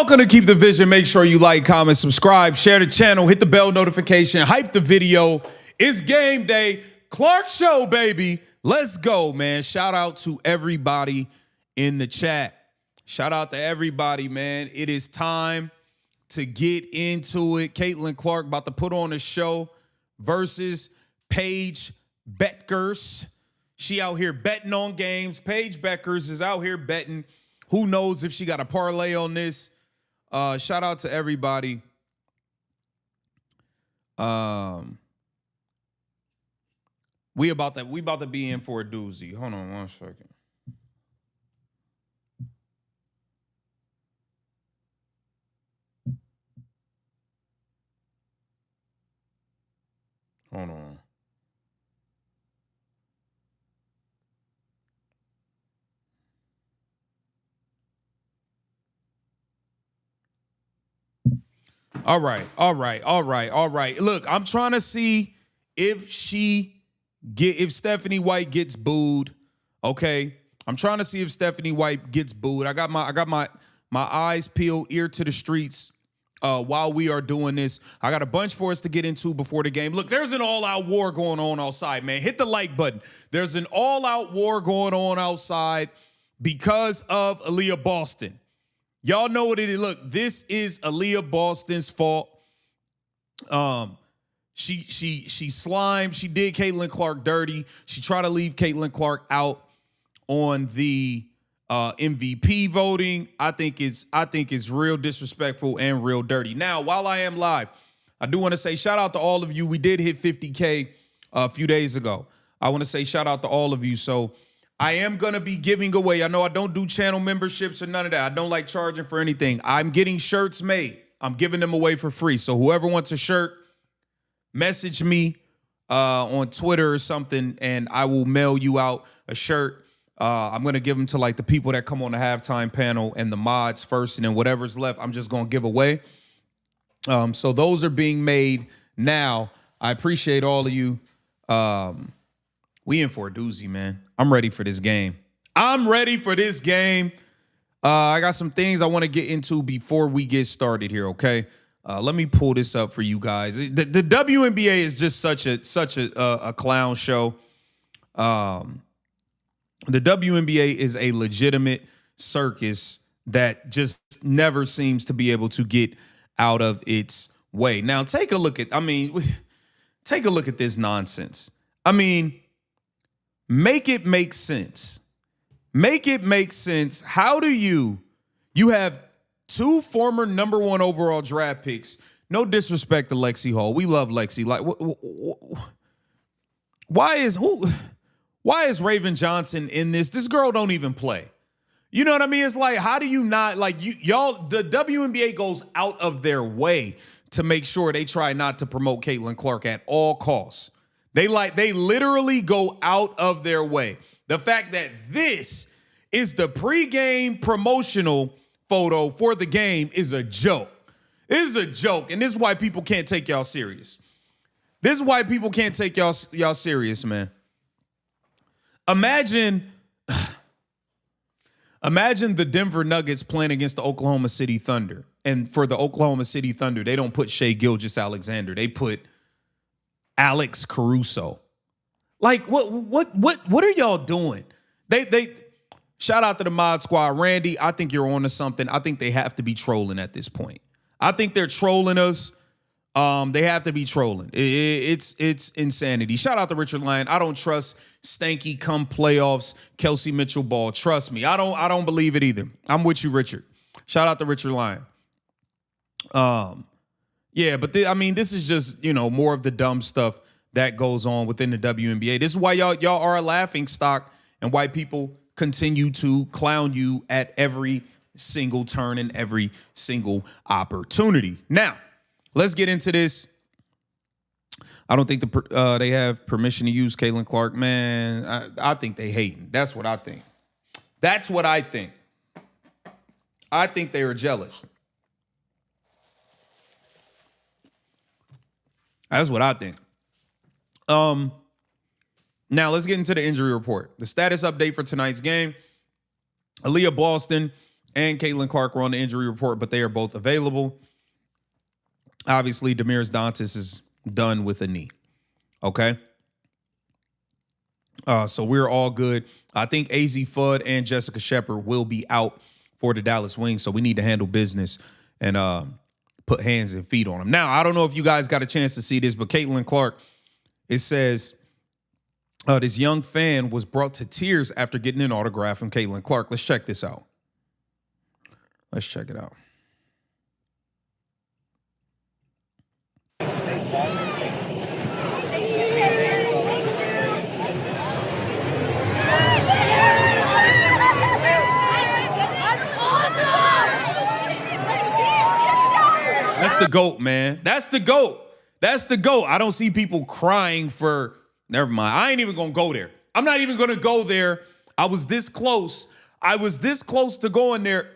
Welcome to Keep the Vision. Make sure you like, comment, subscribe, share the channel, hit the bell notification, hype the video. It's game day. Clark Show, baby. Let's go, man. Shout out to everybody in the chat. Shout out to everybody, man. It is time to get into it. Caitlin Clark about to put on a show versus Paige Bueckers. She out here betting on games. Paige Bueckers is out here betting. Who knows if she got a parlay on this? Shout out to everybody. We about to be in for a doozy. Hold on one second. Hold on. All right. Look, I'm trying to see if Stephanie White gets booed. Okay. I'm trying to see if Stephanie White gets booed. I got my eyes peeled, ear to the streets while we are doing this. I got a bunch for us to get into before the game. Look, there's an all-out war going on outside, man. Hit the like button. There's an all-out war going on outside because of Aaliyah Boston. Y'all know what it is. Look, this is Aaliyah Boston's fault. She slimed. She did Caitlin Clark dirty. She tried to leave Caitlin Clark out on the MVP voting. I think it's real disrespectful and real dirty. Now, while I am live, I do want to say shout out to all of you. We did hit 50K a few days ago. I want to say shout out to all of you. So I am going to be giving away. I know I don't do channel memberships or none of that. I don't like charging for anything. I'm getting shirts made. I'm giving them away for free. So whoever wants a shirt, message me on Twitter or something, and I will mail you out a shirt. I'm going to give them to like the people that come on the halftime panel and the mods first, and then whatever's left, I'm just going to give away. So those are being made now. I appreciate all of you. We in for a doozy, man. I'm ready for this game. I got some things I want to get into before we get started here, okay? Let me pull this up for you guys. The WNBA is just such a clown show. The WNBA is a legitimate circus that just never seems to be able to get out of its way. Now, take a look at this nonsense. I mean, make it make sense. Make it make sense. How do you have two former #1 overall draft picks? No disrespect to Lexi Hall. We love Lexi. Like, why is Raven Johnson in this? This girl don't even play. You know what I mean? It's like, how do you not, like, y'all, the WNBA goes out of their way to make sure they try not to promote Caitlin Clark at all costs. They literally go out of their way. The fact that this is the pregame promotional photo for the game is a joke. It is a joke, and this is why people can't take y'all serious. This is why people can't take y'all serious, man. Imagine the Denver Nuggets playing against the Oklahoma City Thunder, and for the Oklahoma City Thunder, they don't put Shai Gilgeous-Alexander. They put Alex Caruso. Like, what are y'all doing? They shout out to the mod squad. Randy, I think you're on to something. I think they have to be trolling at this point. I think they're trolling us. They have to be trolling. It's insanity. Shout out to Richard Lyon. I don't trust stanky come playoffs Kelsey Mitchell ball. Trust me. I don't believe it either. I'm with you, Richard. Shout out to Richard Lyon. Yeah, but this is just, more of the dumb stuff that goes on within the WNBA. This is why y'all are a laughing stock, and why people continue to clown you at every single turn and every single opportunity. Now, let's get into this. I don't think they have permission to use Caitlin Clark. Man, I think they hating. That's what I think. I think they are jealous. That's what I think. Now let's get into the injury report. The status update for tonight's game. Aaliyah Boston and Caitlin Clark were on the injury report, but they are both available. Obviously, Demiris Dantas is done with a knee. Okay. So we're all good. I think AZ Fudd and Jessica Shepard will be out for the Dallas Wings, so we need to handle business and put hands and feet on them. Now, I don't know if you guys got a chance to see this, but Caitlin Clark, it says this young fan was brought to tears after getting an autograph from Caitlin Clark. Let's check this out. Let's check it out. That's the GOAT, man. That's the GOAT. That's the GOAT. I don't see people crying for, never mind. I ain't even going to go there. I'm not even going to go there. I was this close. I was this close to going there.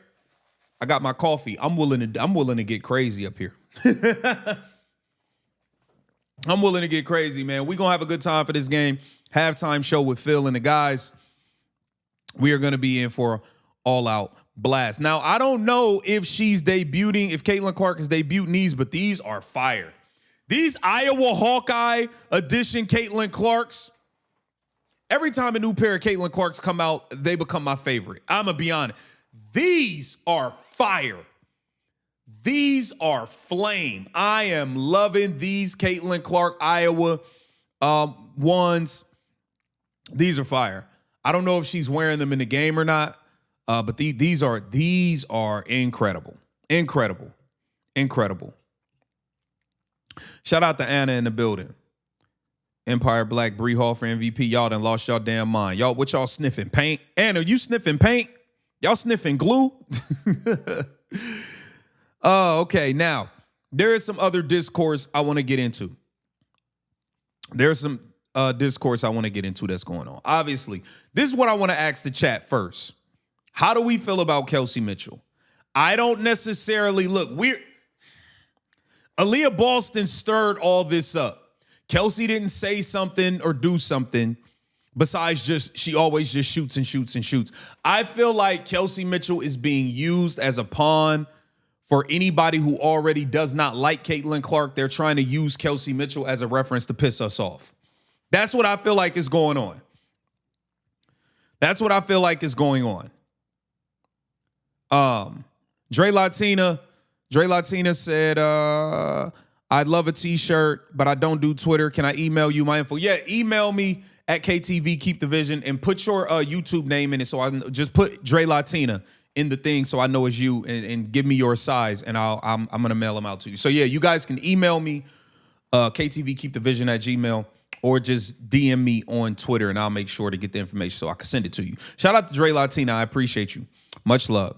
I got my coffee. I'm willing to get crazy up here. I'm willing to get crazy, man. We're going to have a good time for this game. Halftime show with Phil and the guys. We are going to be in for all-out blast. Now, I don't know if she's debuting, if Caitlin Clark is debuting these, but these are fire. These Iowa Hawkeye edition Caitlin Clarks, every time a new pair of Caitlin Clarks come out, they become my favorite. I'm going to be honest. These are fire. These are flame. I am loving these Caitlin Clark Iowa ones. These are fire. I don't know if she's wearing them in the game or not. But these are incredible. Incredible. Incredible. Shout out to Anna in the building. Empire Black, Bree Hall for MVP. Y'all done lost y'all damn mind. Y'all, what y'all sniffing? Paint? Anna, you sniffing paint? Y'all sniffing glue? Okay. Now, there is some other discourse I want to get into. There's some discourse I want to get into that's going on. Obviously, this is what I want to ask the chat first. How do we feel about Kelsey Mitchell? I don't necessarily look. Aaliyah Boston stirred all this up. Kelsey didn't say something or do something besides just she always just shoots and shoots and shoots. I feel like Kelsey Mitchell is being used as a pawn for anybody who already does not like Caitlin Clark. They're trying to use Kelsey Mitchell as a reference to piss us off. That's what I feel like is going on. That's what I feel like is going on. Dre Latina said, I'd love a t-shirt, but I don't do Twitter. Can I email you my info? Yeah, email me at KTV Keep the Vision and put your YouTube name in it. So I just put Dre Latina in the thing so I know it's you and give me your size and I'm gonna mail them out to you. So yeah, you guys can email me KTV Keep the Vision at Gmail or just DM me on Twitter and I'll make sure to get the information so I can send it to you. Shout out to Dre Latina. I appreciate you. Much love.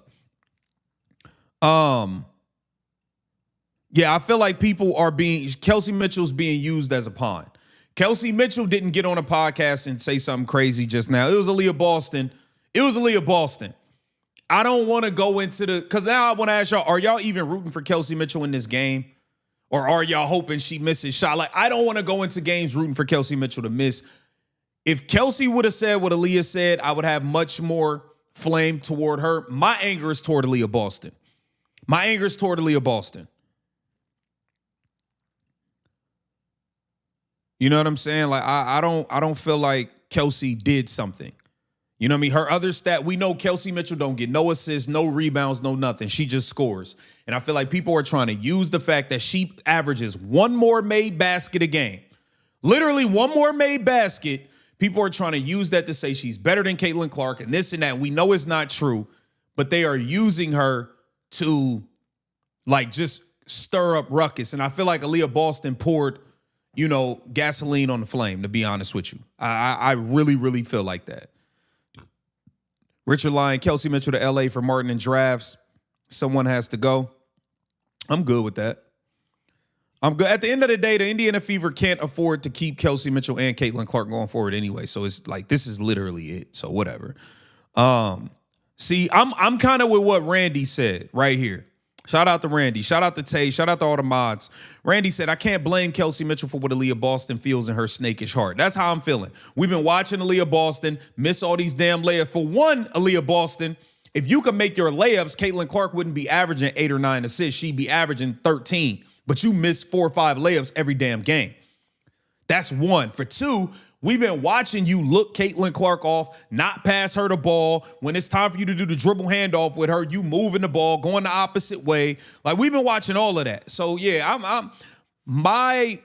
Yeah, I feel like Kelsey Mitchell's being used as a pawn. Kelsey Mitchell didn't get on a podcast and say something crazy just now. It was Aaliyah Boston. I don't want to go into because now I want to ask y'all, are y'all even rooting for Kelsey Mitchell in this game? Or are y'all hoping she misses shot? Like, I don't want to go into games rooting for Kelsey Mitchell to miss. If Kelsey would have said what Aaliyah said, I would have much more flame toward her. My anger is toward Aaliyah Boston. You know what I'm saying? Like, I don't feel like Kelsey did something. You know what I mean? Her other stat, we know Kelsey Mitchell don't get no assists, no rebounds, no nothing. She just scores. And I feel like people are trying to use the fact that she averages one more made basket a game. Literally one more made basket. People are trying to use that to say she's better than Caitlin Clark and this and that. We know it's not true, but they are using her to like just stir up ruckus. And I feel like Aaliyah Boston poured, gasoline on the flame, to be honest with you. I really, really feel like that. Richard Lyon, Kelsey Mitchell to LA for Martin and drafts. Someone has to go. I'm good with that. I'm good. At the end of the day, the Indiana Fever can't afford to keep Kelsey Mitchell and Caitlin Clark going forward anyway. So it's like, this is literally it. So whatever. See, I'm kind of with what Randy said right here. Shout out to Randy. Shout out to Tay. Shout out to all the mods. Randy said, I can't blame Kelsey Mitchell for what Aaliyah Boston feels in her snakish heart. That's how I'm feeling. We've been watching Aaliyah Boston miss all these damn layups. For one, Aaliyah Boston, If you could make your layups, Caitlin Clark wouldn't be averaging 8 or 9 assists. She'd be averaging 13. But you miss 4 or 5 layups every damn game. That's one. For two, we've been watching you look Caitlin Clark off, not pass her the ball. When it's time for you to do the dribble handoff with her, you moving the ball, going the opposite way. Like, we've been watching all of that. So yeah, my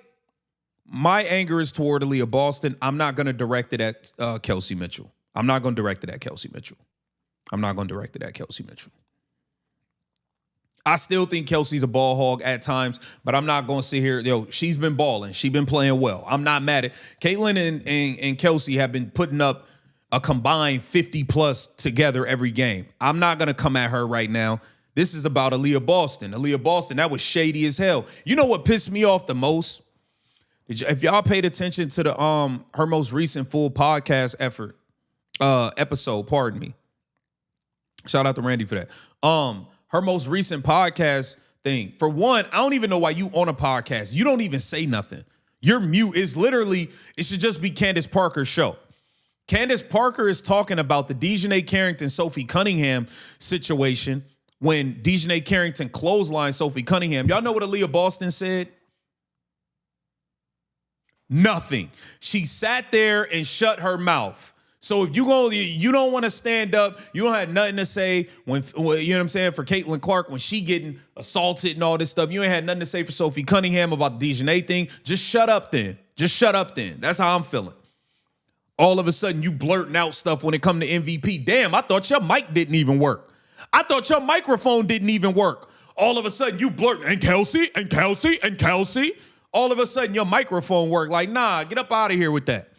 anger is toward Aaliyah Boston. I'm not going to direct it at Kelsey Mitchell. I'm not going to direct it at Kelsey Mitchell. I still think Kelsey's a ball hog at times, but I'm not going to sit here. She's been balling. She's been playing well. I'm not mad at Caitlin and Kelsey have been putting up a combined 50 plus together every game. I'm not going to come at her right now. This is about Aaliyah Boston. Aaliyah Boston, that was shady as hell. You know what pissed me off the most? If y'all paid attention to the her most recent full podcast episode, pardon me. Shout out to Randy for that. Her most recent podcast thing. For one, I don't even know why you on a podcast. You don't even say nothing. Your mute is literally, it should just be Candace Parker's show. Candace Parker is talking about the Dejanay Carrington, Sophie Cunningham situation when Dejanay Carrington clotheslined Sophie Cunningham. Y'all know what Aaliyah Boston said? Nothing. She sat there and shut her mouth. So if you don't want to stand up, you don't have nothing to say when you know what I'm saying, for Caitlin Clark when she getting assaulted and all this stuff. You ain't had nothing to say for Sophie Cunningham about the Dejanay thing. Just shut up then. That's how I'm feeling. All of a sudden you blurting out stuff when it come to MVP. Damn, I thought your mic didn't even work. I thought your microphone didn't even work. All of a sudden you blurt, and Kelsey. All of a sudden your microphone worked. Like, nah, get up out of here with that.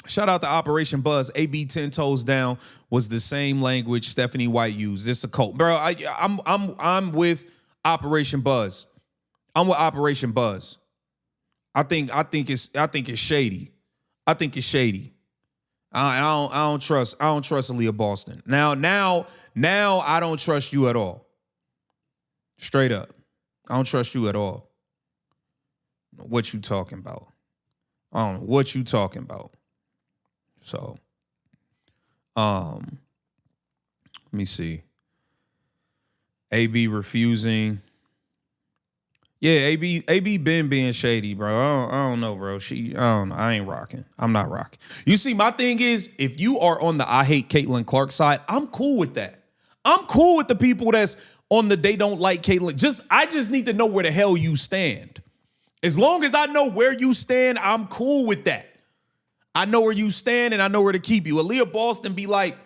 Shout out to Operation Buzz. AB 10 Toes Down was the same language Stephanie White used. This a cult, bro. I'm with Operation Buzz. I think it's shady. I don't trust Aaliyah Boston. Now I don't trust you at all. Straight up, I don't trust you at all. What you talking about? I don't know what you talking about. So, let me see. AB refusing. Yeah, AB been being shady, bro. I don't know, bro. I ain't rocking. I'm not rocking. You see, my thing is, if you are on the I hate Caitlin Clark side, I'm cool with that. I'm cool with the people that's on the they don't like Caitlin. I just need to know where the hell you stand. As long as I know where you stand, I'm cool with that. I know where you stand and I know where to keep you. Aaliyah Boston be like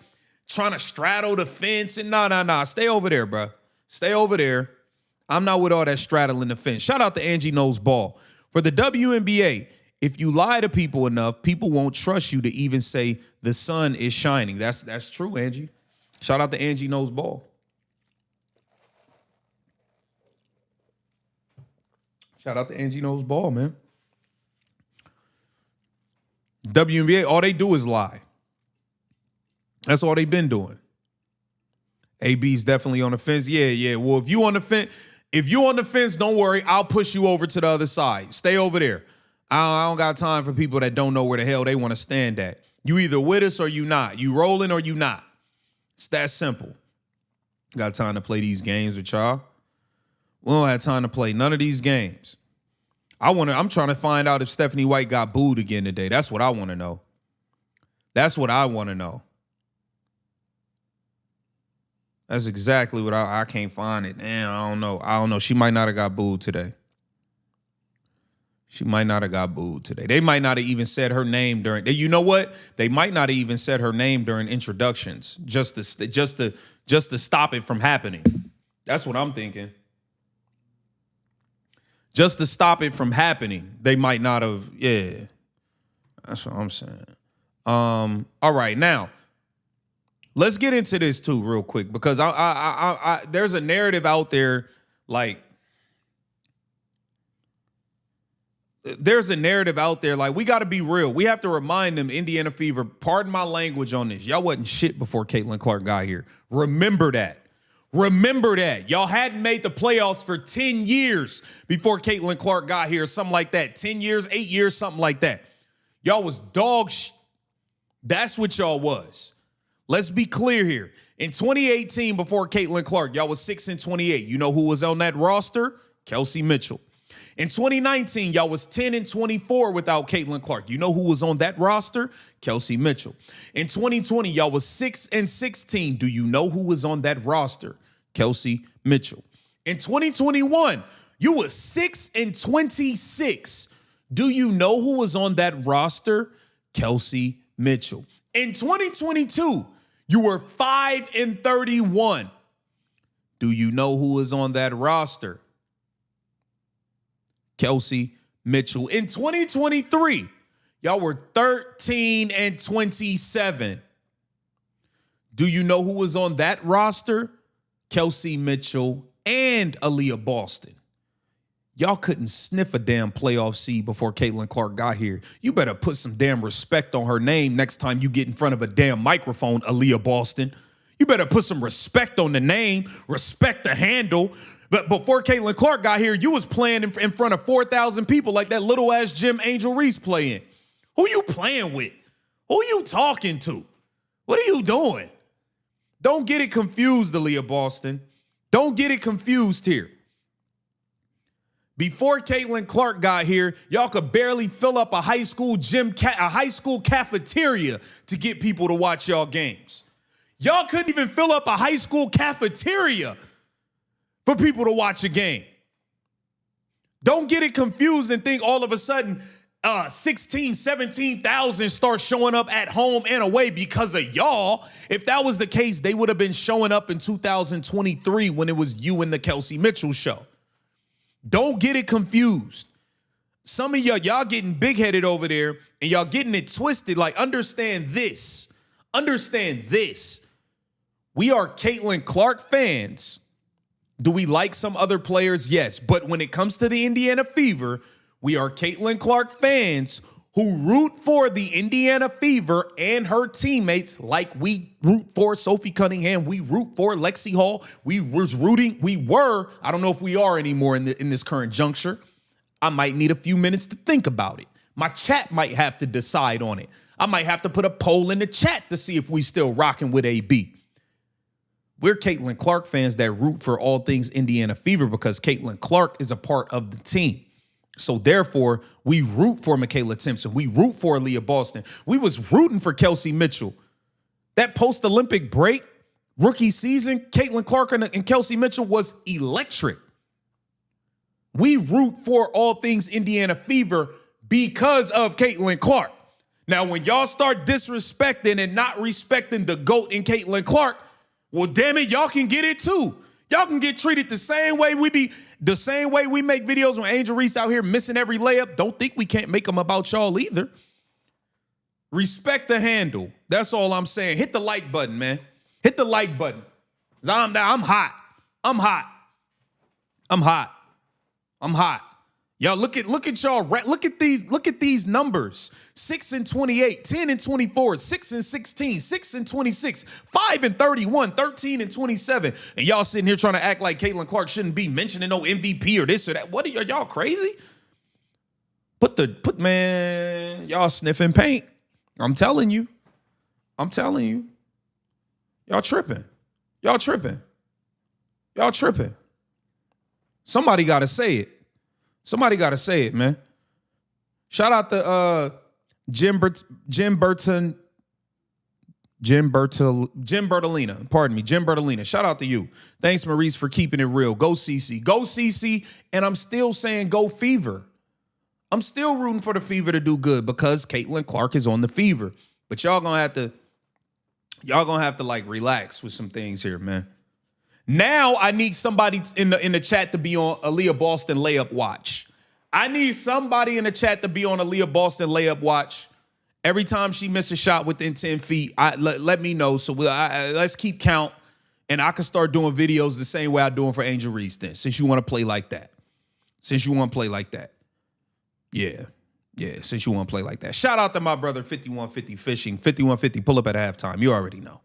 trying to straddle the fence and nah. Stay over there, bro. Stay over there. I'm not with all that straddling the fence. Shout out to Angie Knows Ball. For the WNBA, if you lie to people enough, people won't trust you to even say the sun is shining. That's true, Angie. Shout out to Angie Knows Ball. Shout out to Angie Knows Ball, man. WNBA, all they do is lie. That's all they've been doing. AB's definitely on the fence. Yeah. Well, if you on the fence, don't worry. I'll push you over to the other side. Stay over there. I don't got time for people that don't know where the hell they want to stand at. You either with us or you not. You rolling or you not. It's that simple. Got time to play these games with y'all. We don't have time to play none of these games. I'm trying to find out if Stephanie White got booed again today. That's what I want to know. That's exactly what I can't find it. Damn, I don't know. She might not have got booed today. They might not have even said her name during. You know what? They might not have even said her name during introductions, just to stop it from happening. That's what I'm thinking. Just to stop it from happening, they might not have. Yeah, that's what I'm saying. All right, now let's get into this too, real quick, because I there's a narrative out there, like we got to be real. We have to remind them, Indiana Fever. Pardon my language on this. Y'all wasn't shit before Caitlin Clark got here. Remember that. Y'all hadn't made the playoffs for 10 years before Caitlin Clark got here, something like that. 10 years, 8 years, something like that. Y'all was dog shit. That's what y'all was. Let's be clear here. In 2018, before Caitlin Clark, y'all was 6-28. You know who was on that roster? Kelsey Mitchell. In 2019, y'all was 10-24 without Caitlin Clark. You know who was on that roster? Kelsey Mitchell. In 2020, y'all was 6-16. Do you know who was on that roster? Kelsey Mitchell. In 2021, you was 6-26. Do you know who was on that roster? Kelsey Mitchell. In 2022, you were 5-31. Do you know who was on that roster? Kelsey Mitchell. In 2023, y'all were 13-27. Do you know who was on that roster? Kelsey Mitchell and Aaliyah Boston. Y'all couldn't sniff a damn playoff seed before Caitlin Clark got here. You better put some damn respect on her name next time you get in front of a damn microphone, Aaliyah Boston. You better put some respect on the name, respect the handle. But before Caitlin Clark got here, you was playing in front of 4,000 people like that little-ass gym Angel Reese playing. Who you playing with? Who you talking to? What are you doing? Don't get it confused, Aaliyah Boston. Don't get it confused here. Before Caitlin Clark got here, y'all could barely fill up a high school a high school cafeteria to get people to watch y'all games. Y'all couldn't even fill up a high school cafeteria for people to watch a game. Don't get it confused and think all of a sudden 16, 17,000 start showing up at home and away because of y'all. If that was the case, they would have been showing up in 2023 when it was you and the Kelsey Mitchell show. Don't get it confused. Some of y'all getting big-headed over there and y'all getting it twisted. Like, understand this. Understand this. We are Caitlin Clark fans. Do we like some other players? Yes. But when it comes to the Indiana Fever, we are Caitlin Clark fans who root for the Indiana Fever and her teammates like we root for Sophie Cunningham. We root for Lexi Hall. We were, I don't know if we are anymore in this current juncture. I might need a few minutes to think about it. My chat might have to decide on it. I might have to put a poll in the chat to see if we still rocking with AB. We're Caitlin Clark fans that root for all things Indiana Fever because Caitlin Clark is a part of the team. So therefore, we root for Michaela Timpson. We root for Aaliyah Boston. We was rooting for Kelsey Mitchell. That post-Olympic break, rookie season, Caitlin Clark and Kelsey Mitchell was electric. We root for all things Indiana Fever because of Caitlin Clark. Now, when y'all start disrespecting and not respecting the GOAT in Caitlin Clark, well, damn it, y'all can get it too. Y'all can get treated the same way we make videos when Angel Reese out here missing every layup. Don't think we can't make them about y'all either. Respect the handle. That's all I'm saying. Hit the like button, man. Hit the like button. I'm hot. I'm hot. I'm hot. I'm hot. Y'all look at y'all. Look at these numbers. 6-28, 10-24, 6-16, 6-26, 5-31, 13-27. And y'all sitting here trying to act like Caitlin Clark shouldn't be mentioning no MVP or this or that. What are y'all crazy? Man, y'all sniffing paint. I'm telling you. Y'all tripping. Y'all tripping. Somebody got to say it. Somebody got to say it, man. Shout out to Jim Bertolina. Pardon me, Jim Bertolina. Shout out to you. Thanks, Maurice, for keeping it real. Go CC. Go CC. And I'm still saying go Fever. I'm still rooting for the Fever to do good because Caitlin Clark is on the Fever. But y'all gonna have to like relax with some things here, man. Now I need somebody in the chat to be on Aaliyah Boston layup watch. I need somebody in the chat to be on Aaliyah Boston layup watch. Every time she misses a shot within 10 feet, let me know. So let's keep count, and I can start doing videos the same way I do them for Angel Reese then, since you want to play like that. Yeah, since you want to play like that. Shout out to my brother 5150 Fishing. 5150, pull up at halftime. You already know.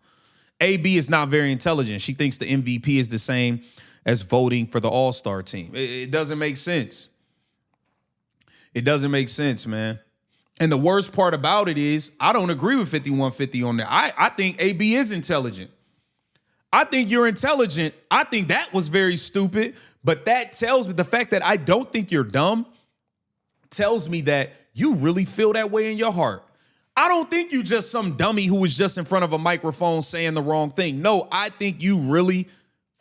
AB is not very intelligent. She thinks the MVP is the same as voting for the All-Star team. It doesn't make sense. It doesn't make sense, man. And the worst part about it is I don't agree with 5150 on that. I think AB is intelligent. I think you're intelligent. I think that was very stupid. But that tells me the fact that I don't think you're dumb tells me that you really feel that way in your heart. I don't think you just some dummy who was just in front of a microphone saying the wrong thing. No, I think you really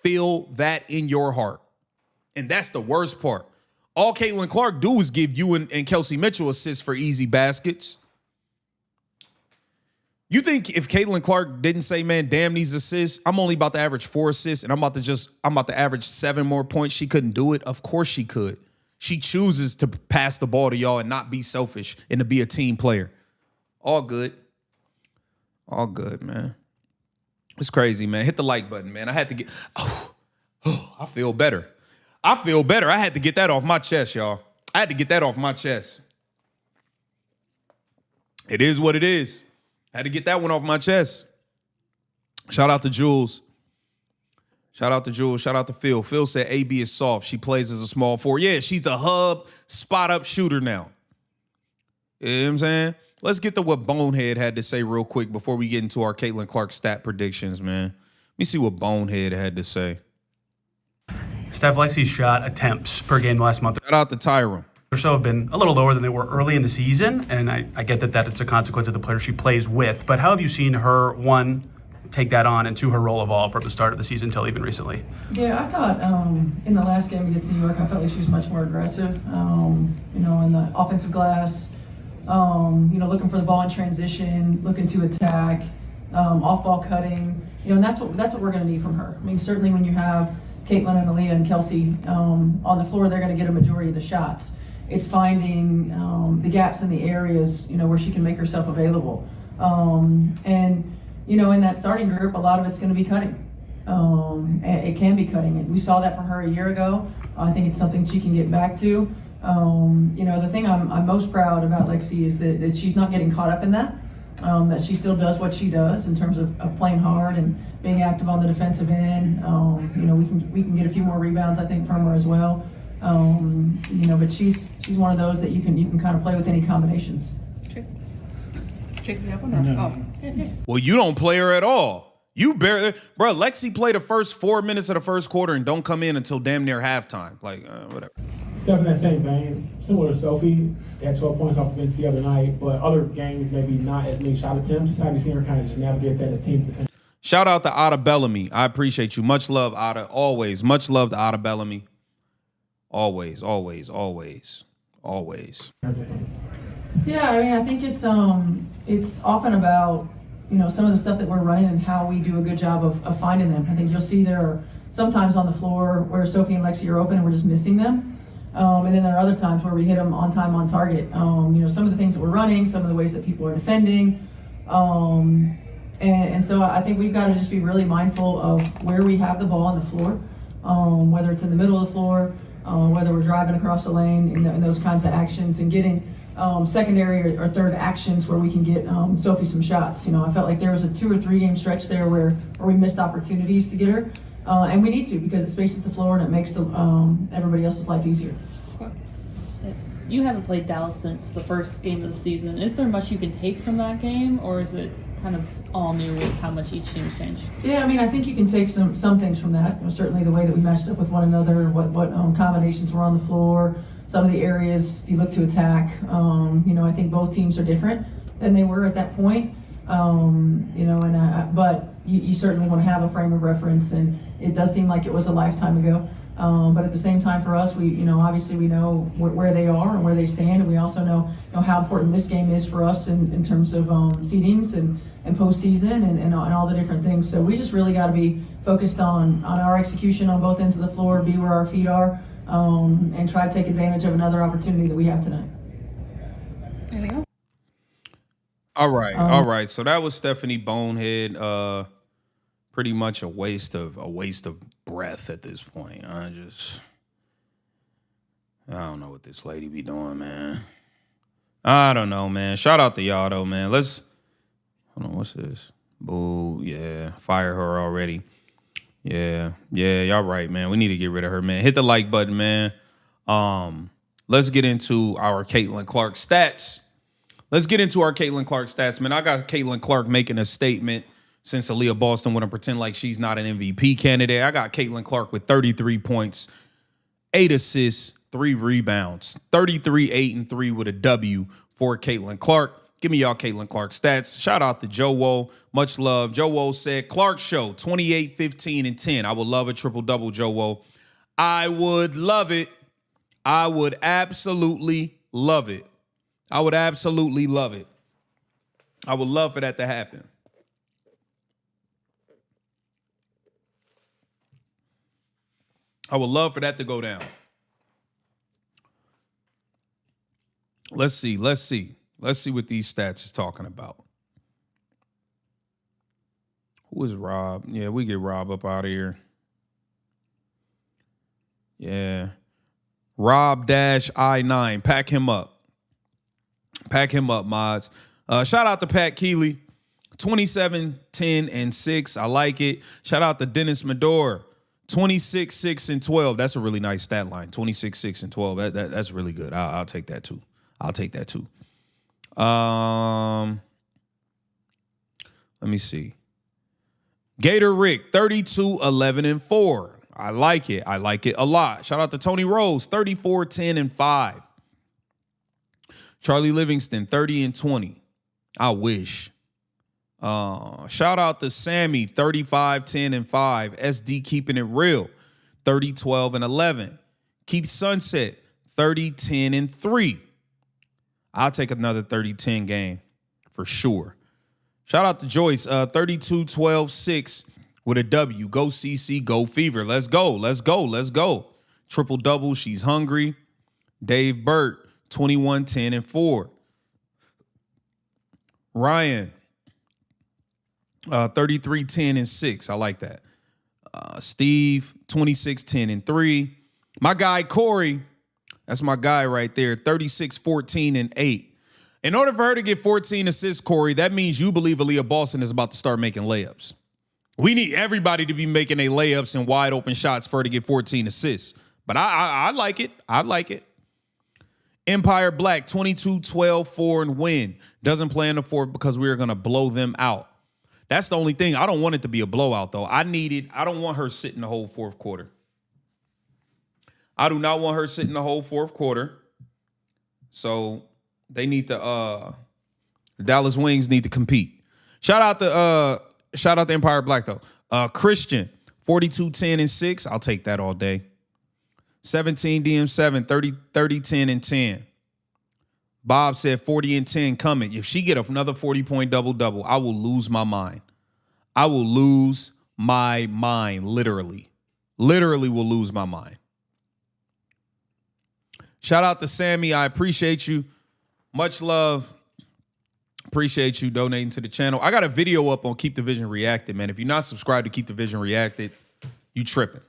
feel that in your heart. And that's the worst part. All Caitlin Clark do is give you and Kelsey Mitchell assists for easy baskets. You think if Caitlin Clark didn't say, man, damn these assists, I'm only about to average 4 assists and I'm about to average 7 more points, she couldn't do it? Of course she could. She chooses to pass the ball to y'all and not be selfish and to be a team player. All good. All good, man. It's crazy, man. Hit the like button, man. I had to get, I feel better. I feel better. I had to get that off my chest, y'all. I had to get that off my chest. It is what it is. I had to get that one off my chest. Shout out to Jules. Shout out to Jules. Shout out to Phil. Phil said AB is soft. She plays as a small forward. Yeah, she's a hub, spot-up shooter now. You know what I'm saying? Let's get to what Bonehead had to say real quick before we get into our Caitlin Clark stat predictions, man. Let me see what Bonehead had to say. Steph Lexi's shot attempts per game last month Shout out to Tyron. or so have been a little lower than they were early in the season, and I get that it's a consequence of the player she plays with. But how have you seen her, one, take that on, and two, her role evolve from the start of the season until even recently? Yeah, I thought in the last game against New York, I felt like she was much more aggressive, in the offensive glass, looking for the ball in transition, looking to attack, off-ball cutting, and that's what we're going to need from her. I mean, certainly when you have Caitlin and Aaliyah and Kelsey on the floor, they're going to get a majority of the shots. It's finding the gaps in the areas, where she can make herself available. In that starting group, a lot of it's going to be cutting. It can be cutting. We saw that from her a year ago. I think it's something she can get back to. The thing I'm most proud about Lexi is that she's not getting caught up in that. That she still does what she does in terms of playing hard and being active on the defensive end. We can get a few more rebounds, I think, from her as well. But she's one of those that you can kind of play with any combinations. Jake, do you have one? No. Well, you don't play her at all. You barely, bro. Lexi played the first 4 minutes of the first quarter and don't come in until damn near halftime. Like, whatever. Steph in that same vein, similar to Sophie, had 12 points off the bench the other night, but other games maybe not as many shot attempts. Have you seen her kind of just navigate that as team defense? Shout out to Ada Bellamy. I appreciate you. Much love, Ada. Always. Much love to Ada Bellamy. Always, always, always, always. Yeah, I mean, I think it's often about, some of the stuff that we're running and how we do a good job of finding them. I think you'll see there are sometimes on the floor where Sophie and Lexi are open and we're just missing them. And then there are other times where we hit them on time, on target. Some of the things that we're running, some of the ways that people are defending. And so I think we've got to just be really mindful of where we have the ball on the floor, whether it's in the middle of the floor, whether we're driving across the lane in those kinds of actions and getting secondary or third actions where we can get Sophie some shots. I felt like there was a 2 or 3 game stretch there where we missed opportunities to get her. And we need to, because it spaces the floor and it makes everybody else's life easier. You haven't played Dallas since the first game of the season. Is there much you can take from that game, or is it kind of all new with how much each team's changed? Yeah, I mean, I think you can take some things from that. Certainly the way that we matched up with one another, what combinations were on the floor, some of the areas you look to attack. I think both teams are different than they were at that point. But you certainly want to have a frame of reference, and it does seem like it was a lifetime ago. But at the same time, for us, we obviously we know where they are and where they stand, and we also know how important this game is for us in terms of seedings and postseason and all the different things. So we just really got to be focused on our execution on both ends of the floor, be where our feet are, and try to take advantage of another opportunity that we have tonight. Anything else? All right. So that was Stephanie Bonehead. Pretty much a waste of breath at this point. I don't know what this lady be doing, man. I don't know, man. Shout out to y'all though, man. Hold on, what's this? Boo, yeah. Fire her already. Yeah, y'all right, man. We need to get rid of her, man. Hit the like button, man. Let's get into our Caitlin Clark stats. Let's get into our Caitlin Clark stats, man. I got Caitlin Clark making a statement since Aaliyah Boston wouldn't pretend like she's not an MVP candidate. I got Caitlin Clark with 33 points, 8 assists, 3 rebounds, 33, 8, and 3 with a W for Caitlin Clark. Give me y'all Caitlin Clark stats. Shout out to Joe Woe. Much love. Joe Woe said, Clark show, 28, 15, and 10. I would love a triple-double, Joe Woe. I would love it. I would absolutely love it. I would absolutely love it. I would love for that to happen. I would love for that to go down. Let's see. Let's see what these stats is talking about. Who is Rob? Yeah, we get Rob up out of here. Yeah. Rob-I9. Pack him up. Pack him up, mods. Shout out to Pat Keeley. 27, 10, and 6. I like it. Shout out to Dennis Medor. 26, 6, and 12. That's a really nice stat line. 26, 6, and 12. That's really good. I'll take that too. I'll take that too. Let me see. Gator Rick, 32, 11, and 4. I like it. I like it a lot. Shout out to Tony Rose, 34, 10, and 5. Charlie Livingston, 30 and 20. I wish. Shout out to Sammy, 35, 10, and 5. SD keeping it real, 30, 12, and 11. Keith Sunset, 30, 10, and 3. I'll take another 30-10 game for sure. Shout out to Joyce, 32, 12, 6 with a W. Go CC, go Fever. Let's go, let's go, let's go. Triple-double, she's hungry. Dave Burt, 21, 10, and 4. Ryan, 33, 10, and 6. I like that. Steve, 26, 10, and 3. My guy, Corey, that's my guy right there, 36, 14, and 8. In order for her to get 14 assists, Corey, that means you believe Aaliyah Boston is about to start making layups. We need everybody to be making their layups and wide open shots for her to get 14 assists. But I like it. I like it. Empire Black, 22, 12, 4, and win. Doesn't play in the fourth because we are going to blow them out. That's the only thing. I don't want it to be a blowout, though. I don't want her sitting the whole fourth quarter. I do not want her sitting the whole fourth quarter. So they need to the Dallas Wings need to compete. Shout out to Empire Black, though. Christian, 42, 10, and 6. I'll take that all day. 17 DM7, 30, 10, and 10. Bob said 40 and 10 coming. If she get another 40-point double-double, I will lose my mind. I will lose my mind, literally. Literally will lose my mind. Shout out to Sammy. I appreciate you. Much love. Appreciate you donating to the channel. I got a video up on Keep the Vision Reacted, man. If you're not subscribed to Keep the Vision Reacted, you tripping.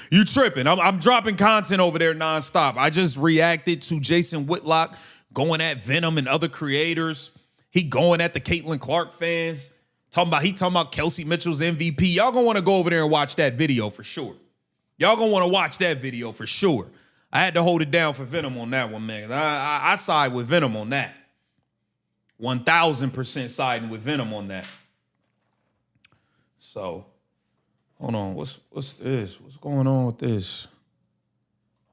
You tripping. I'm dropping content over there nonstop. I just reacted to Jason Whitlock going at Venom and other creators. He going at the Caitlin Clark fans. He talking about Kelsey Mitchell's MVP. Y'all gonna want to go over there and watch that video for sure. Y'all gonna want to watch that video for sure. I had to hold it down for Venom on that one, man. I side with Venom on that. 1,000% siding with Venom on that. So, hold on. What's this? What's going on with this?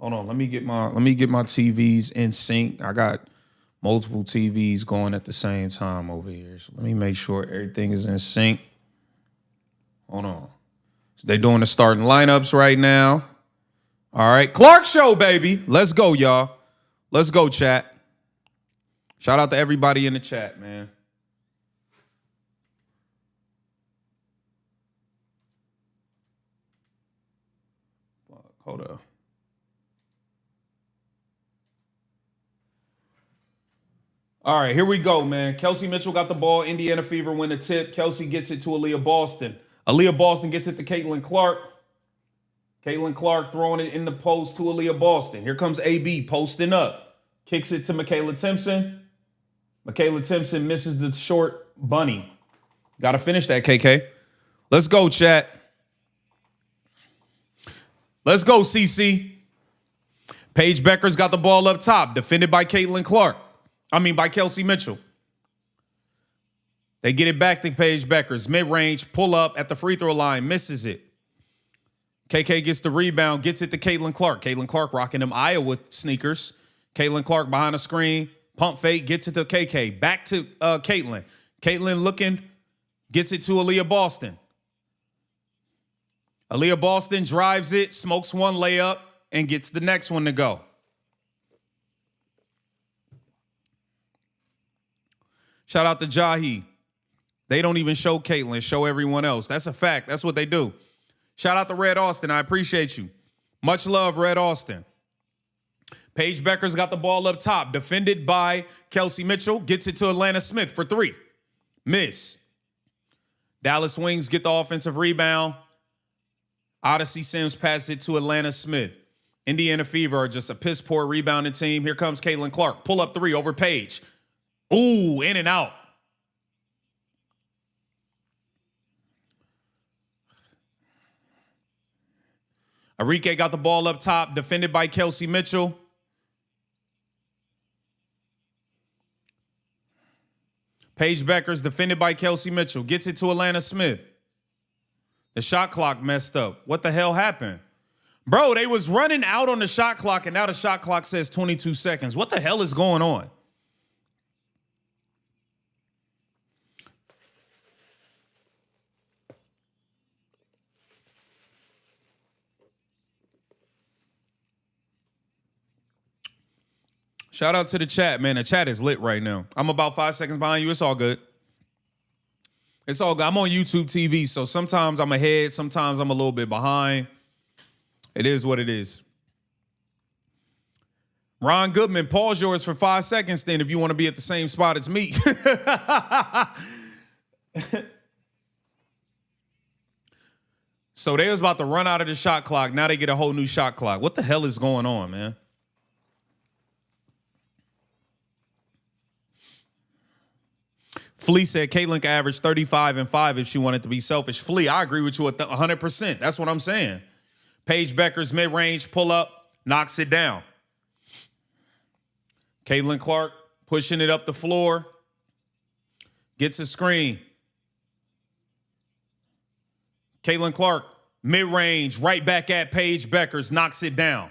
Hold on. Let me get my TVs in sync. I got multiple TVs going at the same time over here. So let me make sure everything is in sync. Hold on. So they're doing the starting lineups right now. All right. Clark Show, baby. Let's go, y'all. Let's go, chat. Shout out to everybody in the chat, man. Hold up. All right, here we go, man. Kelsey Mitchell got the ball. Indiana Fever win the tip. Kelsey gets it to Aaliyah Boston. Aaliyah Boston gets it to Caitlin Clark. Caitlin Clark throwing it in the post to Aaliyah Boston. Here comes AB posting up. Kicks it to Michaela Timpson. Michaela Timpson misses the short bunny. Got to finish that, KK. Let's go, chat. Let's go, CC. Paige Becker's got the ball up top, defended by Caitlin Clark. By Kelsey Mitchell. They get it back to Paige Beckers. Mid-range, pull up at the free throw line, misses it. KK gets the rebound, gets it to Caitlin Clark. Caitlin Clark rocking them Iowa sneakers. Caitlin Clark behind the screen, pump fake, gets it to KK. Back to Caitlin. Caitlin looking, gets it to Aaliyah Boston. Aaliyah Boston drives it, smokes one layup, and gets the next one to go. Shout out to Jahi. They don't even show Caitlin, show everyone else. That's a fact. That's what they do. Shout out to Red Austin. I appreciate you. Much love, Red Austin. Paige Beckers got the ball up top, defended by Kelsey Mitchell. Gets it to Atlanta Smith for three. Miss. Dallas Wings get the offensive rebound. Odyssey Sims passes it to Atlanta Smith. Indiana Fever are just a piss-poor rebounding team. Here comes Caitlin Clark. Pull up three over Paige. Ooh, in and out. Arike got the ball up top, defended by Kelsey Mitchell. Paige Beckers, defended by Kelsey Mitchell. Gets it to Atlanta Smith. The shot clock messed up. What the hell happened? Bro, they was running out on the shot clock, and now the shot clock says 22 seconds. What the hell is going on? Shout out to the chat, man. The chat is lit right now. I'm about 5 seconds behind you. It's all good. It's all good. I'm on YouTube TV, so sometimes I'm ahead, sometimes I'm a little bit behind. It is what it is. Ron Goodman, pause yours for 5 seconds then if you want to be at the same spot as me. So they was about to run out of the shot clock. Now they get a whole new shot clock. What the hell is going on, man? Flea said Caitlin could average 35 and 5 if she wanted to be selfish. Flea, I agree with you 100%. That's what I'm saying. Paige Beckers, mid-range, pull up, knocks it down. Caitlin Clark pushing it up the floor. Gets a screen. Caitlin Clark, mid-range, right back at Paige Beckers, knocks it down.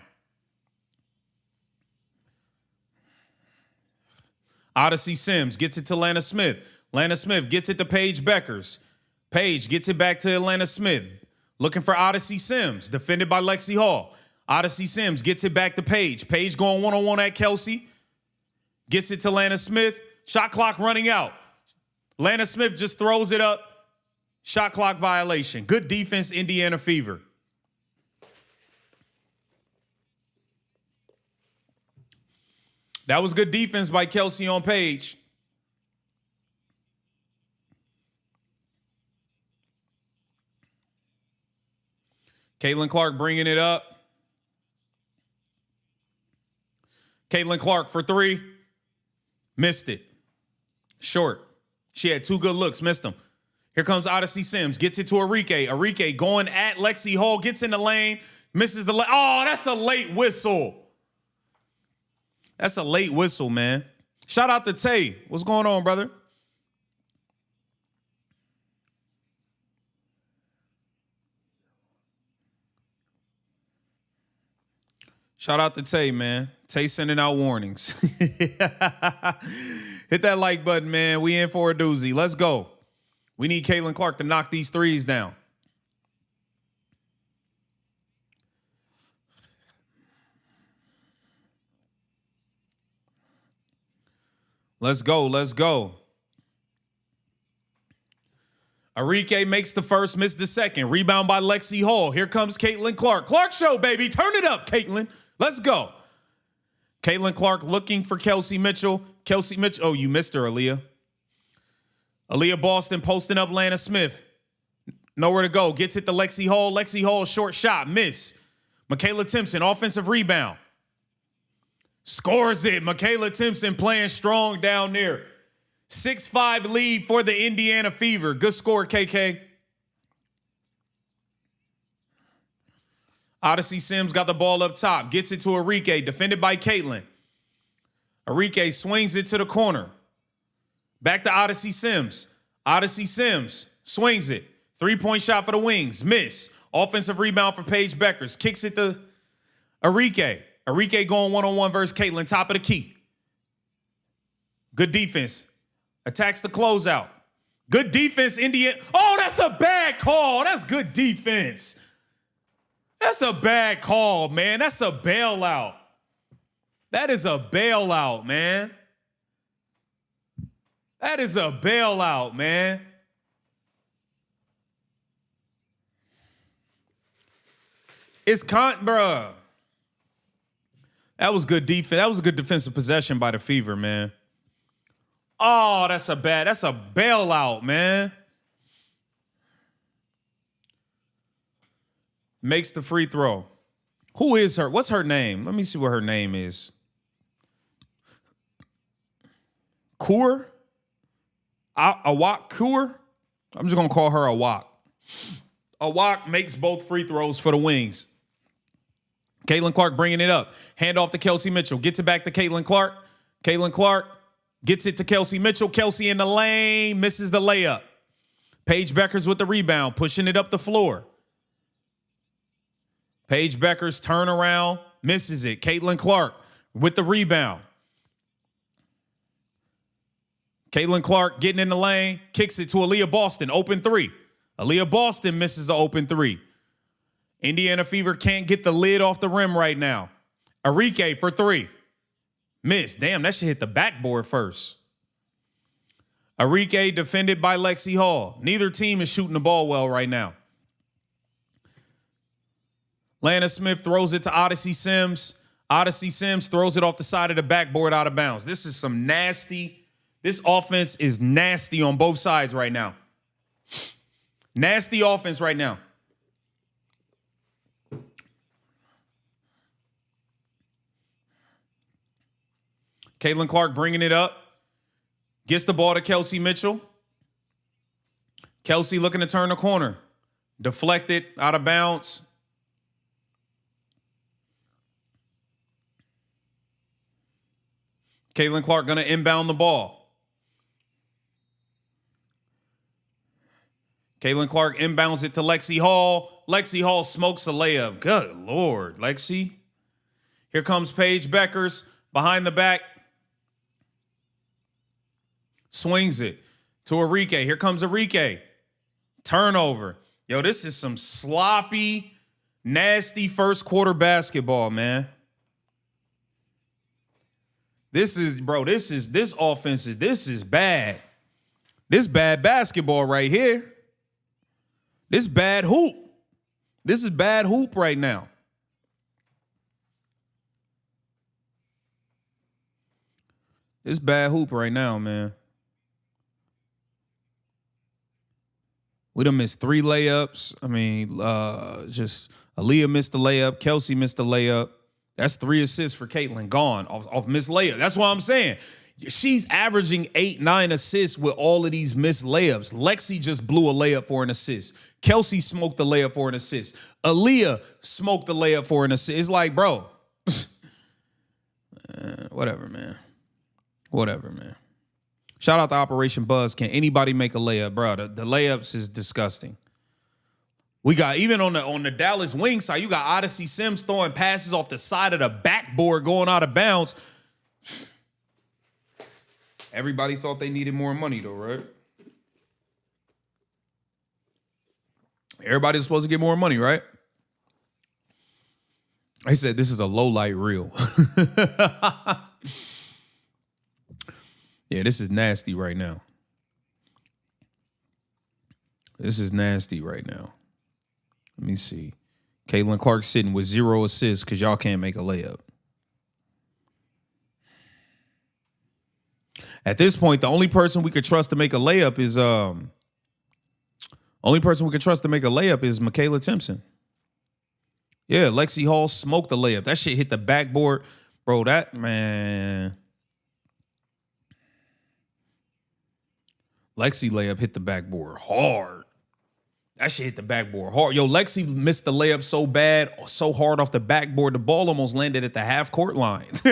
Odyssey Sims gets it to Lana Smith. Lana Smith gets it to Paige Beckers. Paige gets it back to Atlanta Smith. Looking for Odyssey Sims, defended by Lexi Hall. Odyssey Sims gets it back to Paige. Paige going one-on-one at Kelsey. Gets it to Lana Smith. Shot clock running out. Lana Smith just throws it up. Shot clock violation. Good defense, Indiana Fever. That was good defense by Kelsey on Paige. Caitlin Clark bringing it up. Caitlin Clark for three. Missed it. Short. She had two good looks. Missed them. Here comes Odyssey Sims. Gets it to Arike. Arike going at Lexi Hall. Gets in the lane. Misses the lane. Oh, that's a late whistle. That's a late whistle, man. Shout out to Tay. What's going on, brother? Shout out to Tay, man. Tay sending out warnings. Hit that like button, man. We in for a doozy. Let's go. We need Caitlin Clark to knock these threes down. Let's go. Let's go. Arike makes the first, missed the second. Rebound by Lexi Hall. Here comes Caitlin Clark. Clark show, baby. Turn it up, Caitlin. Let's go. Caitlin Clark looking for Kelsey Mitchell. Kelsey Mitchell. Oh, you missed her, Aaliyah. Aaliyah Boston posting up Lana Smith. Nowhere to go. Gets it to Lexi Hall. Lexi Hall, short shot. Miss. Michaela Timpson, offensive rebound. Scores it. Michaela Timpson playing strong down there. 6-5 lead for the Indiana Fever. Good score, KK. Odyssey Sims got the ball up top. Gets it to Arike. Defended by Caitlin. Arike swings it to the corner. Back to Odyssey Sims. Odyssey Sims swings it. 3-point shot for the Wings. Miss. Offensive rebound for Paige Beckers. Kicks it to Arike. Arike going one-on-one versus Caitlin. Top of the key. Good defense. Attacks the closeout. Good defense, Indiana. Oh, that's a bad call. That's good defense. That's a bad call, man. That's a bailout. That is a bailout, man. That is a bailout, man. Bruh. That was good defense. That was a good defensive possession by the Fever, man. Oh, that's a bailout, man. Makes the free throw. Who is her? What's her name? Let me see what her name is. Kaur? Awak Kaur? I'm just going to call her Awak. Awak makes both free throws for the Wings. Caitlin Clark bringing it up. Hand off to Kelsey Mitchell. Gets it back to Caitlin Clark. Caitlin Clark gets it to Kelsey Mitchell. Kelsey in the lane. Misses the layup. Paige Beckers with the rebound. Pushing it up the floor. Paige Beckers turn around. Misses it. Caitlin Clark with the rebound. Caitlin Clark getting in the lane. Kicks it to Aaliyah Boston. Open three. Aaliyah Boston misses the open three. Indiana Fever can't get the lid off the rim right now. Arike for three. Miss. Damn, that should hit the backboard first. Arike defended by Lexi Hall. Neither team is shooting the ball well right now. Lana Smith throws it to Odyssey Sims. Odyssey Sims throws it off the side of the backboard out of bounds. This is some nasty. This offense is nasty on both sides right now. Nasty offense right now. Caitlin Clark bringing it up. Gets the ball to Kelsey Mitchell. Kelsey looking to turn the corner. Deflected, out of bounds. Caitlin Clark going to inbound the ball. Caitlin Clark inbounds it to Lexi Hall. Lexi Hall smokes a layup. Good Lord, Lexi. Here comes Paige Beckers behind the back. Swings it to Arike. Here comes Arike. Turnover. Yo, this is some sloppy, nasty first quarter basketball, man. This offense is bad. This bad basketball right here. This bad hoop. This is bad hoop right now. This bad hoop right now, man. We done missed 3 layups. I mean, just Aaliyah missed the layup. Kelsey missed the layup. That's 3 assists for Caitlin gone off missed layup. That's what I'm saying. She's averaging 8-9 assists with all of these missed layups. Lexi just blew a layup for an assist. Kelsey smoked the layup for an assist. Aaliyah smoked the layup for an assist. It's like, bro, whatever, man. Whatever, man. Shout out to Operation Buzz. Can anybody make a layup, bro? The layups is disgusting. We got, even on the Dallas Wings side, you got Odyssey Sims throwing passes off the side of the backboard going out of bounds. Everybody thought they needed more money, though, right? Everybody's supposed to get more money, right? I said this is a low light reel. Yeah, this is nasty right now. This is nasty right now. Let me see. Caitlin Clark sitting with 0 assists because y'all can't make a layup. At this point, the only person we could trust to make a layup is Michaela Timpson. Yeah, Lexi Hall smoked the layup. That shit hit the backboard. Bro, that, man. Lexi layup hit the backboard hard. That shit hit the backboard hard. Yo, Lexi missed the layup so bad, so hard off the backboard, the ball almost landed at the half court line. Hey,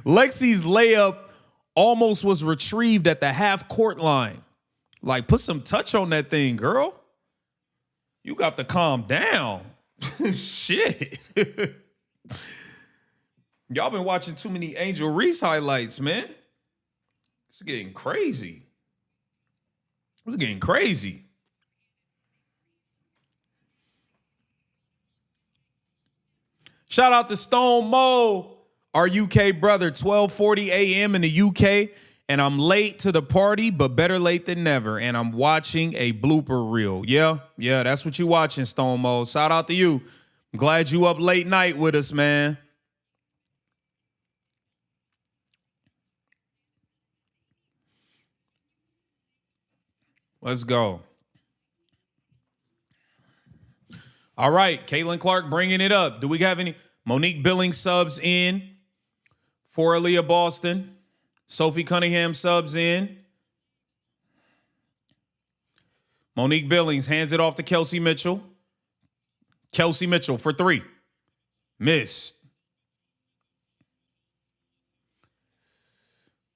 Lexi's layup almost was retrieved at the half court line. Like, put some touch on that thing, girl. You got to calm down. Shit. Y'all been watching too many Angel Reese highlights, man. It's getting crazy. It's getting crazy. Shout out to Stone Mo, our UK brother, 12:40 a.m. in the UK. And I'm late to the party, but better late than never. And I'm watching a blooper reel. Yeah, that's what you watching, Stone Mo. Shout out to you. I'm glad you up late night with us, man. Let's go. All right, Caitlin Clark bringing it up. Do we have any? Monique Billings subs in for Aaliyah Boston. Sophie Cunningham subs in. Monique Billings hands it off to Kelsey Mitchell. Kelsey Mitchell for three. Missed.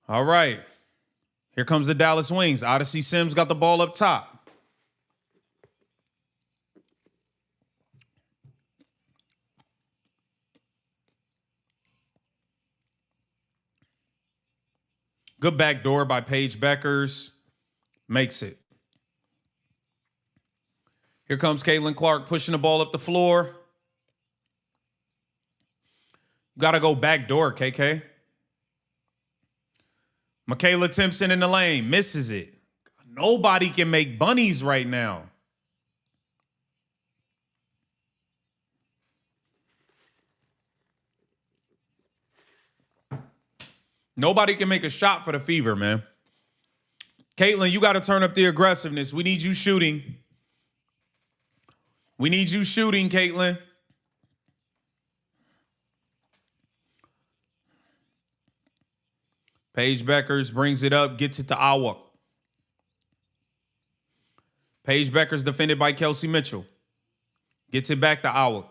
All right. Here comes the Dallas Wings. Odyssey Sims got the ball up top. Good backdoor by Paige Beckers. Makes it. Here comes Caitlin Clark pushing the ball up the floor. Got to go backdoor, KK. Michaela Timpson in the lane. Misses it. Nobody can make bunnies right now. Nobody can make a shot for the Fever, man. Caitlin, you got to turn up the aggressiveness. We need you shooting. We need you shooting, Caitlin. Paige Beckers brings it up, gets it to Awa. Paige Beckers defended by Kelsey Mitchell. Gets it back to Awa.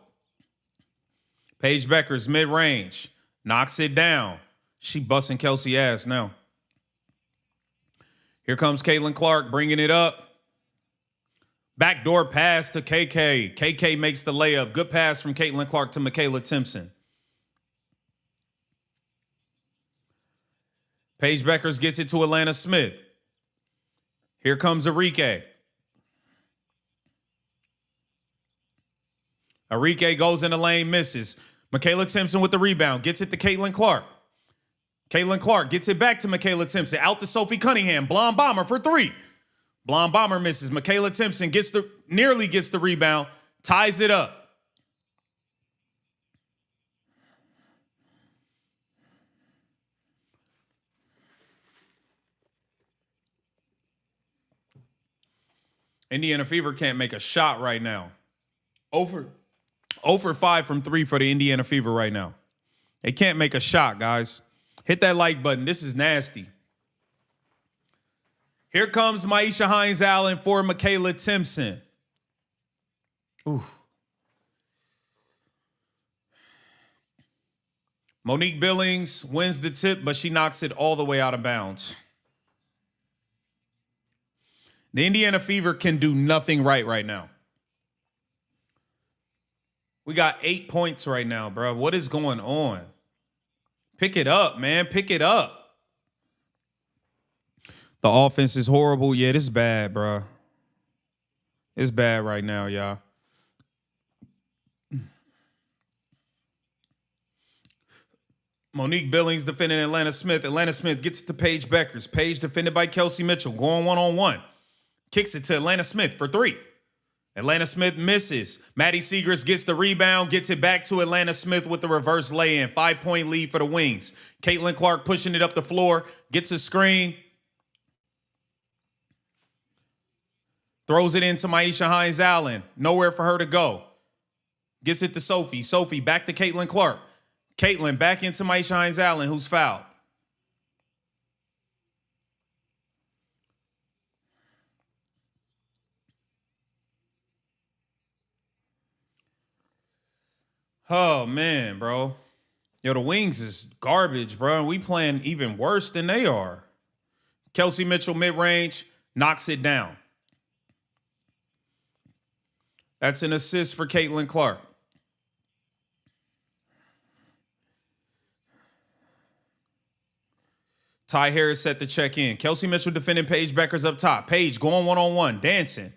Paige Beckers mid-range. Knocks it down. She busting Kelsey ass now. Here comes Caitlin Clark bringing it up. Backdoor pass to KK. KK makes the layup. Good pass from Caitlin Clark to Michaela Timpson. Paige Beckers gets it to Atlanta Smith. Here comes Arike. Arike goes in the lane, misses. Michaela Timpson with the rebound. Gets it to Caitlin Clark. Caitlin Clark gets it back to Michaela Timpson. Out to Sophie Cunningham. Blonde Bomber for three. Blonde Bomber misses. Michaela Timpson nearly gets the rebound. Ties it up. Indiana Fever can't make a shot right now. 0 for 5 from 3 for the Indiana Fever right now. They can't make a shot, guys. Hit that like button. This is nasty. Here comes Maisha Hines-Allen for Michaela Timpson. Ooh. Monique Billings wins the tip, but she knocks it all the way out of bounds. The Indiana Fever can do nothing right now. We got 8 points right now, bro. What is going on? Pick it up, man. Pick it up. The offense is horrible. Yeah, this is bad, bro. It's bad right now, y'all. Monique Billings defending Atlanta Smith. Atlanta Smith gets it to Paige Beckers. Paige defended by Kelsey Mitchell. Going one-on-one. Kicks it to Atlanta Smith for three. Atlanta Smith misses. Maddie Segrist gets the rebound, gets it back to Atlanta Smith with the reverse lay-in. 5-point lead for the Wings. Caitlin Clark pushing it up the floor, gets a screen. Throws it into Maisha Hines-Allen. Nowhere for her to go. Gets it to Sophie. Sophie back to Caitlin Clark. Caitlin back into Maisha Hines-Allen, who's fouled. Oh, man, bro. Yo, the Wings is garbage, bro. And we playing even worse than they are. Kelsey Mitchell mid-range knocks it down. That's an assist for Caitlin Clark. Ty Harris set the check in. Kelsey Mitchell defending Paige Beckers up top. Paige going one-on-one, dancing.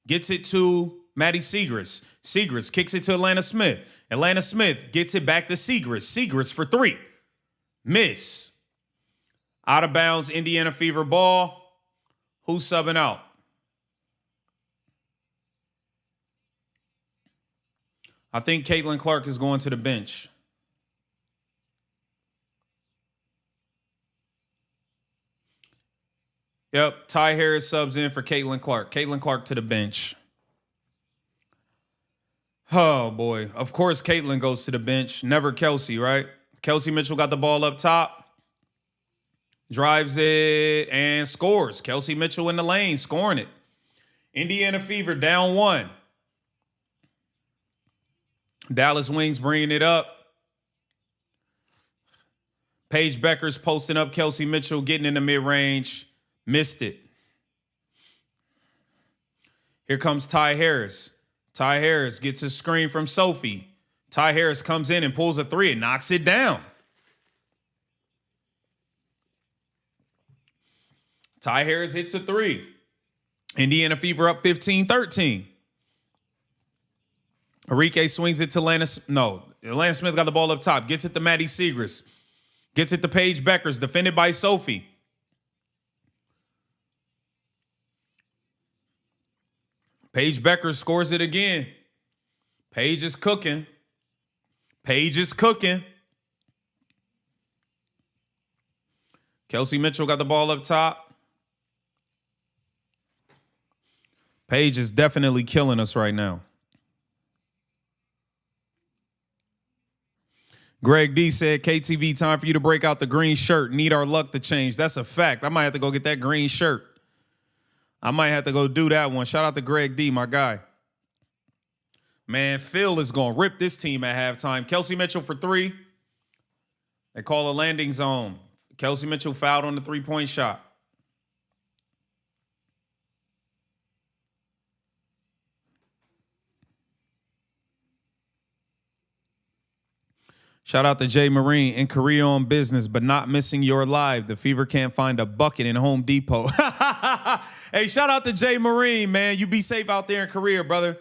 Gets it to Maddie Siegrist. Siegrist kicks it to Atlanta Smith. Atlanta Smith gets it back to Siegrist. Siegrist for three. Miss. Out of bounds, Indiana Fever ball. Who's subbing out? I think Caitlin Clark is going to the bench. Yep, Ty Harris subs in for Caitlin Clark. Caitlin Clark to the bench. Oh, boy. Of course, Caitlin goes to the bench. Never Kelsey, right? Kelsey Mitchell got the ball up top. Drives it and scores. Kelsey Mitchell in the lane, scoring it. Indiana Fever down one. Dallas Wings bringing it up. Paige Beckers posting up. Kelsey Mitchell getting in the mid-range. Missed it. Here comes Ty Harris. Ty Harris gets a screen from Sophie. Ty Harris comes in and pulls a three and knocks it down. Ty Harris hits a three. Indiana Fever up 15-13. Enrique swings it to Atlanta Smith got the ball up top. Gets it to Maddie Siegrist. Gets it to Paige Beckers, defended by Sophie. Paige Beckers scores it again. Paige is cooking. Paige is cooking. Kelsey Mitchell got the ball up top. Paige is definitely killing us right now. Greg D said, KTV, time for you to break out the green shirt. Need our luck to change. That's a fact. I might have to go get that green shirt. I might have to go do that one. Shout out to Greg D, my guy. Man, Phil is going to rip this team at halftime. Kelsey Mitchell for three. They call a landing zone. Kelsey Mitchell fouled on the three-point shot. Shout out to Jay Marine in Korea on business, but not missing your live. The Fever can't find a bucket in Home Depot. Hey, shout out to Jay Marine, man. You be safe out there in Korea, brother.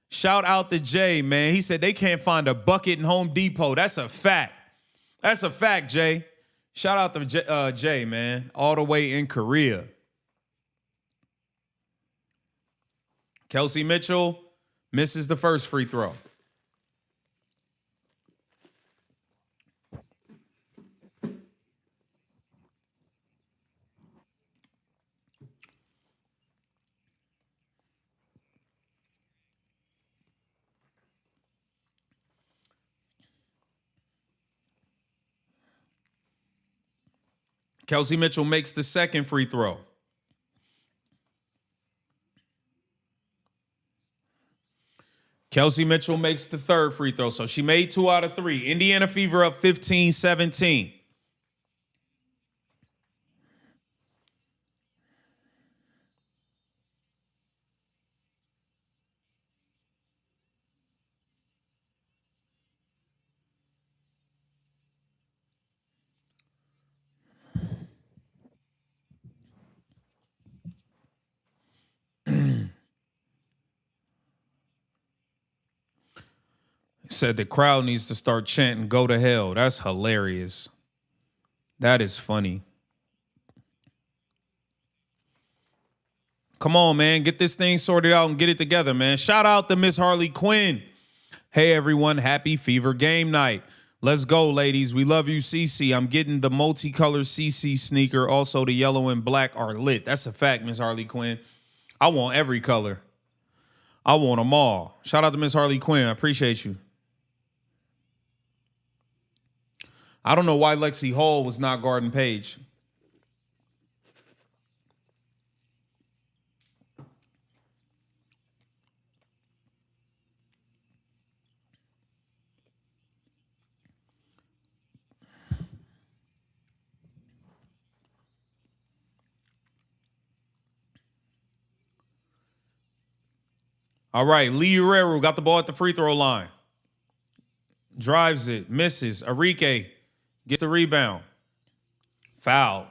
Shout out to Jay, man. He said they can't find a bucket in Home Depot. That's a fact. That's a fact, Jay. Shout out to Jay, man. All the way in Korea. Kelsey Mitchell misses the first free throw. Kelsey Mitchell makes the second free throw. Kelsey Mitchell makes the third free throw. So she made 2 out of 3. Indiana Fever up 15-17. Said the crowd needs to start chanting, "Go to hell." That's hilarious. That is funny. Come on, man. Get this thing sorted out and get it together, man. Shout out to Miss Harley Quinn. Hey, everyone. Happy Fever game night. Let's go, ladies. We love you, CC. I'm getting the multicolored CC sneaker. Also, the yellow and black are lit. That's a fact, Miss Harley Quinn. I want every color. I want them all. Shout out to Miss Harley Quinn. I appreciate you. I don't know why Lexi Hall was not guarding Paige. All right, Lee Ureru got the ball at the free throw line. Drives it, misses. Arike gets the rebound. Foul.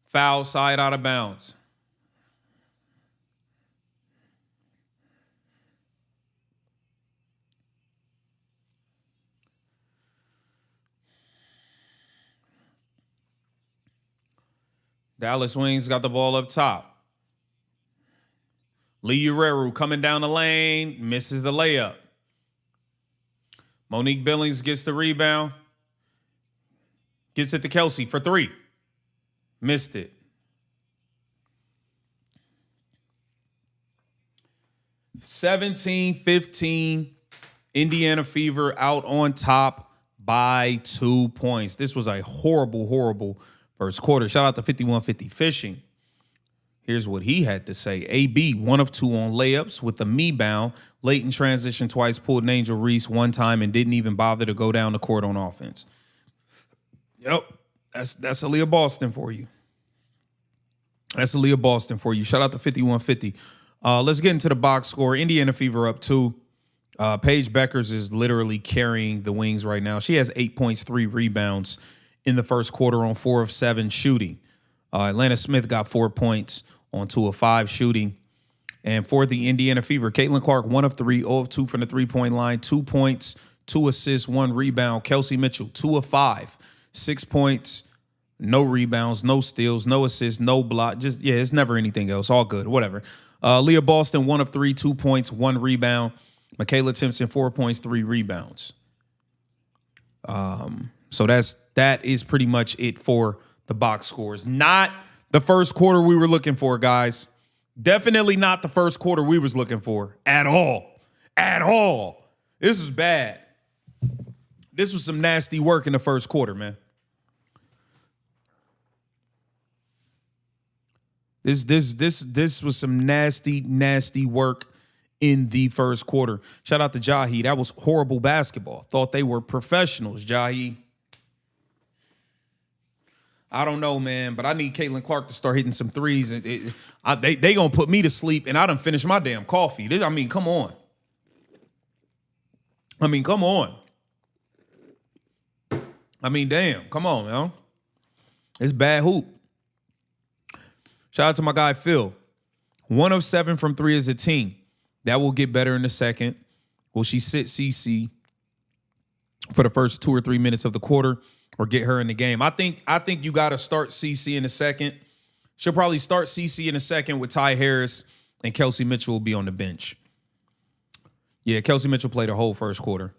Foul, side out of bounds. Dallas Wings got the ball up top. Lee Ureru coming down the lane, misses the layup. Monique Billings gets the rebound. Gets it to Kelsey for three. Missed it. 17-15. Indiana Fever out on top by 2 points. This was a horrible, horrible first quarter. Shout out to 5150 Fishing. Here's what he had to say. AB, 1 of 2 on layups with the me-bound. Late in transition twice, pulled an Angel Reese one time and didn't even bother to go down the court on offense. Yep, that's Aaliyah Boston for you. That's Aaliyah Boston for you. Shout out to 5150. Let's get into the box score. Indiana Fever up 2. Paige Beckers is literally carrying the Wings right now. She has 8 points, 3 rebounds in the first quarter on 4 of 7 shooting. Atlanta Smith got 4 points on 2 of 5 shooting. And for the Indiana Fever, Caitlin Clark, 1 of 3, 0 of 2 from the three-point line, 2 points, 2 assists, 1 rebound. Kelsey Mitchell, 2 of 5, 6 points, no rebounds, no steals, no assists, no block. Just, yeah, it's never anything else. All good, whatever. Leah Boston, 1 of 3, 2 points, 1 rebound. Michaela Timpson, 4 points, 3 rebounds. So that is pretty much it for the box scores. Not the first quarter we were looking for, guys. Definitely not the first quarter we was looking for at all. At all. This is bad. This was some nasty work in the first quarter, man. This was some nasty work in the first quarter. Shout out to Jahi. That was horrible basketball. Thought they were professionals, Jahi. I don't know, man, but I need Caitlin Clark to start hitting some threes. They gonna put me to sleep, and I done finished my damn coffee. Come on. Come on. Damn, come on, man. It's bad hoop. Shout out to my guy, Phil. 1 of 7 from 3 as a team. That will get better in a second. Will she sit CC for the first 2 or 3 minutes of the quarter or get her in the game? I think you got to start CC in a second. She'll probably start CC in a second with Ty Harris, and Kelsey Mitchell will be on the bench. Yeah, Kelsey Mitchell played the whole first quarter.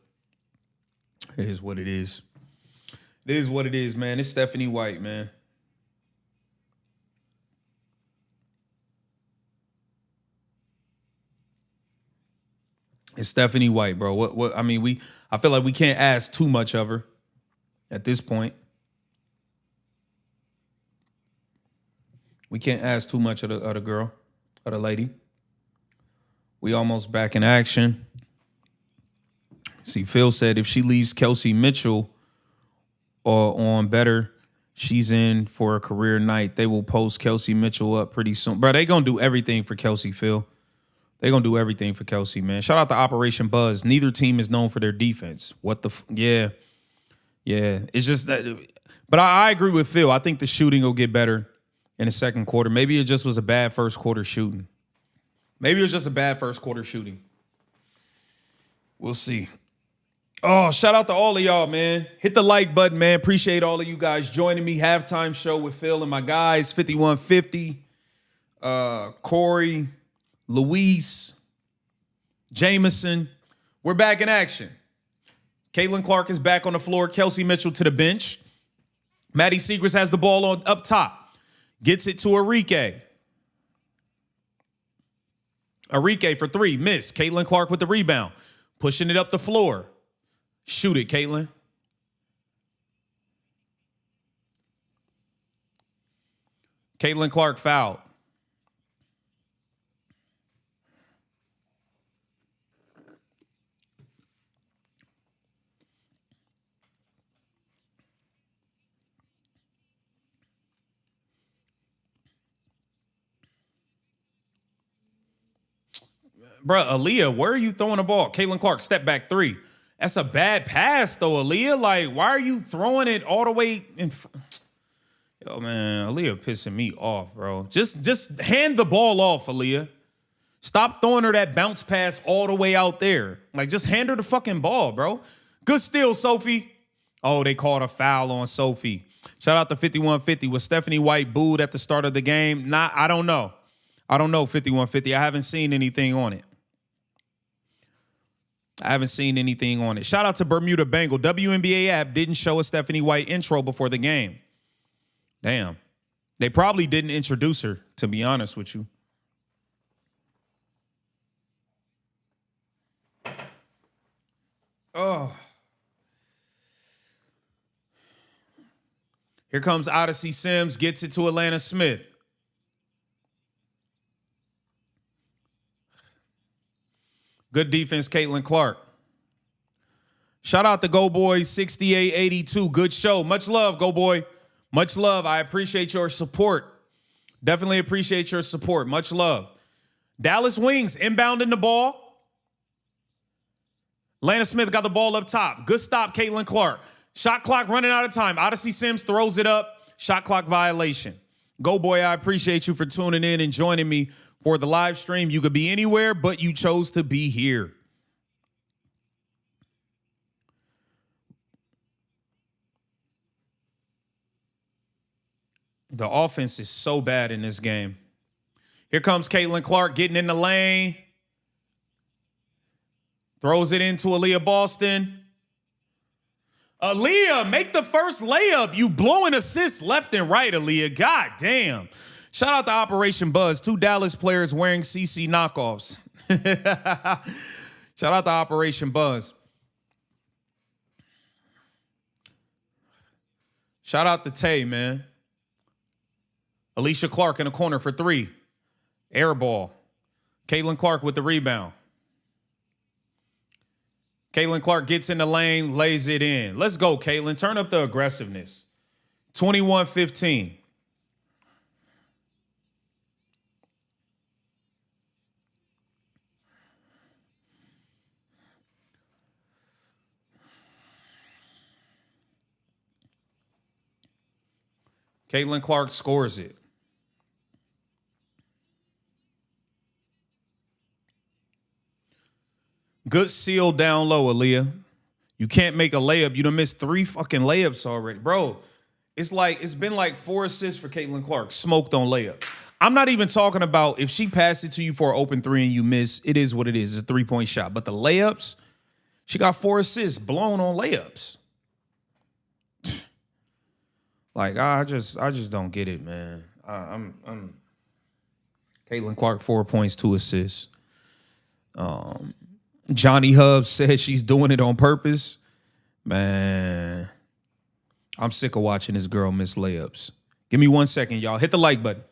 It is what it is. It is what it is, man. It's Stephanie White, man. It's Stephanie White, bro. I feel like we can't ask too much of her at this point. We can't ask too much of the girl, of the lady. We almost back in action. See, Phil said if she leaves Kelsey Mitchell on better, she's in for a career night. They will post Kelsey Mitchell up pretty soon. Bro, they going to do everything for Kelsey, Phil. They're going to do everything for Kelsey, man. Shout out to Operation Buzz. Neither team is known for their defense. Yeah. It's just that. But I agree with Phil. I think the shooting will get better in the second quarter. Maybe it just was a bad first quarter shooting. We'll see. Oh, shout out to all of y'all, man. Hit the like button, man. Appreciate all of you guys joining me. Halftime show with Phil and my guys. 5150. Corey. Luis, Jameson, we're back in action. Caitlin Clark is back on the floor. Kelsey Mitchell to the bench. Maddie Segrist has the ball on up top. Gets it to Arike. Arike for 3, miss. Caitlin Clark with the rebound. Pushing it up the floor. Shoot it, Caitlin. Caitlin Clark fouled. Bro, Aaliyah, where are you throwing the ball? Caitlin Clark, step back 3. That's a bad pass, though, Aaliyah. Like, why are you throwing it all the way in? Yo, man, Aaliyah pissing me off, bro. Just hand the ball off, Aaliyah. Stop throwing her that bounce pass all the way out there. Like, just hand her the fucking ball, bro. Good steal, Sophie. Oh, they called a foul on Sophie. Shout out to 5150. Was Stephanie White booed at the start of the game? I don't know. I don't know, 5150. I haven't seen anything on it. Shout out to Bermuda Bengal. WNBA app didn't show a Stephanie White intro before the game. Damn. They probably didn't introduce her, to be honest with you. Oh. Here comes Odyssey Sims, gets it to Atlanta Smith. Good defense, Caitlin Clark. Shout out to Go Boy 6882. Good show. Much love, Go Boy. Much love. I appreciate your support. Definitely appreciate your support. Much love. Dallas Wings inbounding the ball. Atlanta Smith got the ball up top. Good stop, Caitlin Clark. Shot clock running out of time. Odyssey Sims throws it up. Shot clock violation. Go Boy, I appreciate you for tuning in and joining me for the live stream. You could be anywhere, but you chose to be here. The offense is so bad in this game. Here comes Caitlin Clark getting in the lane. Throws it into Aaliyah Boston. Aaliyah, make the first layup. You blowing assists left and right, Aaliyah. God damn. Shout out to Operation Buzz. 2 Dallas players wearing CC knockoffs. Shout out to Operation Buzz. Shout out to Tay, man. Alicia Clark in the corner for 3. Air ball. Caitlin Clark with the rebound. Caitlin Clark gets in the lane, lays it in. Let's go, Caitlin. Turn up the aggressiveness. 21-15. Caitlin Clark scores it. Good seal down low, Aaliyah. You can't make a layup. You done missed 3 fucking layups already. Bro, it's been like 4 assists for Caitlin Clark, smoked on layups. I'm not even talking about if she passed it to you for an open 3 and you miss, it is what it is. It's a 3-point shot. But the layups, she got 4 assists blown on layups. Like, I just don't get it, man. I'm Caitlin Clark, 4 points, 2 assists. Johnny Hubs said she's doing it on purpose. Man, I'm sick of watching this girl miss layups. Give me 1 second, y'all. Hit the like button.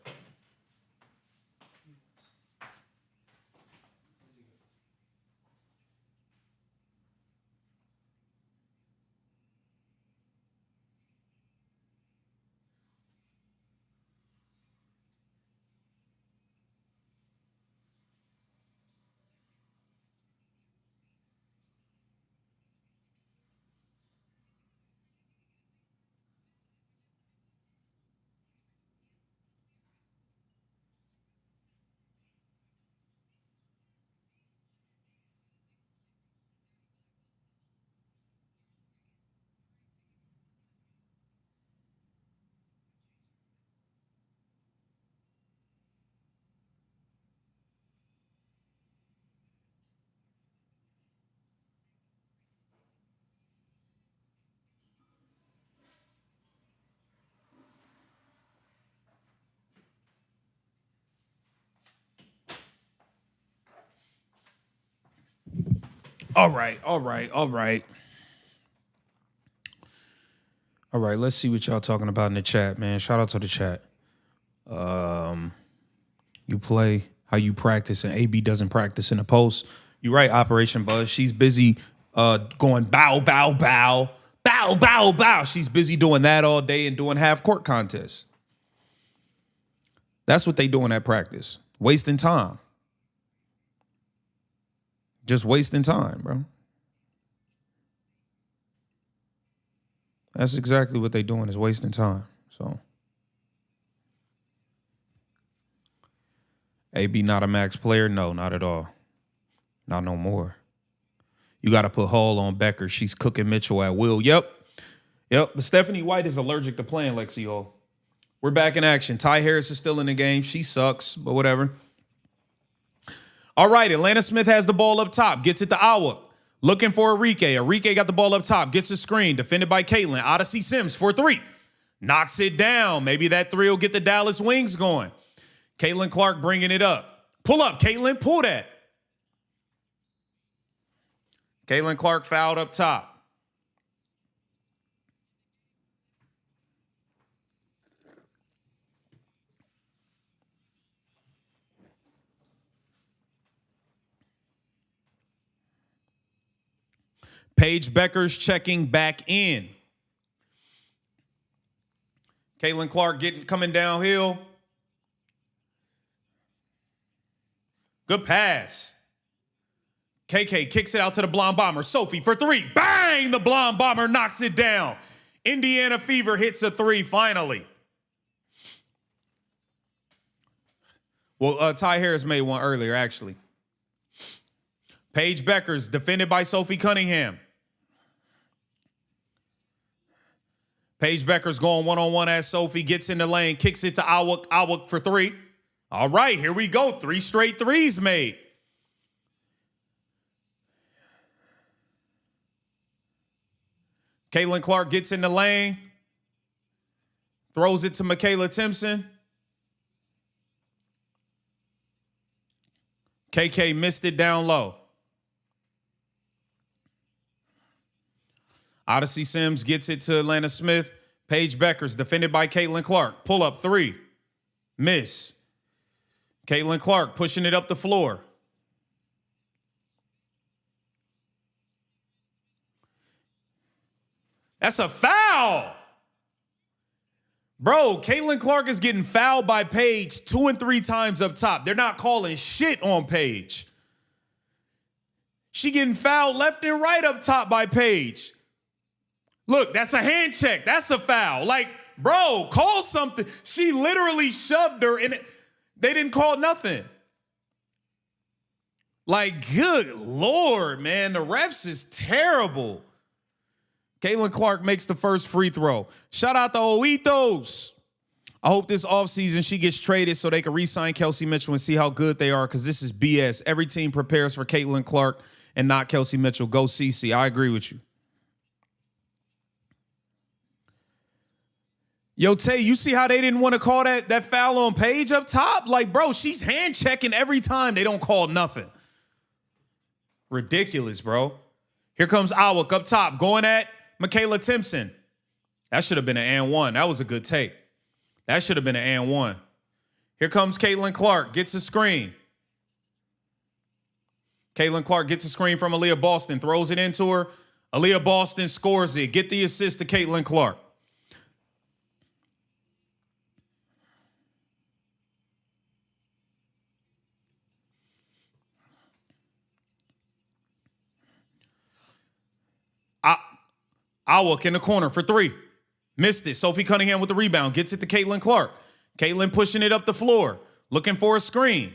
All right. Let's see what y'all talking about in the chat, man. Shout out to the chat. You play how you practice, and AB doesn't practice in the post. You're right, Operation Buzz. She's busy going bow, bow, bow, bow, bow, bow. She's busy doing that all day and doing half-court contests. That's what they doing at practice, wasting time. Just wasting time, bro. That's exactly what they're doing, is wasting time. So, AB not a max player? No, not at all. Not no more. You got to put Hall on Becker. She's cooking Mitchell at will. Yep. But Stephanie White is allergic to playing Lexi Hall. We're back in action. Ty Harris is still in the game. She sucks, but whatever. All right, Atlanta Smith has the ball up top. Gets it to Awa. Looking for Arike. Arike got the ball up top. Gets the screen. Defended by Caitlin. Odyssey Sims for 3. Knocks it down. Maybe that 3 will get the Dallas Wings going. Caitlin Clark bringing it up. Pull up, Caitlin. Pull that. Caitlin Clark fouled up top. Paige Becker's checking back in. Caitlin Clark coming downhill. Good pass. KK kicks it out to the blonde bomber. Sophie for 3. Bang! The blonde bomber knocks it down. Indiana Fever hits a 3 finally. Well, Ty Harris made one earlier, actually. Paige Becker's defended by Sophie Cunningham. Paige Becker's going one-on-one as Sophie gets in the lane, kicks it to Awak. Awak for 3. All right, here we go. 3 straight threes made. Caitlin Clark gets in the lane, throws it to Michaela Timpson. KK missed it down low. Odyssey Sims gets it to Atlanta Smith. Paige Becker's defended by Caitlin Clark. Pull up 3. Miss. Caitlin Clark pushing it up the floor. That's a foul. Bro, Caitlin Clark is getting fouled by Paige 2 and 3 times up top. They're not calling shit on Paige. She getting fouled left and right up top by Paige. Look, that's a hand check. That's a foul. Like, bro, call something. She literally shoved her and they didn't call nothing. Like, good Lord, man. The refs is terrible. Caitlin Clark makes the first free throw. Shout out to Oitos. I hope this offseason she gets traded so they can re-sign Kelsey Mitchell and see how good they are, because this is BS. Every team prepares for Caitlin Clark and not Kelsey Mitchell. Go CC. I agree with you. Yo, Tay, you see how they didn't want to call that foul on Paige up top? Like, bro, she's hand checking every time. They don't call nothing. Ridiculous, bro. Here comes Awak up top, going at Michaela Timpson. That should have been an and 1. That was a good take. That should have been an and 1. Here comes Caitlin Clark, gets a screen. Caitlin Clark gets a screen from Aaliyah Boston, throws it into her. Aaliyah Boston scores it. Get the assist to Caitlin Clark. Awak in the corner for 3. Missed it. Sophie Cunningham with the rebound. Gets it to Caitlin Clark. Caitlin pushing it up the floor. Looking for a screen.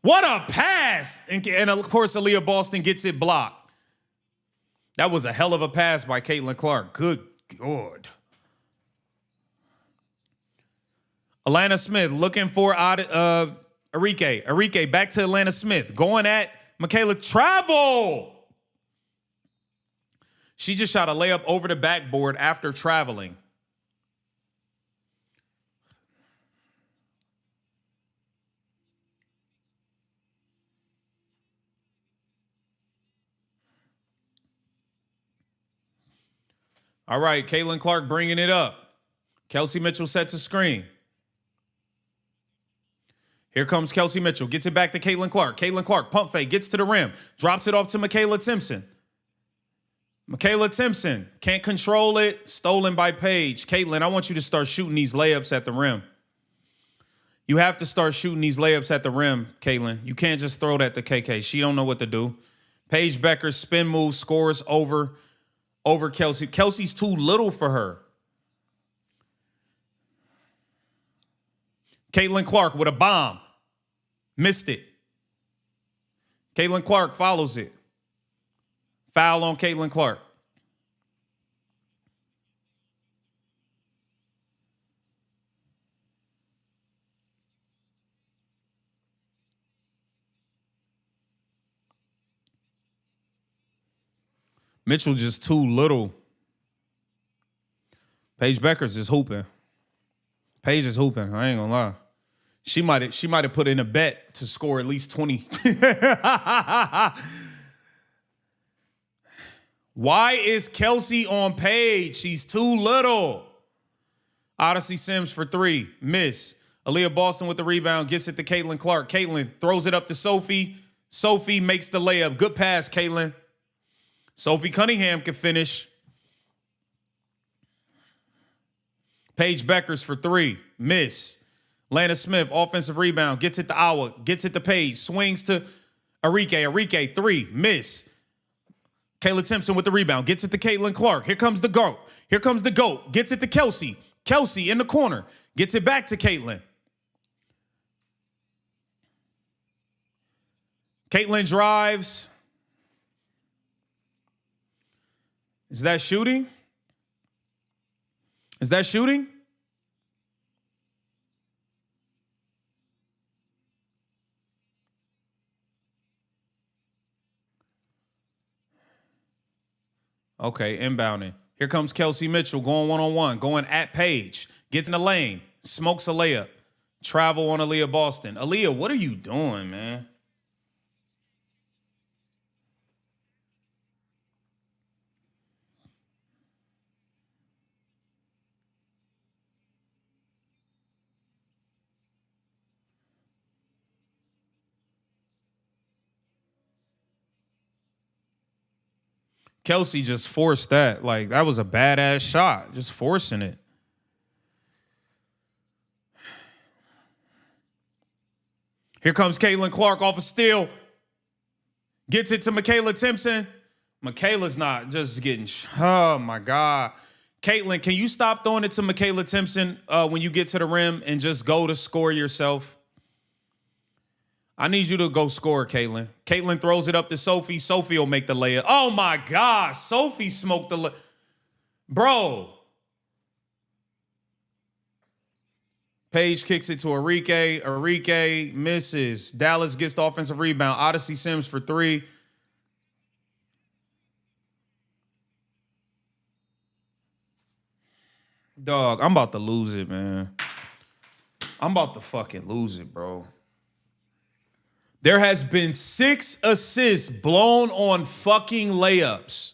What a pass! And of course, Aaliyah Boston gets it blocked. That was a hell of a pass by Caitlin Clark. Good God. Atlanta Smith looking for Arike. Arike back to Atlanta Smith. Going at Michaela. Travel! She just shot a layup over the backboard after traveling. All right, Caitlin Clark bringing it up. Kelsey Mitchell sets a screen. Here comes Kelsey Mitchell. Gets it back to Caitlin Clark. Caitlin Clark, pump fake, gets to the rim. Drops it off to Michaela Timpson. Michaela Timpson can't control it. Stolen by Paige. Caitlin, I want you to start shooting these layups at the rim. You have to start shooting these layups at the rim, Caitlin. You can't just throw that to KK. She don't know what to do. Paige Becker's spin move scores over Kelsey. Kelsey's too little for her. Caitlin Clark with a bomb. Missed it. Caitlin Clark follows it. Foul on Caitlin Clark. Mitchell just too little. Paige Beckers is hooping. Paige is hooping. I ain't gonna lie. She might have put in a bet to score at least 20. Why is Kelsey on Paige? She's too little. Odyssey Sims for 3. Miss. Aaliyah Boston with the rebound. Gets it to Caitlin Clark. Caitlin throws it up to Sophie. Sophie makes the layup. Good pass, Caitlin. Sophie Cunningham can finish. Paige Beckers for 3. Miss. Lana Smith, offensive rebound. Gets it to Awa. Gets it to Paige. Swings to Arike. Arike, 3. Miss. Kayla Timpson with the rebound. Gets it to Caitlin Clark. Here comes the GOAT. Here comes the GOAT. Gets it to Kelsey. Kelsey in the corner. Gets it back to Caitlin. Caitlin drives. Is that shooting? Is that shooting? Okay, inbounding. Here comes Kelsey Mitchell going one-on-one, going at Paige. Gets in the lane, smokes a layup. Travel on Aaliyah Boston. Aaliyah, what are you doing, man? Kelsey just forced that. Like, that was a badass shot. Just forcing it. Here comes Caitlin Clark off a steal. Gets it to Michaela Timpson. Michaela's not just getting... Oh, my God. Caitlin, can you stop throwing it to Michaela Timpson when you get to the rim and just go to score yourself? I need you to go score, Caitlin. Caitlin throws it up to Sophie. Sophie will make the layup. Oh, my God. Sophie smoked the layup. Bro. Paige kicks it to Arike. Arike misses. Dallas gets the offensive rebound. Odyssey Sims for 3. Dog, I'm about to lose it, man. I'm about to fucking lose it, bro. There has been 6 assists blown on fucking layups.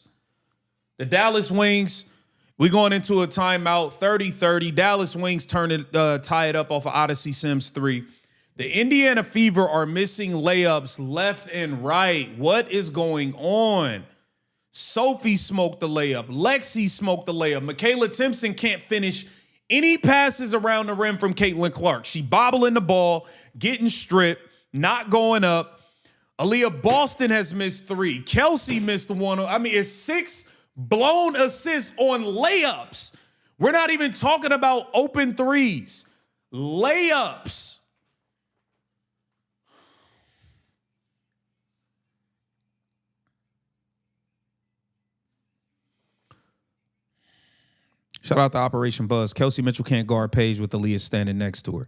The Dallas Wings, we going into a timeout, 30-30. Dallas Wings tie it up off of Odyssey Sims 3. The Indiana Fever are missing layups left and right. What is going on? Sophie smoked the layup. Lexi smoked the layup. Michaela Timpson can't finish any passes around the rim from Caitlin Clark. She bobbling the ball, getting stripped. Not going up. Aaliyah Boston has missed 3. Kelsey missed 1. I mean, it's 6 blown assists on layups. We're not even talking about open threes. Layups. Shout out to Operation Buzz. Kelsey Mitchell can't guard Paige with Aaliyah standing next to her.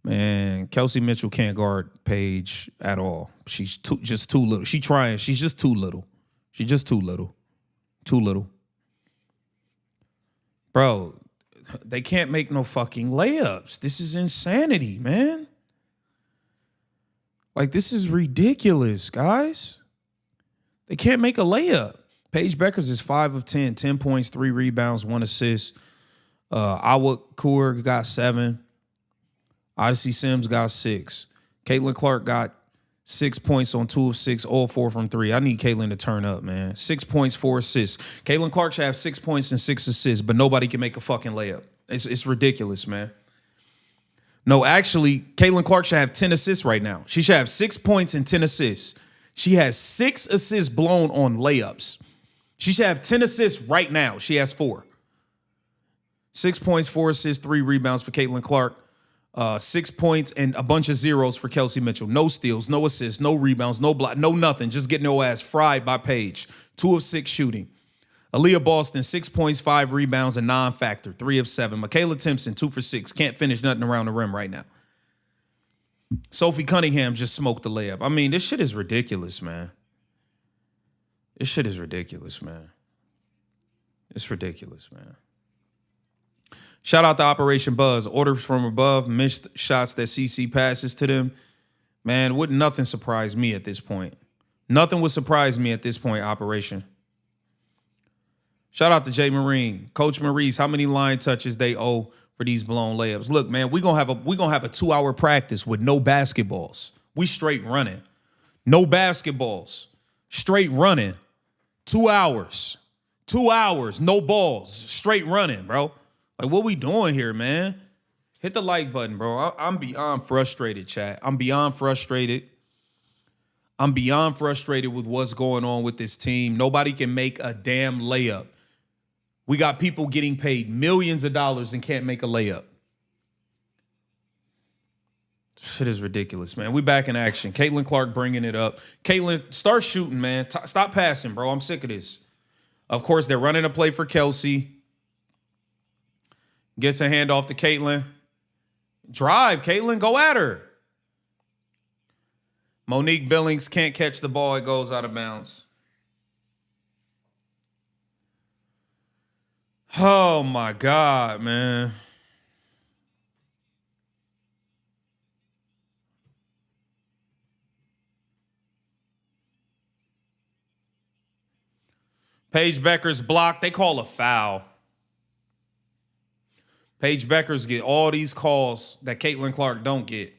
Man, Kelsey Mitchell can't guard Paige at all. She's just too little. She's trying. She's just too little. She's just too little. Too little. Bro, they can't make no fucking layups. This is insanity, man. Like, this is ridiculous, guys. They can't make a layup. Paige Beckers is 5 of 10, 10 points, 3 rebounds, 1 assist. Awa Kaur got 7. Odyssey Sims got 6. Caitlin Clark got 6 points on 2 of 6, all 4 from 3. I need Caitlin to turn up, man. 6 points, 4 assists. Caitlin Clark should have 6 points and 6 assists, but nobody can make a fucking layup. It's ridiculous, man. No, actually, Caitlin Clark should have 10 assists right now. She should have 6 points and 10 assists. She has 6 assists blown on layups. She should have 10 assists right now. She has 4. 6 points, 4 assists, 3 rebounds for Caitlin Clark. 6 points and a bunch of zeros for Kelsey Mitchell. No steals, no assists, no rebounds, no block, no nothing. Just getting her ass fried by Paige. 2 of 6 shooting. Aaliyah Boston, 6 points, 5 rebounds, a non-factor, 3 of 7. Michaela Timpson, 2 for 6. Can't finish nothing around the rim right now. Sophie Cunningham just smoked the layup. I mean, this shit is ridiculous, man. This shit is ridiculous, man. It's ridiculous, man. Shout out to Operation Buzz. Orders from above, missed shots that CC passes to them. Man, wouldn't nothing surprise me at this point. Nothing would surprise me at this point, Operation. Shout out to Jay Marine. Coach Maurice, how many line touches they owe for these blown layups? Look, man, we're gonna have a 2-hour practice with no basketballs. We straight running. No basketballs. Straight running. 2 hours. 2 hours, no balls. Straight running, bro. Like, what we doing here, man? Hit the like button, bro. I'm beyond frustrated, chat. I'm beyond frustrated. I'm beyond frustrated with what's going on with this team. Nobody can make a damn layup. We got people getting paid millions of dollars and can't make a layup. Shit is ridiculous, man. We back in action. Caitlin Clark bringing it up. Caitlin, start shooting, man. Stop passing, bro. I'm sick of this. Of course, they're running a play for Kelsey. Gets a hand off to Caitlin. Drive, Caitlin. Go at her. Monique Billings can't catch the ball. It goes out of bounds. Oh, my God, man. Paige Becker's blocked. They call a foul. Paige Becker's get all these calls that Caitlin Clark don't get.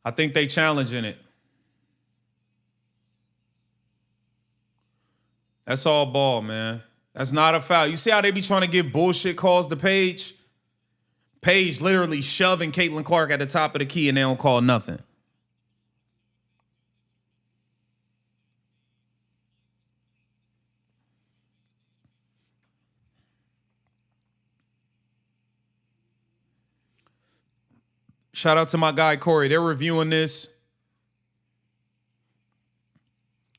I think they challenging it. That's all ball, man. That's not a foul. You see how they be trying to give bullshit calls to Paige? Paige literally shoving Caitlin Clark at the top of the key and they don't call nothing. Shout out to my guy, Corey. They're reviewing this.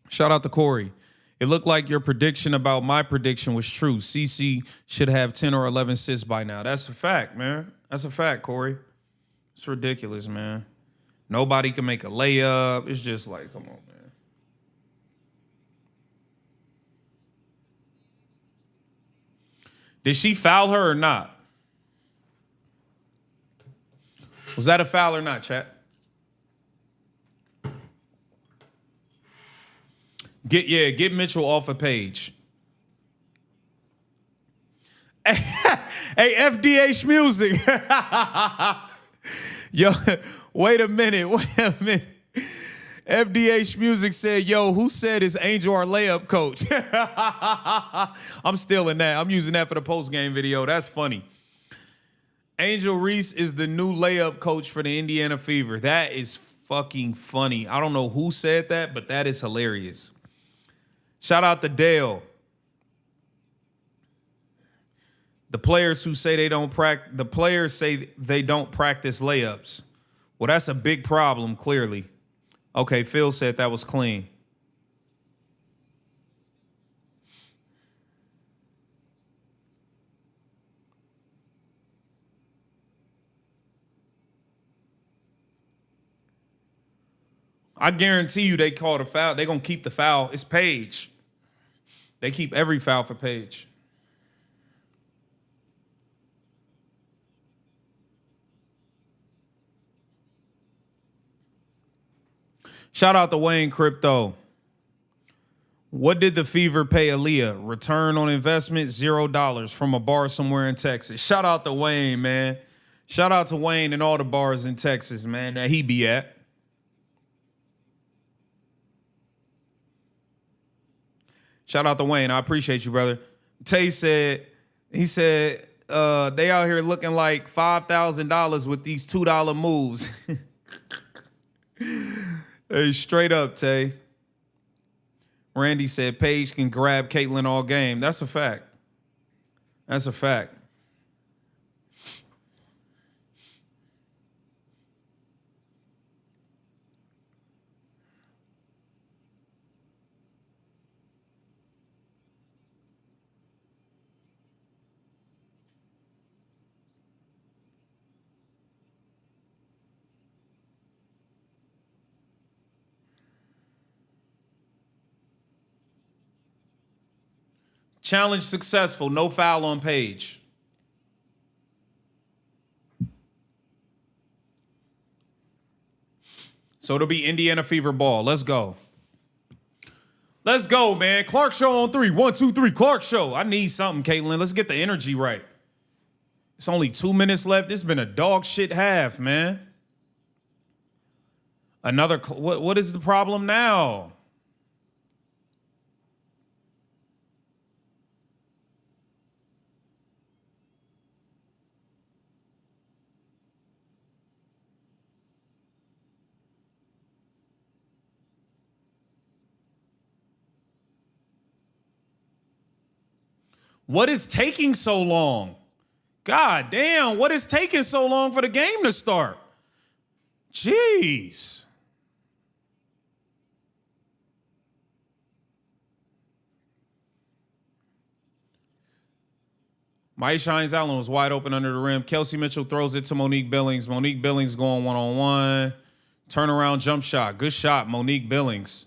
Shout out to Corey. It looked like your prediction about my prediction was true. CC should have 10 or 11 assists by now. That's a fact, man. That's a fact, Corey. It's ridiculous, man. Nobody can make a layup. It's just like, come on, man. Did she foul her or not? Was that a foul or not, chat? Get Mitchell off a page. Hey, FDH Music. Yo, wait a minute. FDH Music said, yo, who said is Angel our layup coach? I'm stealing that. I'm using that for the post-game video. That's funny. Angel Reese is the new layup coach for the Indiana Fever. That is fucking funny. I don't know who said that, but that is hilarious. Shout out to Dale. The players say they don't practice layups. Well, that's a big problem, clearly. Okay, Phil said that was clean. I guarantee you they called a foul. They're going to keep the foul. It's Paige. They keep every foul for Paige. Shout out to Wayne Crypto. What did the Fever pay Aaliyah? Return on investment, $0 from a bar somewhere in Texas. Shout out to Wayne, man. Shout out to Wayne and all the bars in Texas, man, that he be at. Shout out to Wayne. I appreciate you, brother. Tay said, he said, they out here looking like $5,000 with these $2 moves. Hey, straight up, Tay. Randy said Paige can grab Caitlyn all game. That's a fact. That's a fact. Challenge successful. No foul on Paige. So it'll be Indiana Fever ball. Let's go. Let's go, man. Clark Show on 3. 1, 2, 3. Clark Show. I need something, Caitlin. Let's get the energy right. It's only 2 minutes left. It's been a dog shit half, man. Another. What is the problem now? What is taking so long? God damn, what is taking so long for the game to start? Jeez. Maisha Hines-Allen was wide open under the rim. Kelsey Mitchell throws it to Monique Billings. Monique Billings going one-on-one. Turnaround jump shot. Good shot, Monique Billings.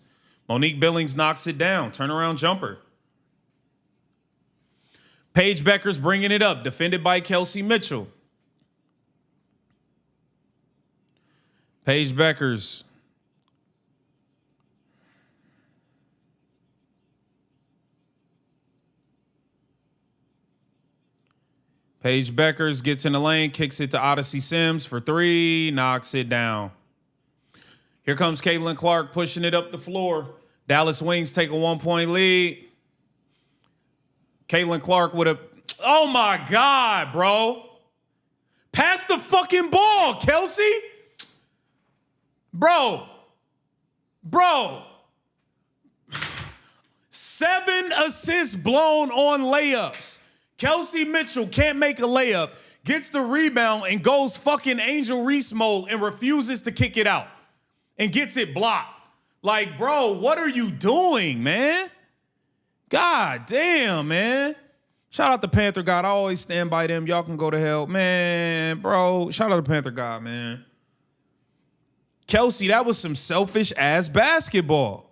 Monique Billings knocks it down. Turnaround jumper. Paige Becker's bringing it up, defended by Kelsey Mitchell. Paige Becker's. Paige Becker's gets in the lane, kicks it to Odyssey Sims for 3, knocks it down. Here comes Caitlin Clark pushing it up the floor. Dallas Wings take a 1-point lead. Caitlin Clark with a, oh my God, bro. Pass the fucking ball, Kelsey. Bro. 7 assists blown on layups. Kelsey Mitchell can't make a layup, gets the rebound and goes fucking Angel Reese mode and refuses to kick it out and gets it blocked. Like, bro, what are you doing, man? God damn, man. Shout out to Panther God. I always stand by them. Y'all can go to hell. Man, bro, shout out to Panther God, man. Kelsey, that was some selfish-ass basketball.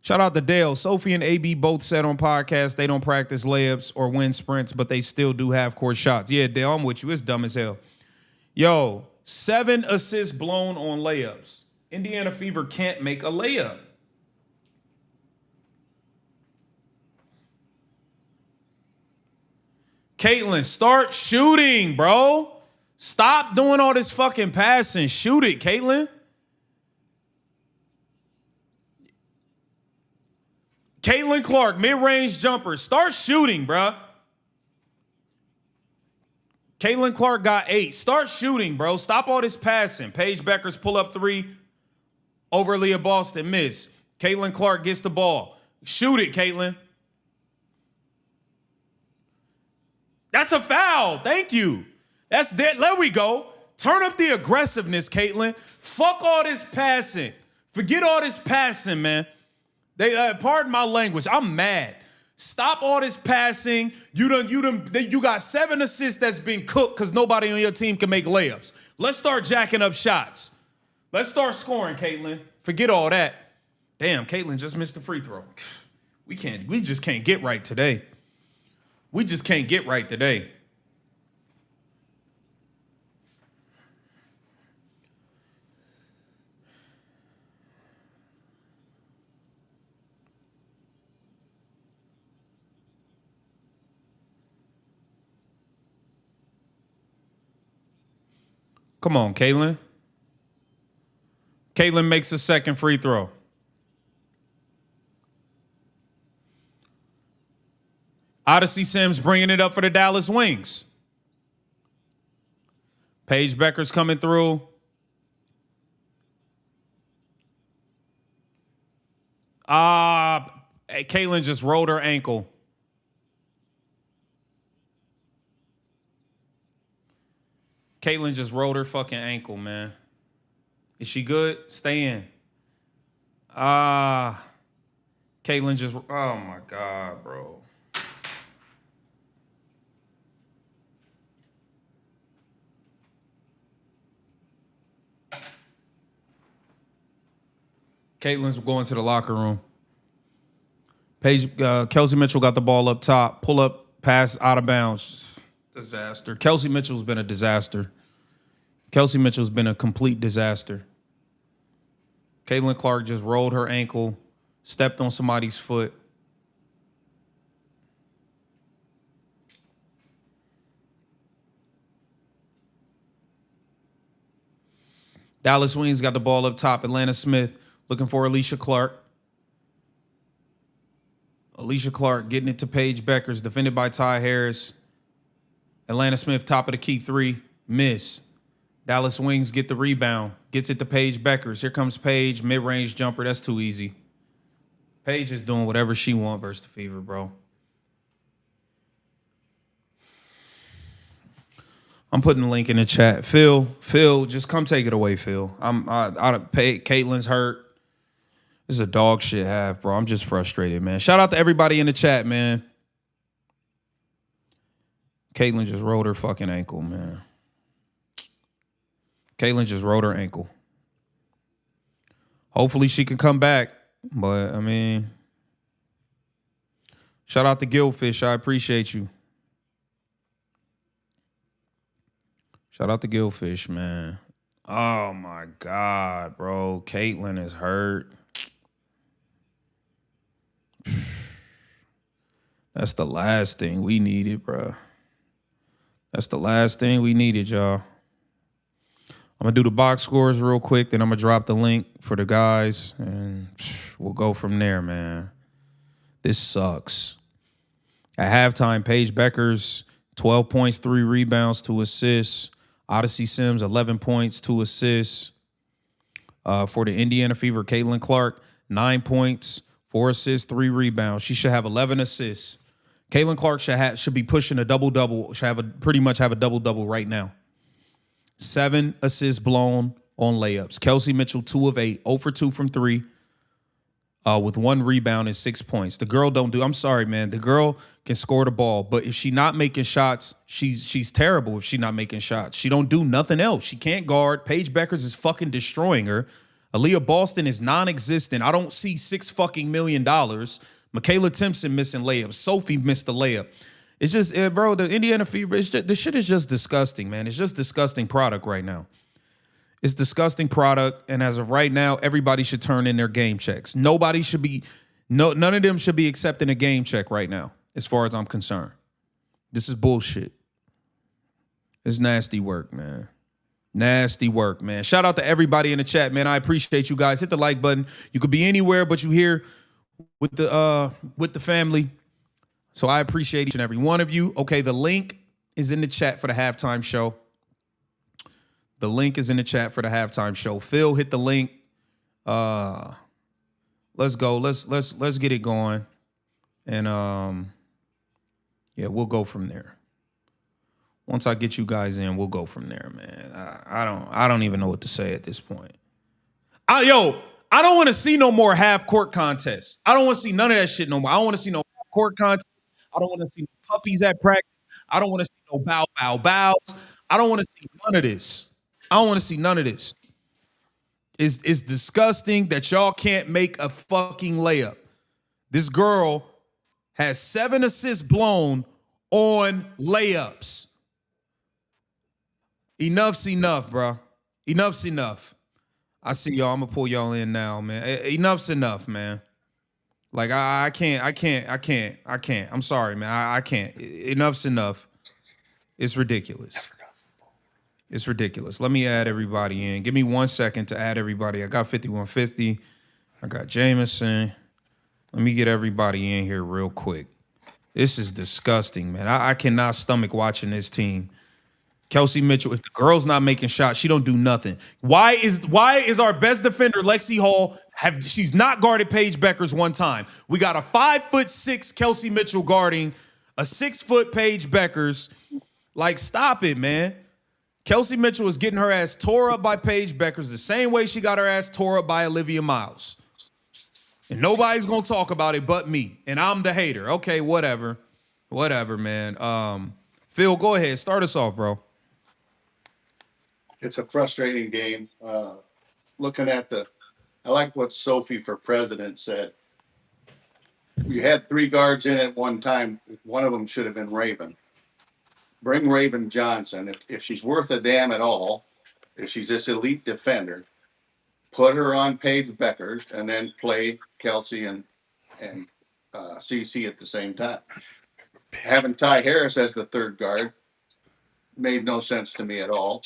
Shout out to Dale. Sophie and AB both said on podcasts they don't practice layups or win sprints, but they still do half-court shots. Yeah, Dale, I'm with you. It's dumb as hell. Yo, 7 assists blown on layups. Indiana Fever can't make a layup. Caitlin, start shooting, bro. Stop doing all this fucking passing. Shoot it, Caitlin. Caitlin Clark, mid-range jumper. Start shooting, bro. Caitlin Clark got 8. Start shooting, bro. Stop all this passing. Paige Becker's pull-up 3 over Leah Boston. Miss. Caitlin Clark gets the ball. Shoot it, Caitlin. That's a foul. Thank you. That's there. There we go. Turn up the aggressiveness, Caitlin. Fuck all this passing. Forget all this passing, man. Pardon my language. I'm mad. Stop all this passing. You got 7 assists that's been cooked because nobody on your team can make layups. Let's start jacking up shots. Let's start scoring, Caitlin. Forget all that. Damn, Caitlin just missed the free throw. We just can't get right today. We just can't get right today. Come on, Caitlin. Caitlin makes a second free throw. Odyssey Sims bringing it up for the Dallas Wings. Paige Becker's coming through. Caitlin just rolled her ankle. Caitlin just rolled her fucking ankle, man. Is she good? Stay in. Caitlin just, oh my God, bro. Caitlin's going to the locker room. Kelsey Mitchell got the ball up top. Pull up, pass out of bounds. Disaster. Kelsey Mitchell's been a disaster. Kelsey Mitchell's been a complete disaster. Caitlin Clark just rolled her ankle, stepped on somebody's foot. Dallas Wings got the ball up top. Atlanta Smith looking for Alicia Clark. Alicia Clark getting it to Paige Beckers, defended by Ty Harris. Atlanta Smith, top of the key three, miss. Dallas Wings get the rebound, gets it to Paige Beckers. Here comes Paige, mid-range jumper. That's too easy. Paige is doing whatever she wants versus the Fever, bro. I'm putting the link in the chat. Phil, just come take it away, Phil. Caitlin's hurt. This is a dog shit half, bro. I'm just frustrated, man. Shout out to everybody in the chat, man. Caitlin just rolled her fucking ankle, man. Caitlin just rolled her ankle. Hopefully she can come back. But, I mean, shout out to Gilfish. I appreciate you. Shout out to Gilfish, man. Oh, my God, bro. Caitlin is hurt. That's the last thing we needed, bro. That's the last thing we needed, y'all. I'm going to do the box scores real quick, then I'm going to drop the link for the guys, and we'll go from there, man. This sucks. At halftime, Paige Beckers, 12 points, 3 rebounds, 2 assists. Odyssey Sims, 11 points, 2 assists. For the Indiana Fever, Caitlin Clark, 9 points, 4 assists, 3 rebounds. She should have 11 assists. Caitlin Clark should be pushing a double-double, pretty much have a double-double right now. 7 assists blown on layups. Kelsey Mitchell, 2 of 8, 0 for 2 from 3, with 1 rebound and 6 points. The girl I'm sorry, man. The girl can score the ball, but if she's not making shots, she's terrible if she's not making shots. She don't do nothing else. She can't guard. Paige Beckers is fucking destroying her. Aaliyah Boston is non-existent. I don't see $6 fucking million. Michaela Timpson missing layups. Sophie missed the layup. It's just, bro, the Indiana Fever, this shit is just disgusting, man. It's just disgusting product right now. It's disgusting product, and as of right now, everybody should turn in their game checks. None of them should be accepting a game check right now, as far as I'm concerned. This is bullshit. It's nasty work, man. Nasty work, man. Shout out to everybody in the chat, man. I appreciate you guys. Hit the like button. You could be anywhere, but you here with the family. So I appreciate each and every one of you. Okay, the link is in the chat for the halftime show. The link is in the chat for the halftime show. Phil, hit the link. Let's go. Let's get it going. And yeah, we'll go from there. Once I get you guys in, we'll go from there, man. I don't even know what to say at this point. I don't want to see no more half court contests. I don't want to see none of that shit no more. I don't want to see no half court contests. I don't want to see no puppies at practice. I don't want to see no bows. I don't want to see none of this. I don't want to see none of this. It's disgusting that y'all can't make a fucking layup. This girl has 7 assists blown on layups. Enough's enough, bro. Enough's enough. I see y'all. I'm gonna pull y'all in now, man. Enough's enough, man. Like I can't. I'm sorry, man. I can't. Enough's enough. It's ridiculous. It's ridiculous. Let me add everybody in. Give me 1 second to add everybody. I got 5150. I got Jameson. Let me get everybody in here real quick. This is disgusting, man. I cannot stomach watching this team. Kelsey Mitchell, if the girl's not making shots, she don't do nothing. Why is our best defender Lexi Hall she's not guarded Paige Beckers one time? We got a 5'6" Kelsey Mitchell guarding a 6 Paige Beckers. Like, stop it, man. Kelsey Mitchell is getting her ass tore up by Paige Beckers the same way she got her ass tore up by Olivia Miles. And nobody's gonna talk about it but me. And I'm the hater. Okay, whatever. Whatever, man. Phil, go ahead. Start us off, bro. It's a frustrating game. Looking at I like what Sophie for president said. You had 3 guards in at one time. One of them should have been Raven. Bring Raven Johnson. If she's worth a damn at all, if she's this elite defender, put her on Paige Beckers and then play Kelsey and CC at the same time. Having Ty Harris as the 3rd guard made no sense to me at all.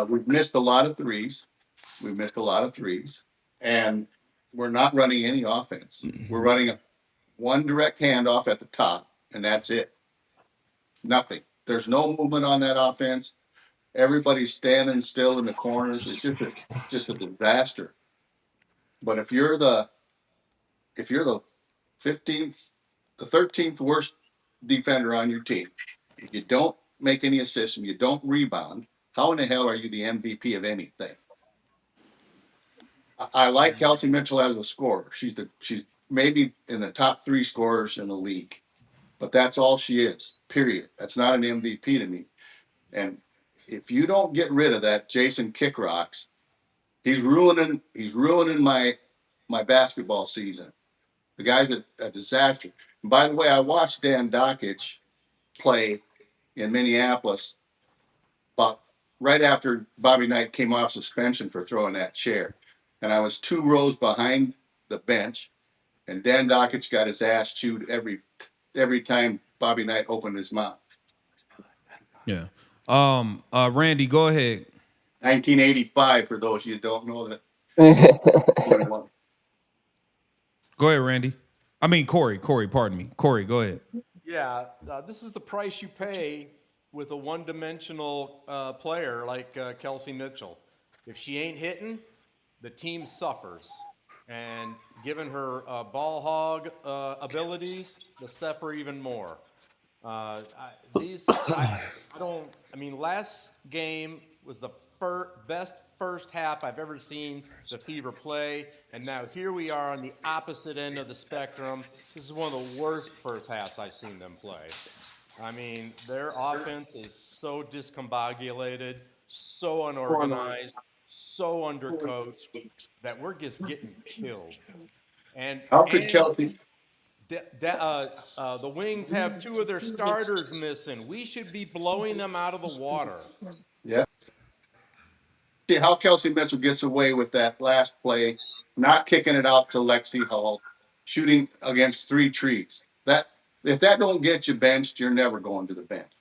We've missed a lot of threes. And we're not running any offense. We're running one direct handoff at the top, and that's it. Nothing. There's no movement on that offense. Everybody's standing still in the corners. It's just a disaster. But if you're the 15th, the 13th worst defender on your team, you don't make any assists and you don't rebound, how in the hell are you the MVP of anything? I like Kelsey Mitchell as a scorer. She's maybe in the top 3 scorers in the league, but that's all she is. Period. That's not an MVP to me. And if you don't get rid of that Jason Kickrocks, he's ruining my basketball season. The guy's a disaster. And by the way, I watched Dan Dockich play in Minneapolis about right after Bobby Knight came off suspension for throwing that chair. And I was 2 rows behind the bench, and Dan Dockich got his ass chewed every time Bobby Knight opened his mouth. Yeah. Randy, go ahead. 1985, for those of you who don't know that. Go ahead, Randy. I mean, Corey, pardon me. Corey, go ahead. Yeah, this is the price you pay with a one-dimensional player like Kelsey Mitchell. If she ain't hitting, the team suffers. And given her ball hog abilities, they'll suffer even more. Last game was the best first half I've ever seen the Fever play, and now here we are on the opposite end of the spectrum. This is one of the worst first halves I've seen them play. I mean, their offense is so discombobulated, so unorganized, so undercoached that we're just getting killed. And how could Kelsey? The Wings have 2 of their starters missing. We should be blowing them out of the water. Yeah. See how Kelsey Mitchell gets away with that last play, not kicking it out to Lexi Hall, shooting against 3 trees. If that don't get you benched, you're never going to the bench.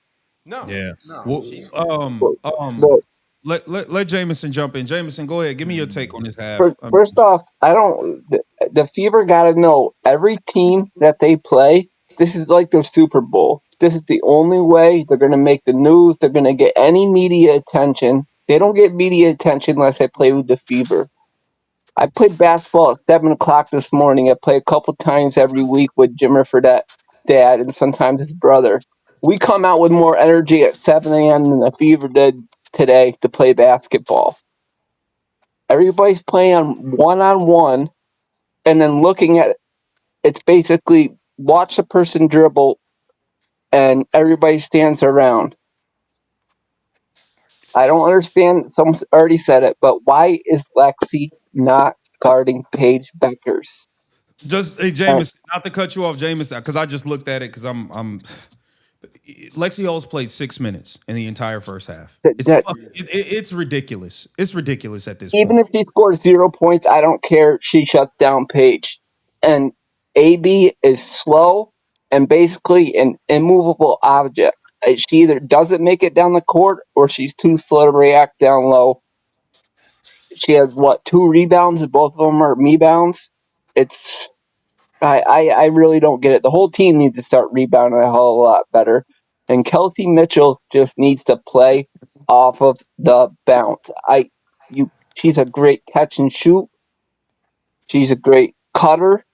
No. Yeah. No. Let Jameson jump in. Jameson, go ahead. Give me your take on this half. First off, the Fever got to know every team that they play. This is like their Super Bowl. This is the only way they're going to make the news. They're going to get any media attention. They don't get media attention unless they play with the Fever. I played basketball at 7 o'clock this morning. I play a couple times every week with Jimmer Fredette's dad and sometimes his brother. We come out with more energy at 7 a.m. than the Fever did today to play basketball. Everybody's playing on one-on-one, and then looking at it's basically watch the person dribble, and everybody stands around. I don't understand. Someone already said it, but why is Lexi not guarding Paige Beckers? Hey, Jameson, not to cut you off, Jameson, because I just looked at it because I'm Lexi Hall's played 6 minutes in the entire first half. It's ridiculous. It's ridiculous at this point. Even if she scores 0 points, I don't care. She shuts down Paige. And AB is slow and basically an immovable object. She either doesn't make it down the court or she's too slow to react down low. She has, 2 rebounds, and both of them are me-bounds? It's I really don't get it. The whole team needs to start rebounding a whole lot better. And Kelsey Mitchell just needs to play off of the bounce. She's a great catch and shoot. She's a great cutter.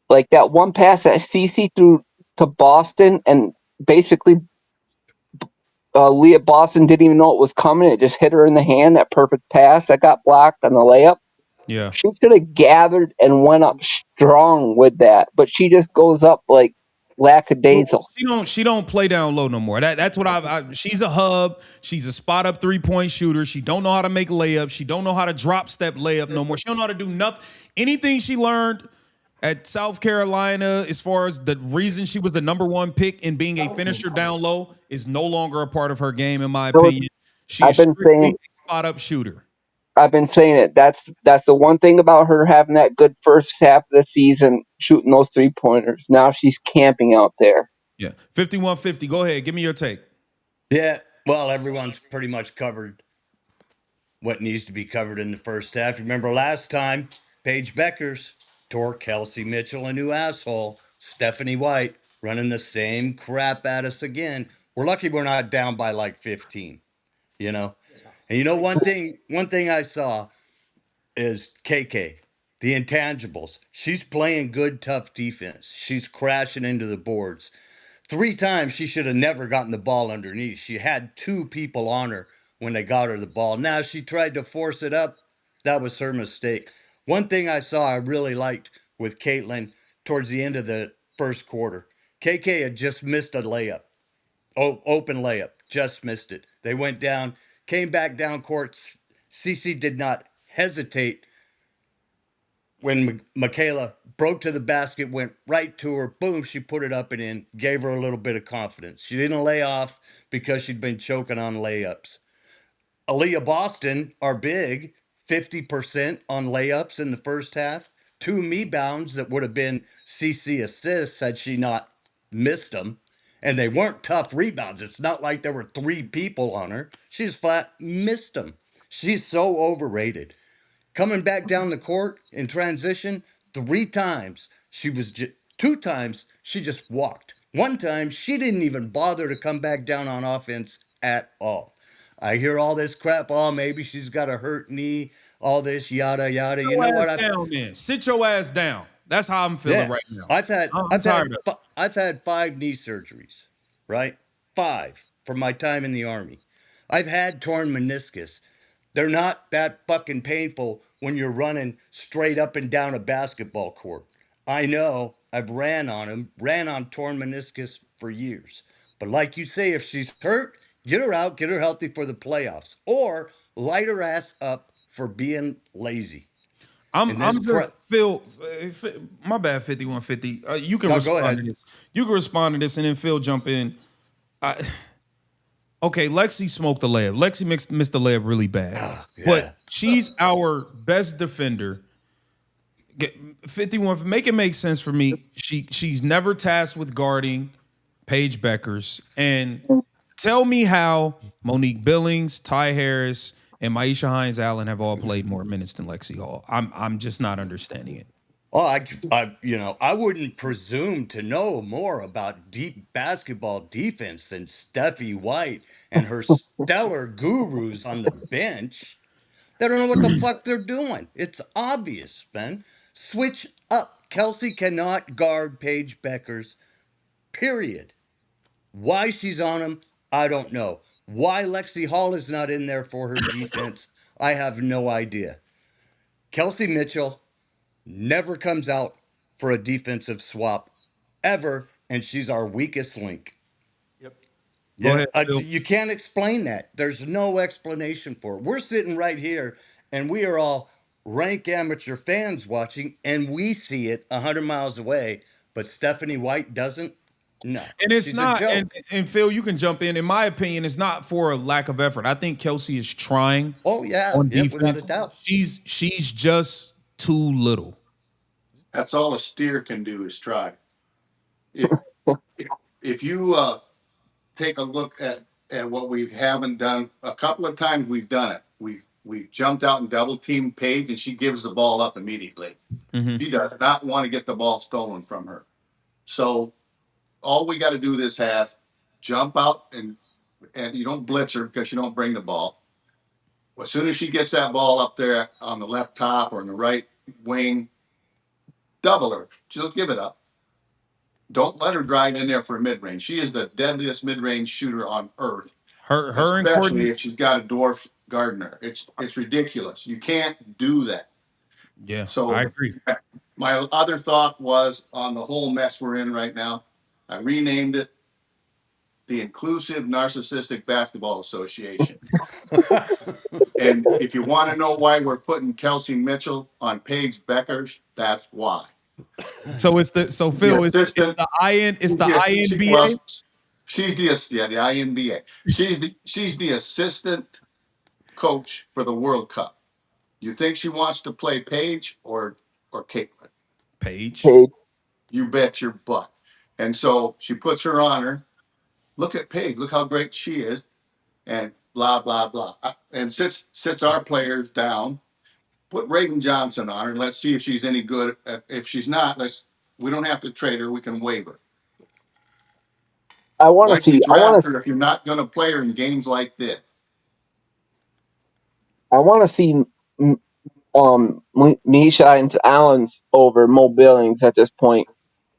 Like that one pass that Cece threw to Boston, and basically Leah Boston didn't even know it was coming. It just hit her in the hand. That perfect pass that got blocked on the layup. Yeah. She should have gathered and went up strong with that, but she just goes up like lackadaisical. She don't play down low no more. That's what she's a hub. She's a spot up 3-point shooter. She don't know how to make layups. She don't know how to drop step layup no more. She don't know how to do nothing. Anything she learned at South Carolina, as far as the reason she was the #1 pick in being a finisher down low, is no longer a part of her game, in my opinion. She is strictly a spot up shooter. I've been saying it. That's the one thing about her having that good first half of the season, shooting those 3-pointers. Now she's camping out there. Yeah. 51-50. Go ahead. Give me your take. Yeah, well, everyone's pretty much covered what needs to be covered in the first half. Remember last time, Paige Beckers tore Kelsey Mitchell a new asshole. Stephanie White running the same crap at us again. We're lucky we're not down by like 15, you know? And you know, one thing I saw is KK, the intangibles. She's playing good, tough defense. She's crashing into the boards. 3 times she should have never gotten the ball underneath. She had 2 people on her when they got her the ball. Now she tried to force it up. That was her mistake. One thing I saw I really liked with Caitlin towards the end of the first quarter, KK had just missed a layup. Open layup. Just missed it. They went down, came back down court. Cece did not hesitate when Michaela broke to the basket, went right to her, boom, she put it up and in, gave her a little bit of confidence. She didn't lay off because she'd been choking on layups. Aaliyah Boston, our big, 50% on layups in the first half. 2 rebounds that would have been CC assists had she not missed them. And they weren't tough rebounds. It's not like there were 3 people on her. She just flat missed them. She's so overrated. Coming back down the court in transition, 3 times she was 2 times she just walked. 1 time she didn't even bother to come back down on offense at all. I hear all this crap. Oh, maybe she's got a hurt knee. All this yada yada. You know what? Down, man. Sit your ass down. That's how I'm feeling right now. I've had 5 knee surgeries, right? 5 from my time in the Army. I've had torn meniscus. They're not that fucking painful when you're running straight up and down a basketball court. I know. I've ran on them, ran on torn meniscus for years. But like you say, if she's hurt, get her out, get her healthy for the playoffs, or light her ass up for being lazy. I'm just Phil. My bad. 51-50. You can respond to this. You can respond to this, and then Phil jump in. Okay, Lexi smoked the layup. Lexi missed the layup really bad, but she's our best defender. 51. Make it make sense for me. She's never tasked with guarding Paige Beckers, and tell me how Monique Billings, Ty Harris, and Maisha Hines-Allen have all played more minutes than Lexi Hall. I'm just not understanding it. Oh, I wouldn't presume to know more about deep basketball defense than Steffi White and her stellar gurus on the bench. They don't know what the fuck they're doing. It's obvious, man. Switch up. Kelsey cannot guard Paige Beckers, period. Why she's on him, I don't know. Why Lexi Hall is not in there for her defense, I have no idea. Kelsey Mitchell never comes out for a defensive swap ever, and she's our weakest link. Yep. Yeah, you can't explain that. There's no explanation for it. We're sitting right here, and we are all rank amateur fans watching, and we see it 100 miles away, but Stephanie White doesn't. No, and it's not. And Phil, you can jump in. In my opinion, it's not for a lack of effort. I think Kelsey is trying. Oh yeah, on defense. Without a doubt. She's just too little. That's all a steer can do is try. If you take a look at what we haven't done, a couple of times we've done it. we jumped out and double teamed Paige, and she gives the ball up immediately. Mm-hmm. She does not want to get the ball stolen from her. So all we got to do this half, jump out and you don't blitz her because you don't bring the ball. As soon as she gets that ball up there on the left top or in the right wing, double her. Just give it up. Don't let her drive in there for a mid-range. She is the deadliest mid-range shooter on earth, Her and especially Courtney. if she's got a dwarf Gardner. It's ridiculous. You can't do that. Yeah, So I agree. my other thought was on the whole mess we're in right now. I renamed it the Inclusive Narcissistic Basketball Association. And if you want to know why we're putting Kelsey Mitchell on Paige Beckers, that's why. So Phil, it's assistant- the she INBA. was- She's the INBA. She's the assistant coach for the World Cup. You think she wants to play Paige or Caitlin? Page. Paige. You bet your butt. And so she puts her on her. Look at Paige. Look how great she is. And blah, blah, blah. And sits our players down. Put Raven Johnson on her. And let's see if she's any good. If she's not, we don't have to trade her. We can waive her. I want Why to see. draft her if you're not going to play her in games like this? I want to see Misha and Allen's over Mo Billings at this point.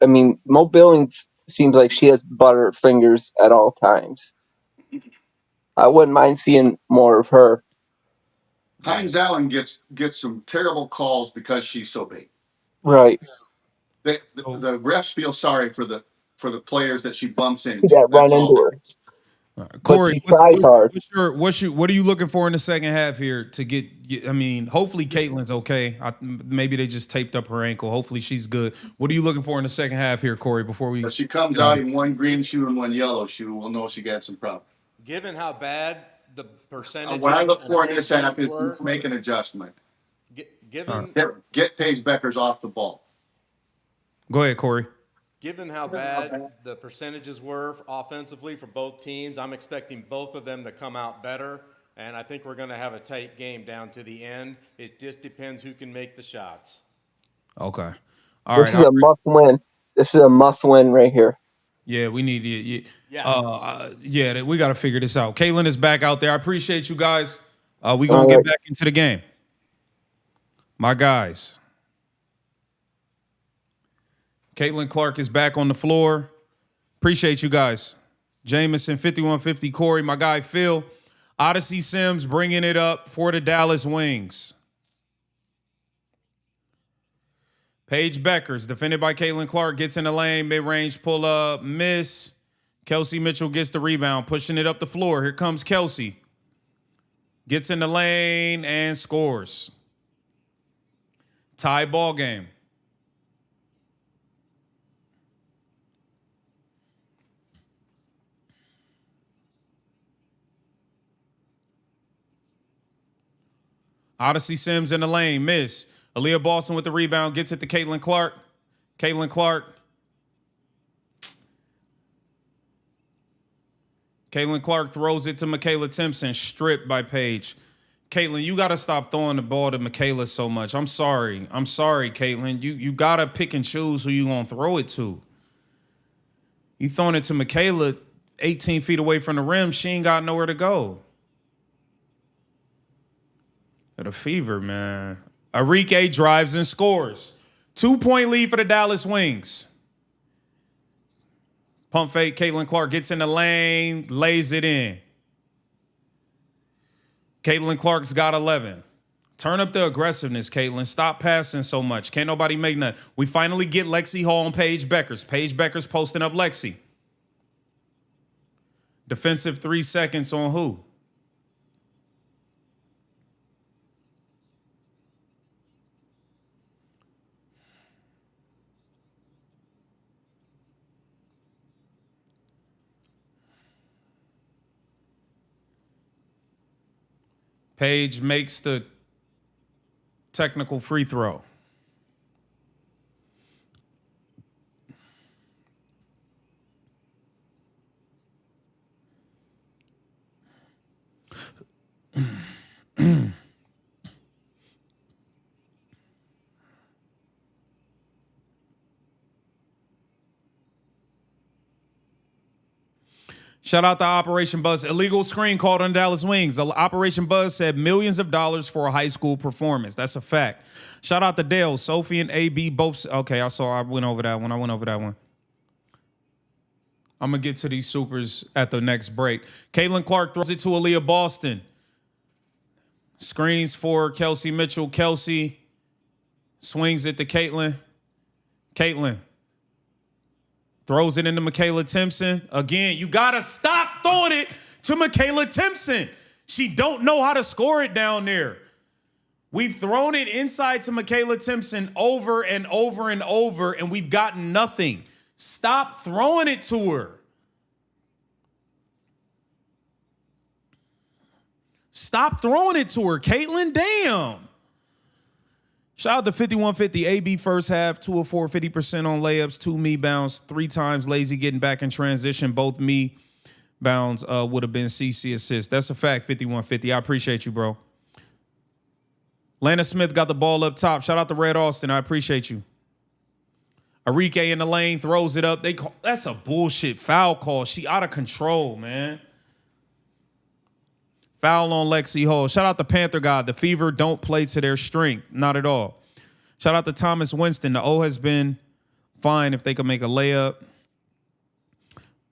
I mean, Mo Billings seems like she has butter fingers at all times. I wouldn't mind seeing more of her. Hines Allen gets some terrible calls because she's so big. Right. The refs feel sorry for the players that she bumps into. That run That's into all. her. Corey, she tries hard. what are you looking for in the second half here to get? I mean, hopefully Caitlin's okay. Maybe they just taped up her ankle. Hopefully she's good. What are you looking for in the second half here, Corey? Before we If she comes out in one green shoe and one yellow shoe, we'll know she got some problems. Given how bad the percentages When I look and for both this half, teams is were, make an adjustment. given Get Paige Beckers off the ball. go ahead, Corey. Given how bad the percentages were offensively for both teams, I'm expecting both of them to come out better, and I think we're going to have a tight game down to the end. It just depends who can make the shots. Okay. All right. This is a must win. This is a must win right here. Yeah, we need it. Yeah. We got to figure this out. Caitlin is back out there. I appreciate you guys. We gonna All get right. back into the game, my guys. Caitlin Clark is back on the floor. Appreciate you guys. Jameson, 5150, Corey, my guy Phil. Odyssey Sims bringing it up for the Dallas Wings. Paige Beckers, defended by Caitlin Clark, gets in the lane, mid-range pull up, miss. Kelsey Mitchell gets the rebound, pushing it up the floor. Here comes Kelsey. Gets in the lane and scores. Tie ball game. Odyssey Sims in the lane, miss. Aaliyah Boston with the rebound, gets it to Caitlin Clark. Caitlin Clark. Caitlin Clark throws it to Michaela Timpson, stripped by Paige. Caitlin, you got to stop throwing the ball to Michaela so much. I'm sorry, Caitlin. You got to pick and choose who you going to throw it to. You throwing it to Michaela 18 feet away from the rim, she ain't got nowhere to go. Got a fever, man. Arike drives and scores. 2-point lead for the Dallas Wings. Pump fake, Caitlin Clark gets in the lane, lays it in. Caitlin Clark's got 11. Turn up the aggressiveness, Caitlin. Stop passing so much. Can't nobody make nothing. We finally get Lexi Hall and Paige Beckers. Paige Beckers posting up Lexi. Defensive 3 seconds on who? Paige makes the technical free throw. Shout out to Operation Buzz. Illegal screen called on Dallas Wings. The Operation Buzz said millions of dollars for a high school performance. That's a fact. Shout out to Dale. Sophie and AB both. Okay, I went over that one. I'm going to get to these supers at the next break. Caitlin Clark throws it to Aaliyah Boston. Screens for Kelsey Mitchell. Kelsey swings it to Caitlin. Caitlin throws it into Michaela Timpson. Again, you got to stop throwing it to Michaela Timpson. She don't know how to score it down there. We've thrown it inside to Michaela Timpson over and over and over, and we've gotten nothing. Stop throwing it to her. Stop throwing it to her, Caitlin. Damn. Shout out to 5150 AB first half, 2 of 4, 50% on layups, 2 me bounds, 3 times lazy getting back in transition. Both me bounds would have been CC assists. That's a fact, 5150. I appreciate you, bro. Lana Smith got the ball up top. Shout out to Red Austin. I appreciate you. Arike in the lane throws it up. That's a bullshit foul call. She out of control, man. Foul on Lexi Hall. Shout out to Panther God. The Fever don't play to their strength. Not at all. Shout out to Thomas Winston. The O has been fine if they could make a layup.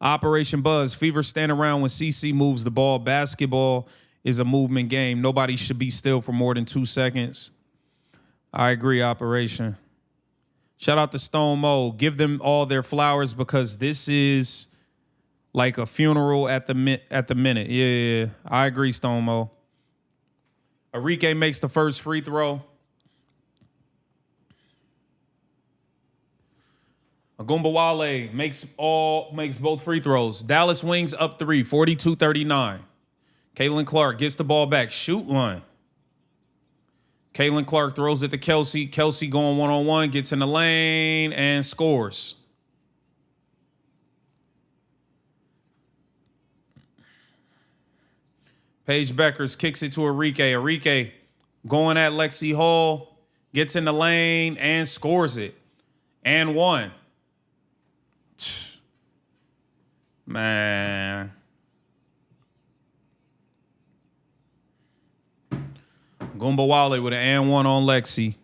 Operation Buzz. Fever stand around when CC moves the ball. Basketball is a movement game. Nobody should be still for more than 2 seconds. I agree, Operation. Shout out to Stone Mo. Give them all their flowers because this is like a funeral at the minute. Yeah. I agree, Stone Mo. Arike makes the first free throw. Agumbawale makes both free throws. Dallas Wings up 3, 42-39. Caitlin Clark gets the ball back. Shoot one. Caitlin Clark throws it to Kelsey. Kelsey going one-on-one, gets in the lane, and scores. Paige Beckers kicks it to Arike. Arike going at Lexi Hall, gets in the lane, and scores it. And one. Man. Gumbawale with an and one on Lexi.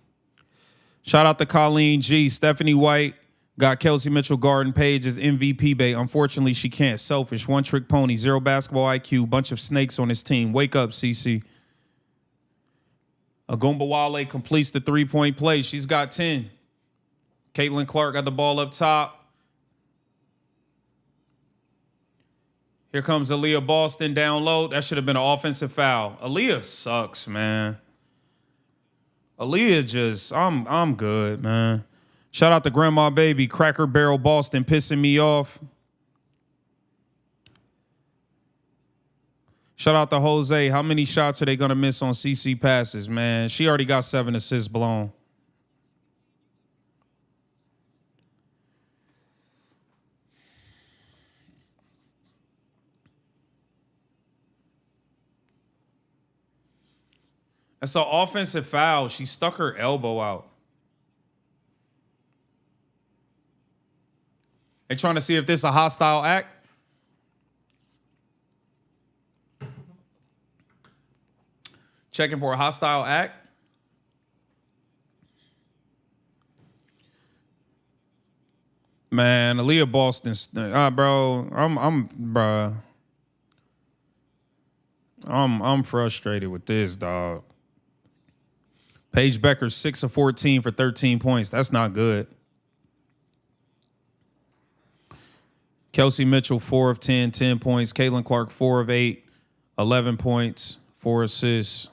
Shout out to Colleen G. Stephanie White got Kelsey Mitchell guarding Paige as MVP bait. Unfortunately, she can't. Selfish. One trick pony. 0 basketball IQ. Bunch of snakes on his team. Wake up, CC. Agumbawale completes the 3-point play. She's got 10. Caitlin Clark got the ball up top. Here comes Aaliyah Boston down low. That should have been an offensive foul. Aaliyah sucks, man. Aaliyah just, I'm good, man. Shout out to Grandma Baby, Cracker Barrel Boston, pissing me off. Shout out to Jose. How many shots are they going to miss on CC passes, man? She already got 7 assists blown. That's an offensive foul. She stuck her elbow out. They trying to see if this is a hostile act. Checking for a hostile act. Man, Aaliyah Boston, bro. I'm frustrated with this, dog. Paige Becker, 6 of 14 for 13 points. That's not good. Kelsey Mitchell, 4 of 10, 10 points. Caitlin Clark, 4 of 8, 11 points, 4 assists.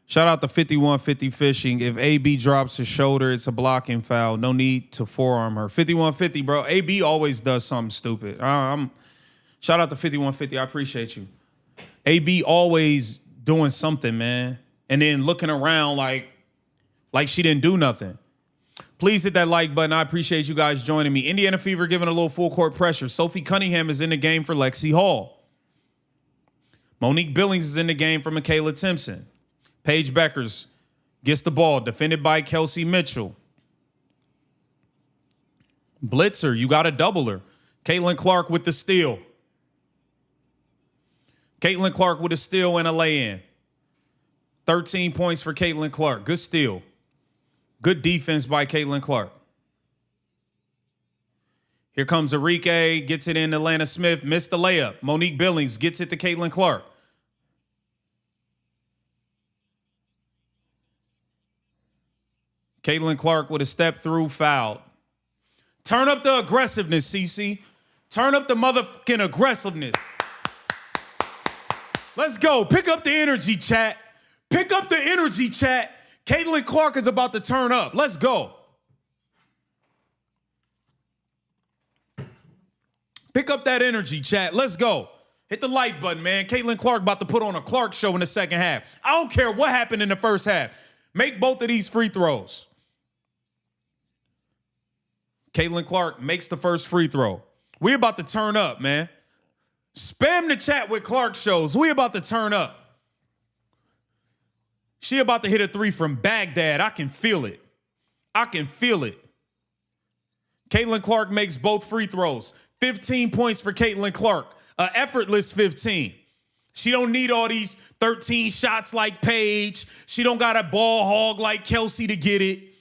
Shout out to 5150 Fishing. If AB drops his shoulder, it's a blocking foul. No need to forearm her. 5150, bro. AB always does something stupid. Shout out to 5150. I appreciate you. AB always doing something, man. And then looking around like she didn't do nothing. Please hit that like button. I appreciate you guys joining me. Indiana Fever giving a little full court pressure. Sophie Cunningham is in the game for Lexi Hall. Monique Billings is in the game for Michaela Timpson. Paige Beckers gets the ball, defended by Kelsey Mitchell. Blitzer, you got to double her. Caitlin Clark with the steal. Caitlin Clark with a steal and a lay-in. 13 points for Caitlin Clark. Good steal. Good defense by Caitlin Clark. Here comes Arike, gets it in to Lana Smith, missed the layup. Monique Billings gets it to Caitlin Clark. Caitlin Clark with a step through foul. Turn up the aggressiveness, CC. Turn up the motherfucking aggressiveness. Let's go. Pick up the energy, chat. Pick up the energy, chat. Caitlin Clark is about to turn up. Let's go. Pick up that energy, chat. Let's go. Hit the like button, man. Caitlin Clark about to put on a Clark show in the second half. I don't care what happened in the first half. Make both of these free throws. Caitlin Clark makes the first free throw. We about to turn up, man. Spam the chat with Clark shows. We about to turn up. She about to hit a three from Baghdad. I can feel it. I can feel it. Caitlin Clark makes both free throws. 15 points for Caitlin Clark. An effortless 15. She don't need all these 13 shots like Paige. She don't got a ball hog like Kelsey to get it.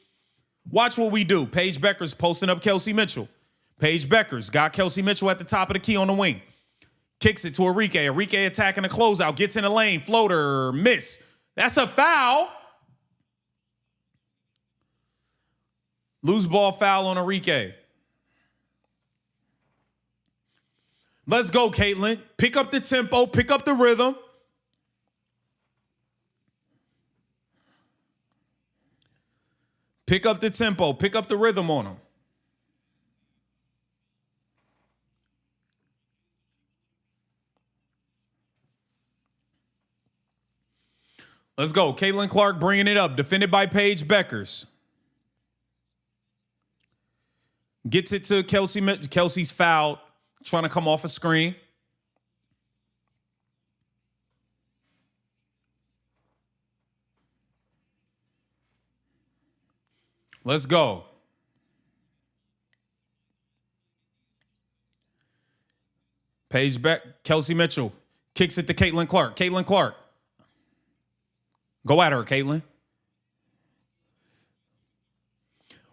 Watch what we do. Paige Beckers posting up Kelsey Mitchell. Paige Beckers got Kelsey Mitchell at the top of the key on the wing. Kicks it to Arike. Arike attacking the closeout. Gets in the lane. Floater. Miss. That's a foul. Loose ball foul on Arike. Let's go, Caitlin. Pick up the tempo. Pick up the rhythm. Pick up the tempo. Pick up the rhythm on them. Let's go. Caitlin Clark bringing it up. Defended by Paige Beckers. Gets it to Kelsey. Kelsey's fouled. Trying to come off a screen. Let's go. Paige Kelsey Mitchell kicks it to Caitlin Clark. Caitlin Clark. Go at her, Caitlin.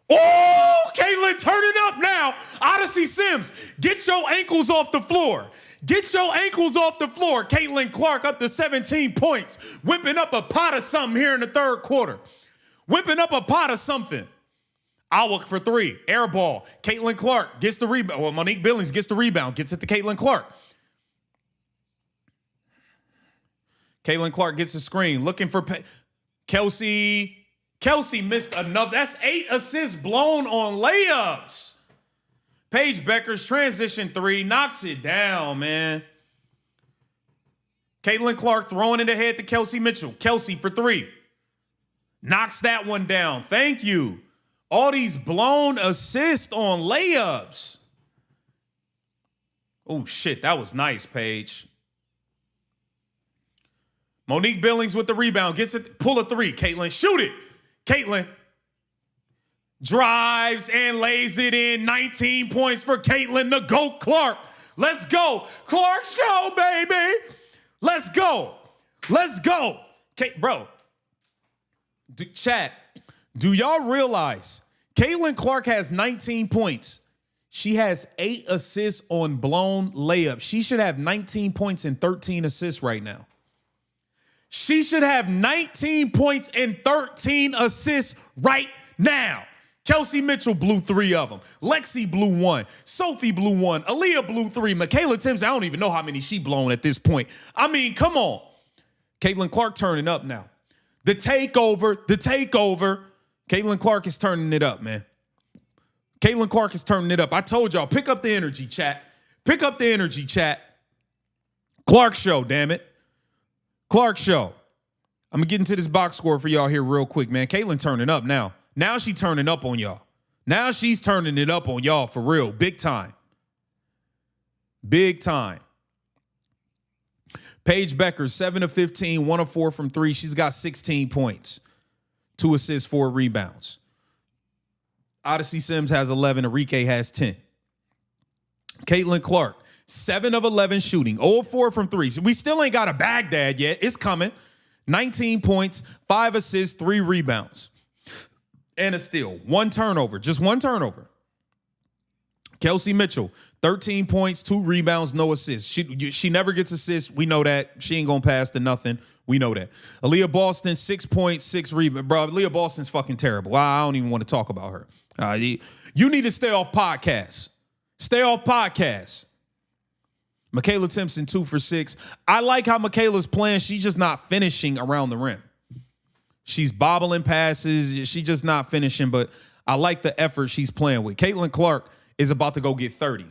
Oh, Caitlin, turn it up now. Odyssey Sims, get your ankles off the floor. Get your ankles off the floor. Caitlin Clark up to 17 points. Whipping up a pot of something here in the third quarter. Whipping up a pot of something. Alwick for three. Air ball. Caitlin Clark gets the rebound. Well, Monique Billings gets the rebound. Gets it to Caitlin Clark. Caitlin Clark gets the screen. Looking for Kelsey. Kelsey missed another. That's 8 assists blown on layups. Paige Beckers transition three. Knocks it down, man. Caitlin Clark throwing it ahead to Kelsey Mitchell. Kelsey for three. Knocks that one down. Thank you. All these blown assists on layups. Oh, shit. That was nice, Paige. Monique Billings with the rebound. Gets it. Pull a three. Caitlin. Shoot it. Caitlin. Drives and lays it in. 19 points for Caitlin, the GOAT Clark. Let's go. Clark show, baby. Let's go. Let's go. Bro. Chat. Do y'all realize Caitlin Clark has 19 points? She has 8 assists on blown layups. She should have 19 points and 13 assists right now. She should have 19 points and 13 assists right now. Kelsey Mitchell blew 3 of them. Lexi blew 1. Sophie blew 1. Aaliyah blew 3. Michaela Timpson, I don't even know how many she blown at this point. I mean, come on. Caitlin Clark turning up now. The takeover. Caitlin Clark is turning it up, man. Caitlin Clark is turning it up. I told y'all, pick up the energy, chat. Pick up the energy, chat. Clark show, damn it. Clark show. I'm going to get into this box score for y'all here real quick, man. Caitlin turning up now. Now she turning up on y'all. Now she's turning it up on y'all for real. Big time. Big time. Paige Becker, 7 of 15, 1 of 4 from 3. She's got 16 points, 2 assists, 4 rebounds. Odyssey Sims has 11. Enrique has 10. Caitlin Clark, 7 of 11 shooting, 0 of 4 from 3. So we still ain't got a Baghdad yet. It's coming. 19 points, 5 assists, 3 rebounds. And a steal. 1 turnover. Just 1 turnover. Kelsey Mitchell, 13 points, 2 rebounds, no assists. She never gets assists. We know that. She ain't going to pass to nothing. We know that. Aaliyah Boston, 6 points, 6 rebounds. Bro, Aaliyah Boston's fucking terrible. I don't even want to talk about her. You need to stay off podcasts. Stay off podcasts. Michaela Timpson, 2 for 6. I like how Michaela's playing. She's just not finishing around the rim. She's bobbling passes. She's just not finishing, but I like the effort she's playing with. Caitlin Clark is about to go get 30.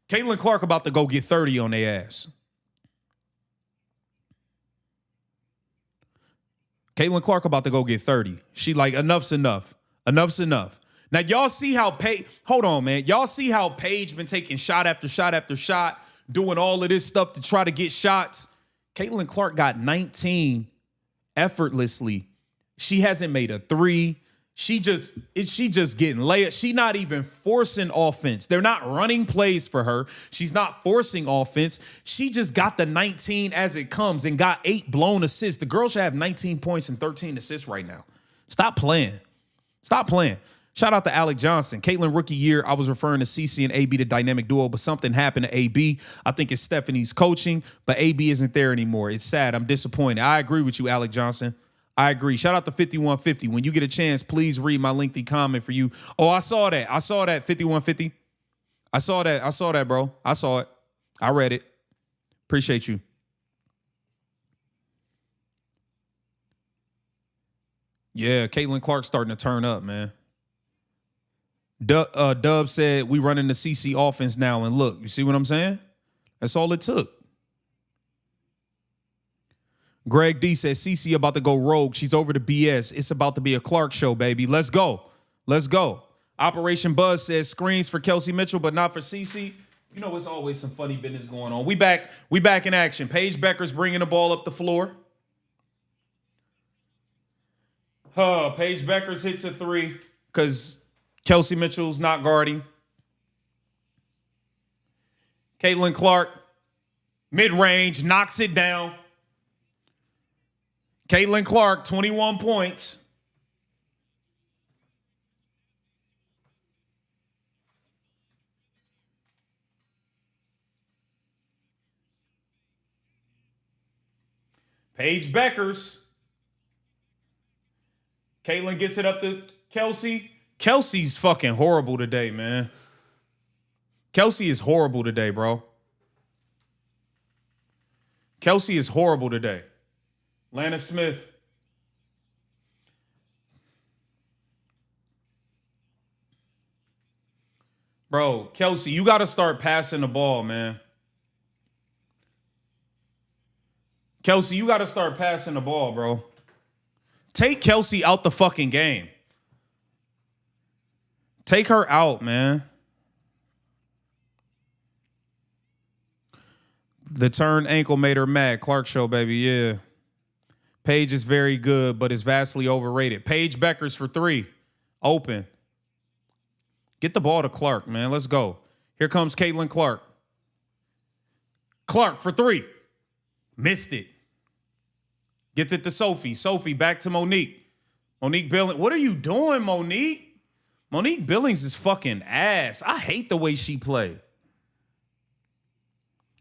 Caitlin Clark about to go get 30 on their ass. Caitlin Clark about to go get 30. She like, enough's enough. Enough's enough. Now, y'all see how Paige, hold on, man. Y'all see how Paige been taking shot after shot after shot, doing all of this stuff to try to get shots. Caitlin Clark got 19 effortlessly. She hasn't made a 3. She just getting layups. She not even forcing offense. They're not running plays for her. She's not forcing offense. She just got the 19 as it comes and got 8 blown assists. The girl should have 19 points and 13 assists right now. Stop playing. Stop playing. Shout out to Alec Johnson. Caitlin rookie year, I was referring to CC and AB, the dynamic duo, but something happened to AB. I think it's Stephanie's coaching, but AB isn't there anymore. It's sad. I'm disappointed. I agree with you, Alec Johnson. I agree. Shout out to 5150. When you get a chance, please read my lengthy comment for you. Oh, I saw that. 5150. I saw that, bro. I saw it. I read it. Appreciate you. Yeah, Caitlin Clark starting to turn up, man. Dub said we running the CC offense now, and look, you see what I'm saying? That's all it took. Greg D says CC about to go rogue. She's over the BS. It's about to be a Clark show, baby. Let's go. Let's go. Operation Buzz says screens for Kelsey Mitchell, but not for CC. You know, it's always some funny business going on. We back in action. Paige Becker's bringing the ball up the floor. Paige Becker's hits a 3 because Kelsey Mitchell's not guarding. Caitlin Clark, mid-range, knocks it down. Caitlin Clark, 21 points. Paige Beckers. Caitlin gets it up to Kelsey. Kelsey's fucking horrible today, man. Kelsey is horrible today, bro. Kelsey is horrible today. Lana Smith. Bro, Kelsey, you got to start passing the ball, man. Kelsey, you got to start passing the ball, bro. Take Kelsey out the fucking game. Take her out, man. The turn ankle made her mad. Clark show, baby, yeah. Paige is very good, but is vastly overrated. Paige Beckers for 3. Open. Get the ball to Clark, man. Let's go. Here comes Caitlin Clark. Clark for 3. Missed it. Gets it to Sophie. Sophie back to Monique. Monique Billings. What are you doing, Monique? Monique Billings is fucking ass. I hate the way she play.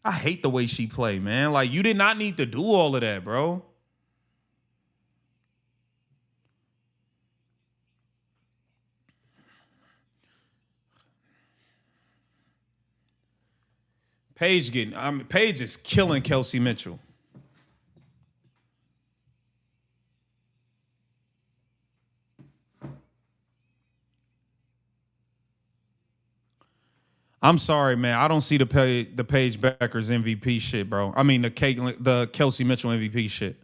I hate the way she play, man. Like, you did not need to do all of that, bro. Paige is killing Kelsey Mitchell. I'm sorry, man. I don't see the Paige Beckers MVP shit, bro. I mean the Kelsey Mitchell MVP shit.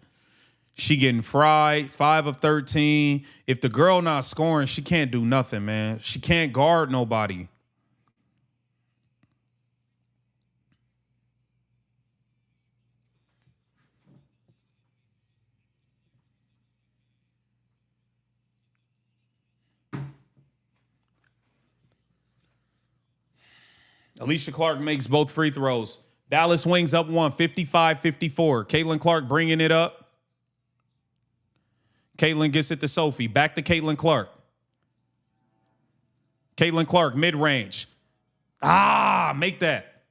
She getting fried, 5 of 13. If the girl not scoring, she can't do nothing, man. She can't guard nobody. Alicia Clark makes both free throws. Dallas Wings up one, 55-54. Caitlin Clark bringing it up. Caitlin gets it to Sophie. Back to Caitlin Clark. Caitlin Clark, mid-range. Make that.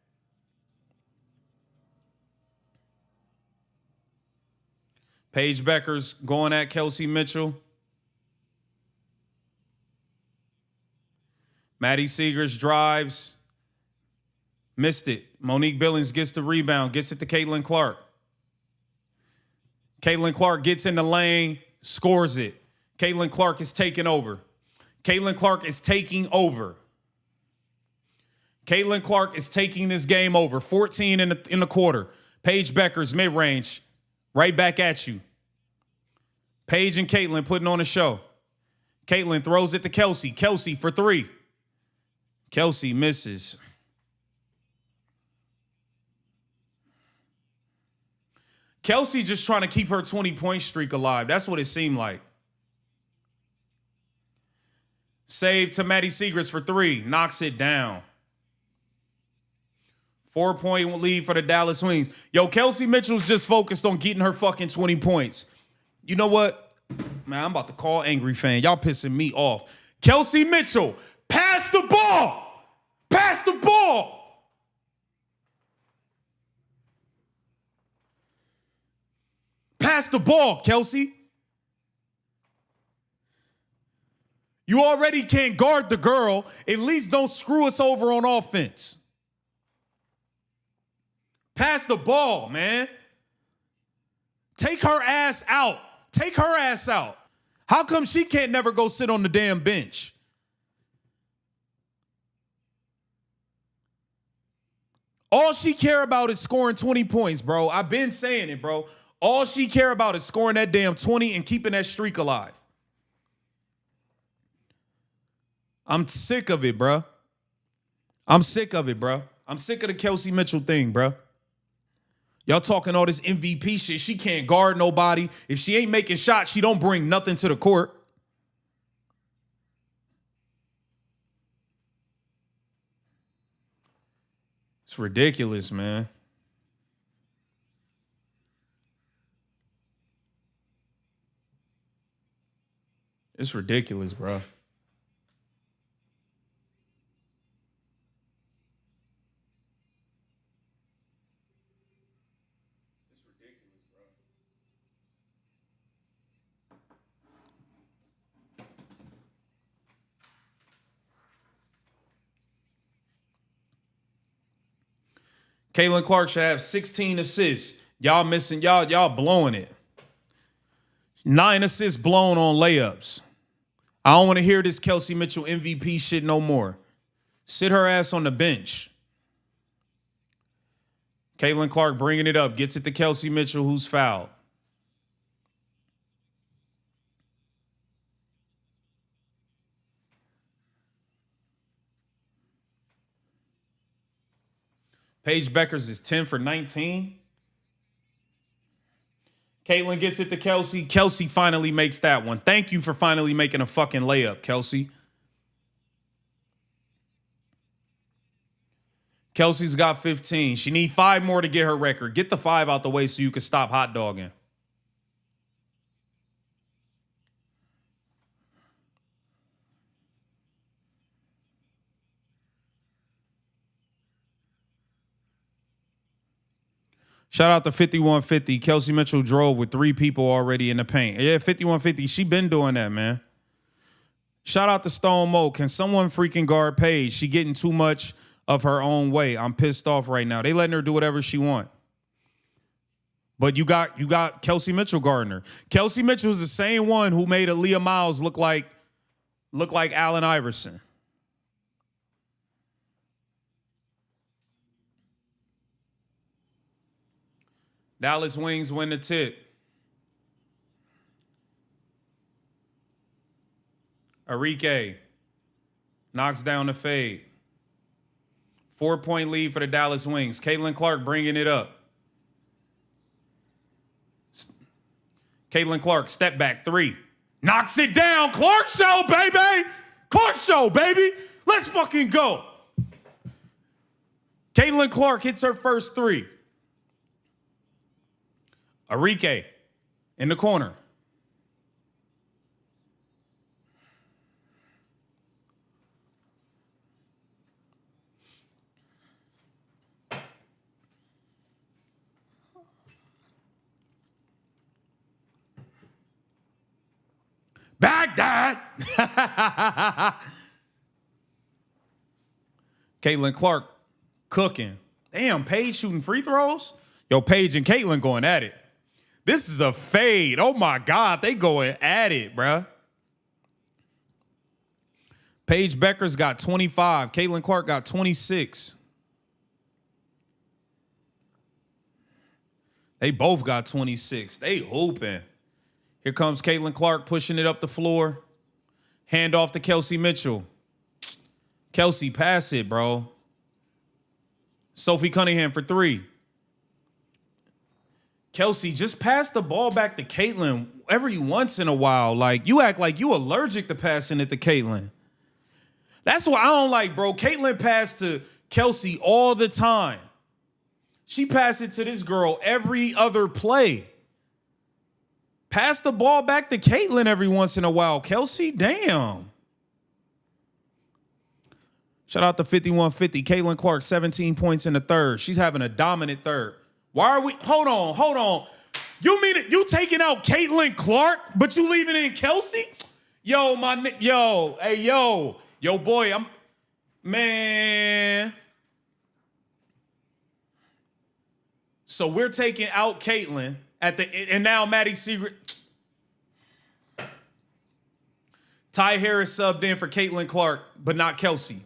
Paige Becker's going at Kelsey Mitchell. Maddie Seegers drives. Missed it. Monique Billings gets the rebound, gets it to Caitlin Clark. Caitlin Clark gets in the lane, scores it. Caitlin Clark is taking over. Caitlin Clark is taking over. Caitlin Clark is taking this game over. 14 in the quarter. Paige Becker's mid-range. Right back at you. Paige and Caitlin putting on a show. Caitlin throws it to Kelsey. Kelsey for 3. Kelsey misses. Kelsey just trying to keep her 20-point streak alive. That's what it seemed like. Save to Maddie Seegers for 3. Knocks it down. 4-point lead for the Dallas Wings. Yo, Kelsey Mitchell's just focused on getting her fucking 20 points. You know what? Man, I'm about to call angry fan. Y'all pissing me off. Kelsey Mitchell, pass the ball. Pass the ball. Pass the ball, Kelsey. You already can't guard the girl. At least don't screw us over on offense. Pass the ball, man. Take her ass out. Take her ass out. How come she can't never go sit on the damn bench? All she care about is scoring 20 points, bro. I've been saying it, bro. All she care about is scoring that damn 20 and keeping that streak alive. I'm sick of it, bro. I'm sick of it, bro. I'm sick of the Kelsey Mitchell thing, bro. Y'all talking all this MVP shit. She can't guard nobody. If she ain't making shots, she don't bring nothing to the court. It's ridiculous, man. It's ridiculous, bro. Caitlin Clark should have 16 assists. Y'all missing, y'all blowing it. 9 assists blown on layups. I don't want to hear this Kelsey Mitchell MVP shit no more. Sit her ass on the bench. Caitlin Clark bringing it up. Gets it to Kelsey Mitchell, who's fouled. Paige Beckers is 10 for 19. Caitlin gets it to Kelsey. Kelsey finally makes that one. Thank you for finally making a fucking layup, Kelsey. Kelsey's got 15. She needs 5 more to get her record. Get the 5 out the way so you can stop hot dogging. Shout out to 5150. Kelsey Mitchell drove with 3 people already in the paint. Yeah, 5150. She been doing that, man. Shout out to Stone Mo. Can someone freaking guard Paige? She getting too much of her own way. I'm pissed off right now. They letting her do whatever she want. But you got Kelsey Mitchell Gardner. Kelsey Mitchell is the same one who made Aaliyah Miles look like Allen Iverson. Dallas Wings win the tip. Arike knocks down the fade. 4-point lead for the Dallas Wings. Caitlin Clark bringing it up. Caitlin Clark, step back, 3. Knocks it down. Clark show, baby. Clark show, baby. Let's fucking go. Caitlin Clark hits her first 3. Arike in the corner. Baghdad. Caitlin Clark cooking. Damn, Paige shooting free throws? Yo, Paige and Caitlin going at it. This is a fade. Oh, my God. They going at it, bruh. Paige Becker's got 25. Caitlin Clark got 26. They both got 26. They hooping. Here comes Caitlin Clark pushing it up the floor. Hand off to Kelsey Mitchell. Kelsey, pass it, bro. Sophie Cunningham for 3. Kelsey, just pass the ball back to Caitlin every once in a while. Like, you act like you allergic to passing it to Caitlin. That's what I don't like, bro. Caitlin passed to Kelsey all the time. She passed it to this girl every other play. Pass the ball back to Caitlin every once in a while. Kelsey, damn. Shout out to 5150. Caitlin Clark, 17 points in the third. She's having a dominant third. Why are we? Hold on. You mean it? You taking out Caitlin Clark, but you leaving in Kelsey? Yo, boy, man. So we're taking out Caitlin and now Maddie Secret. Ty Harris subbed in for Caitlin Clark, but not Kelsey.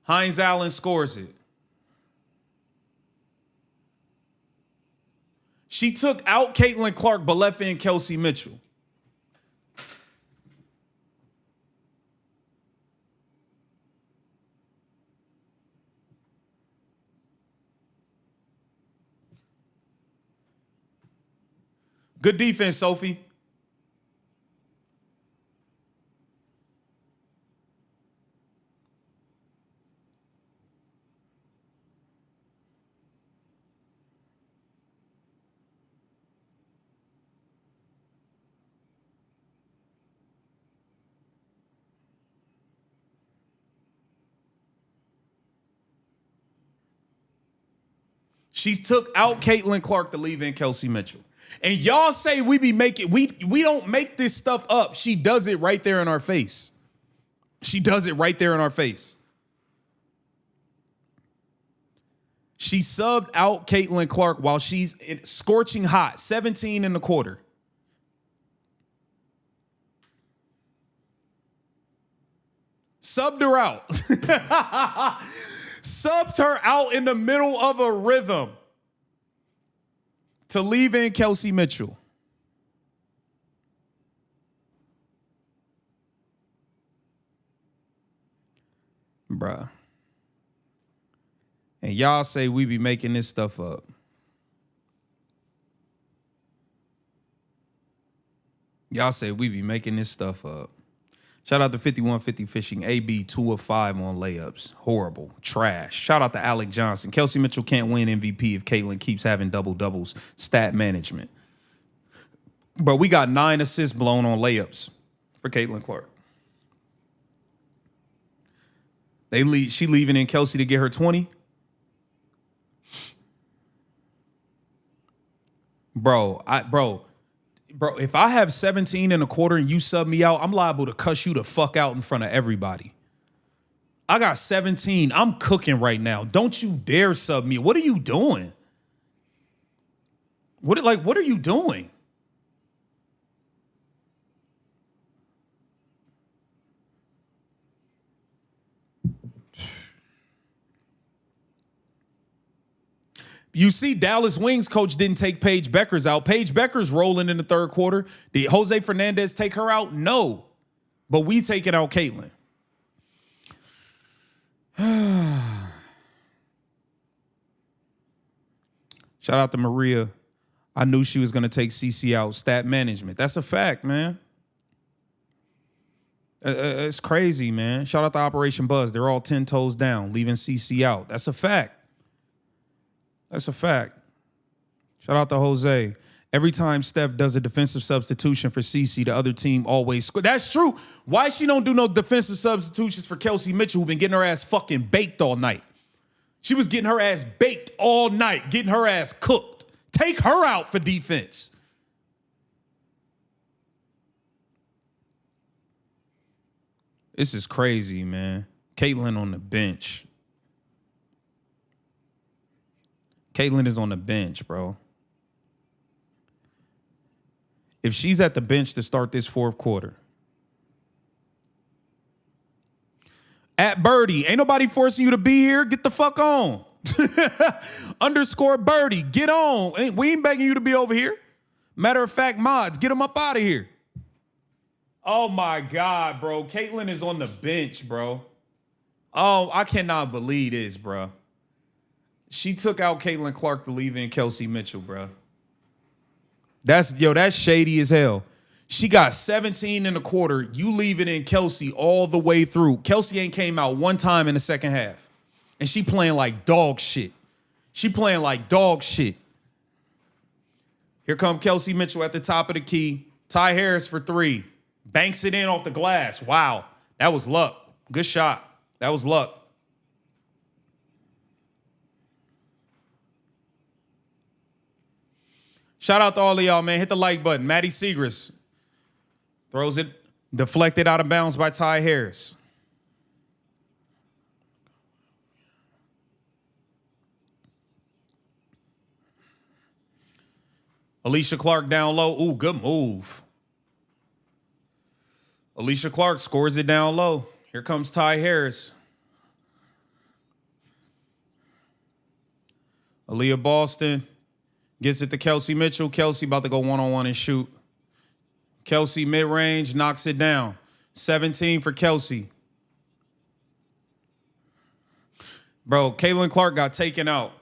Hines Allen scores it. She took out Caitlin Clark, but left in Kelsey Mitchell. Good defense, Sophie. She took out Caitlin Clark to leave in Kelsey Mitchell. And y'all say we don't make this stuff up. She does it right there in our face. She does it right there in our face. She subbed out Caitlin Clark while she's scorching hot, 17 in the quarter. Subbed her out. Subbed her out in the middle of a rhythm to leave in Kelsey Mitchell. Bruh. And y'all say we be making this stuff up. Y'all say we be making this stuff up. Shout out to 5150 Fishing. AB 2 of 5 on layups. Horrible. Trash. Shout out to Alec Johnson. Kelsey Mitchell can't win MVP if Caitlin keeps having double-doubles. Stat management. But we got 9 assists blown on layups for Caitlin Clark. She leaving in Kelsey to get her 20. Bro, if I have 17 and a quarter and you sub me out, I'm liable to cuss you the fuck out in front of everybody. I got 17. I'm cooking right now. Don't you dare sub me. What are you doing? What are you doing? You see, Dallas Wings coach didn't take Paige Beckers out. Paige Beckers rolling in the third quarter. Did Jose Fernandez take her out? No. But we taking out Caitlin. Shout out to Maria. I knew she was going to take CC out. Stat management. That's a fact, man. It's crazy, man. Shout out to Operation Buzz. They're all 10 toes down, leaving CC out. That's a fact. That's a fact. Shout out to Jose. Every time Steph does a defensive substitution for CC, the other team always score. That's true. Why she don't do no defensive substitutions for Kelsey Mitchell, who been getting her ass fucking baked all night? She was getting her ass baked all night, getting her ass cooked. Take her out for defense. This is crazy, man. Caitlin on the bench. Caitlin is on the bench, bro. If she's at the bench to start this fourth quarter. At Birdie, ain't nobody forcing you to be here. Get the fuck on. Underscore Birdie, get on. We ain't begging you to be over here. Matter of fact, mods, get them up out of here. Oh my God, bro. Caitlin is on the bench, bro. Oh, I cannot believe this, bro. She took out Caitlin Clark to leave in Kelsey Mitchell, bro. That's shady as hell. She got 17 in the quarter. You leave it in Kelsey all the way through. Kelsey ain't came out one time in the second half. And she playing like dog shit. She playing like dog shit. Here come Kelsey Mitchell at the top of the key. Ty Harris for three. Banks it in off the glass. Wow. That was luck. Good shot. That was luck. Shout out to all of y'all, man. Hit the like button. Maddie Segrist throws it, deflected out of bounds by Ty Harris. Alicia Clark down low. Ooh, good move. Alicia Clark scores it down low. Here comes Ty Harris. Aaliyah Boston gets it to Kelsey Mitchell. Kelsey about to go one-on-one and shoot. Kelsey mid-range knocks it down. 17 for Kelsey. Bro, Caitlin Clark got taken out.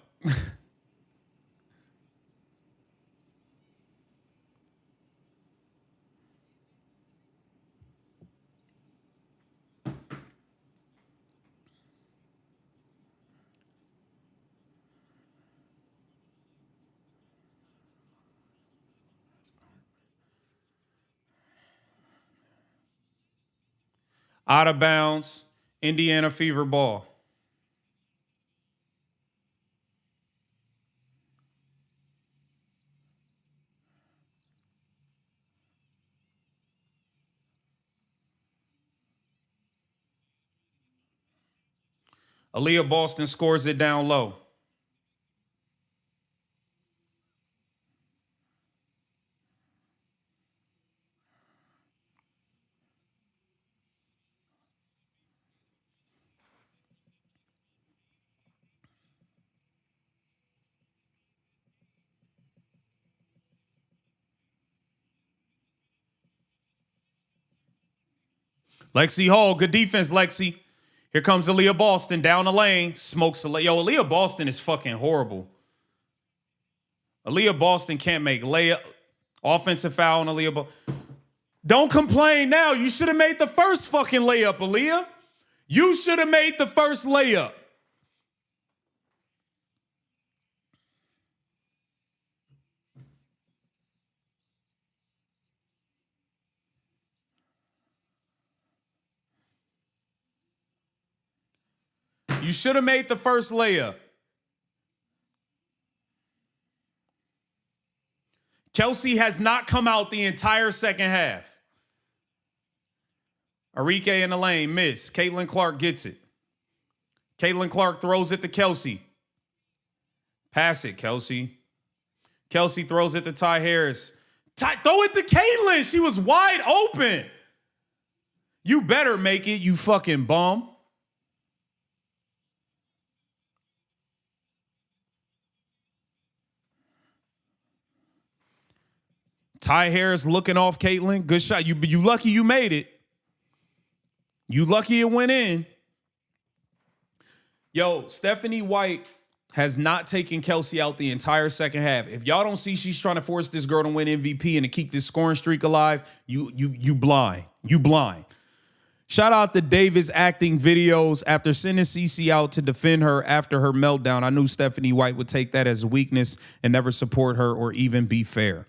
Out of bounds, Indiana Fever ball. Aaliyah Boston scores it down low. Lexi Hall, good defense, Lexi. Here comes Aaliyah Boston down the lane. Smokes Aaliyah. Yo, Aaliyah Boston is fucking horrible. Aaliyah Boston can't make layup. Offensive foul on Aaliyah Boston. Don't complain now. You should have made the first fucking layup, Aaliyah. You should have made the first layup. You should have made the first layup. Kelsey has not come out the entire second half. Arike in the lane, miss. Caitlin Clark gets it. Caitlin Clark throws it to Kelsey. Pass it, Kelsey. Kelsey throws it to Ty Harris. Throw it to Caitlin. She was wide open. You better make it, you fucking bum. Ty Harris looking off Caitlin. Good shot. You lucky you made it. You lucky it went in. Yo, Stephanie White has not taken Kelsey out the entire second half. If y'all don't see she's trying to force this girl to win MVP and to keep this scoring streak alive, you blind. You blind. Shout out to Davis acting videos after sending CC out to defend her after her meltdown. I knew Stephanie White would take that as a weakness and never support her or even be fair.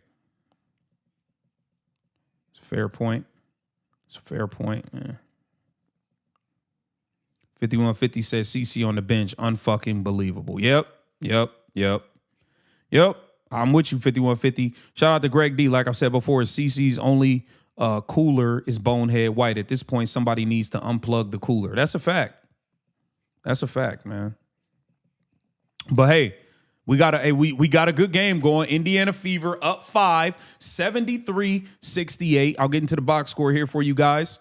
It's a fair point. It's a fair point, man. 5150 says CC on the bench. Unfucking believable. Yep. I'm with you, 5150. Shout out to Greg D. Like I said before, CC's only cooler is Bonehead White. At this point, somebody needs to unplug the cooler. That's a fact. That's a fact, man. But hey, we got a good game going. Indiana Fever up 5, 73-68. I'll get into the box score here for you guys.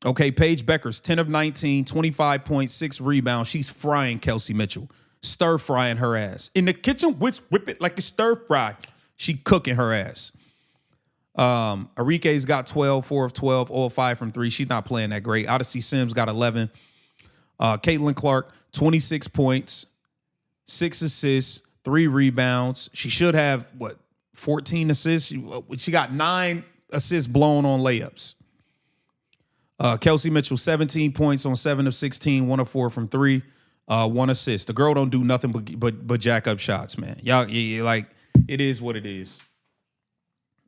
Okay, Paige Beckers, 10 of 19, 25.6 rebounds. She's frying Kelsey Mitchell, stir-frying her ass. In the kitchen, whip it like a stir-fry. She cooking her ass. Arike's got 12, 4 of 12, 0 of 5 from 3. She's not playing that great. Odyssey Sims got 11. Caitlin Clark, 26 points, 6 assists, 3 rebounds. She should have, 14 assists? She got 9 assists blown on layups. Kelsey Mitchell, 17 points on 7 of 16, 1 of 4 from 3, 1 assist. The girl don't do nothing but jack up shots, man. Y'all, like, it is what it is.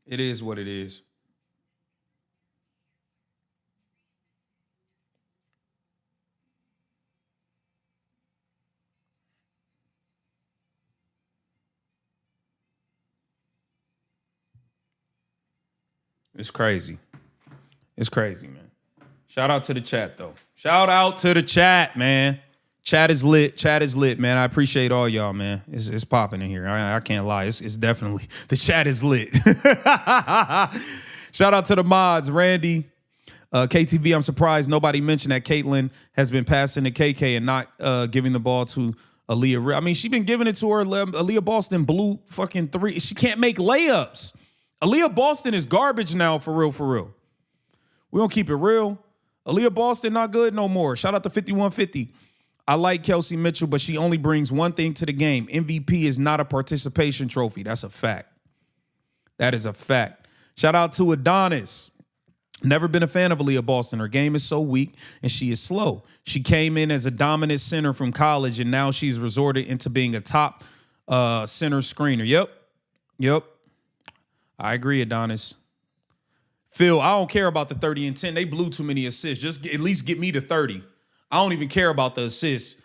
It is what it is. It's crazy. It's crazy, man. Shout out to the chat, though. Shout out to the chat, man. Chat is lit. Chat is lit, man. I appreciate all y'all, man. It's popping in here. I can't lie. It's definitely, the chat is lit. Shout out to the mods. Randy, KTV, I'm surprised nobody mentioned that Caitlin has been passing to KK and not giving the ball to Aaliyah. I mean, she been giving it to her. Aaliyah Boston blew fucking 3. She can't make layups. Aaliyah Boston is garbage now, for real, for real. We don't keep it real. Aaliyah Boston not good no more. Shout out to 5150. I like Kelsey Mitchell, but she only brings one thing to the game. MVP is not a participation trophy. That's a fact. That is a fact. Shout out to Adonis. Never been a fan of Aaliyah Boston. Her game is so weak and she is slow. She came in as a dominant center from college and now she's resorted into being a top center screener. Yep. I agree, Adonis. Phil, I don't care about the 30 and 10. They blew too many assists. Just at least get me to 30. I don't even care about the assists.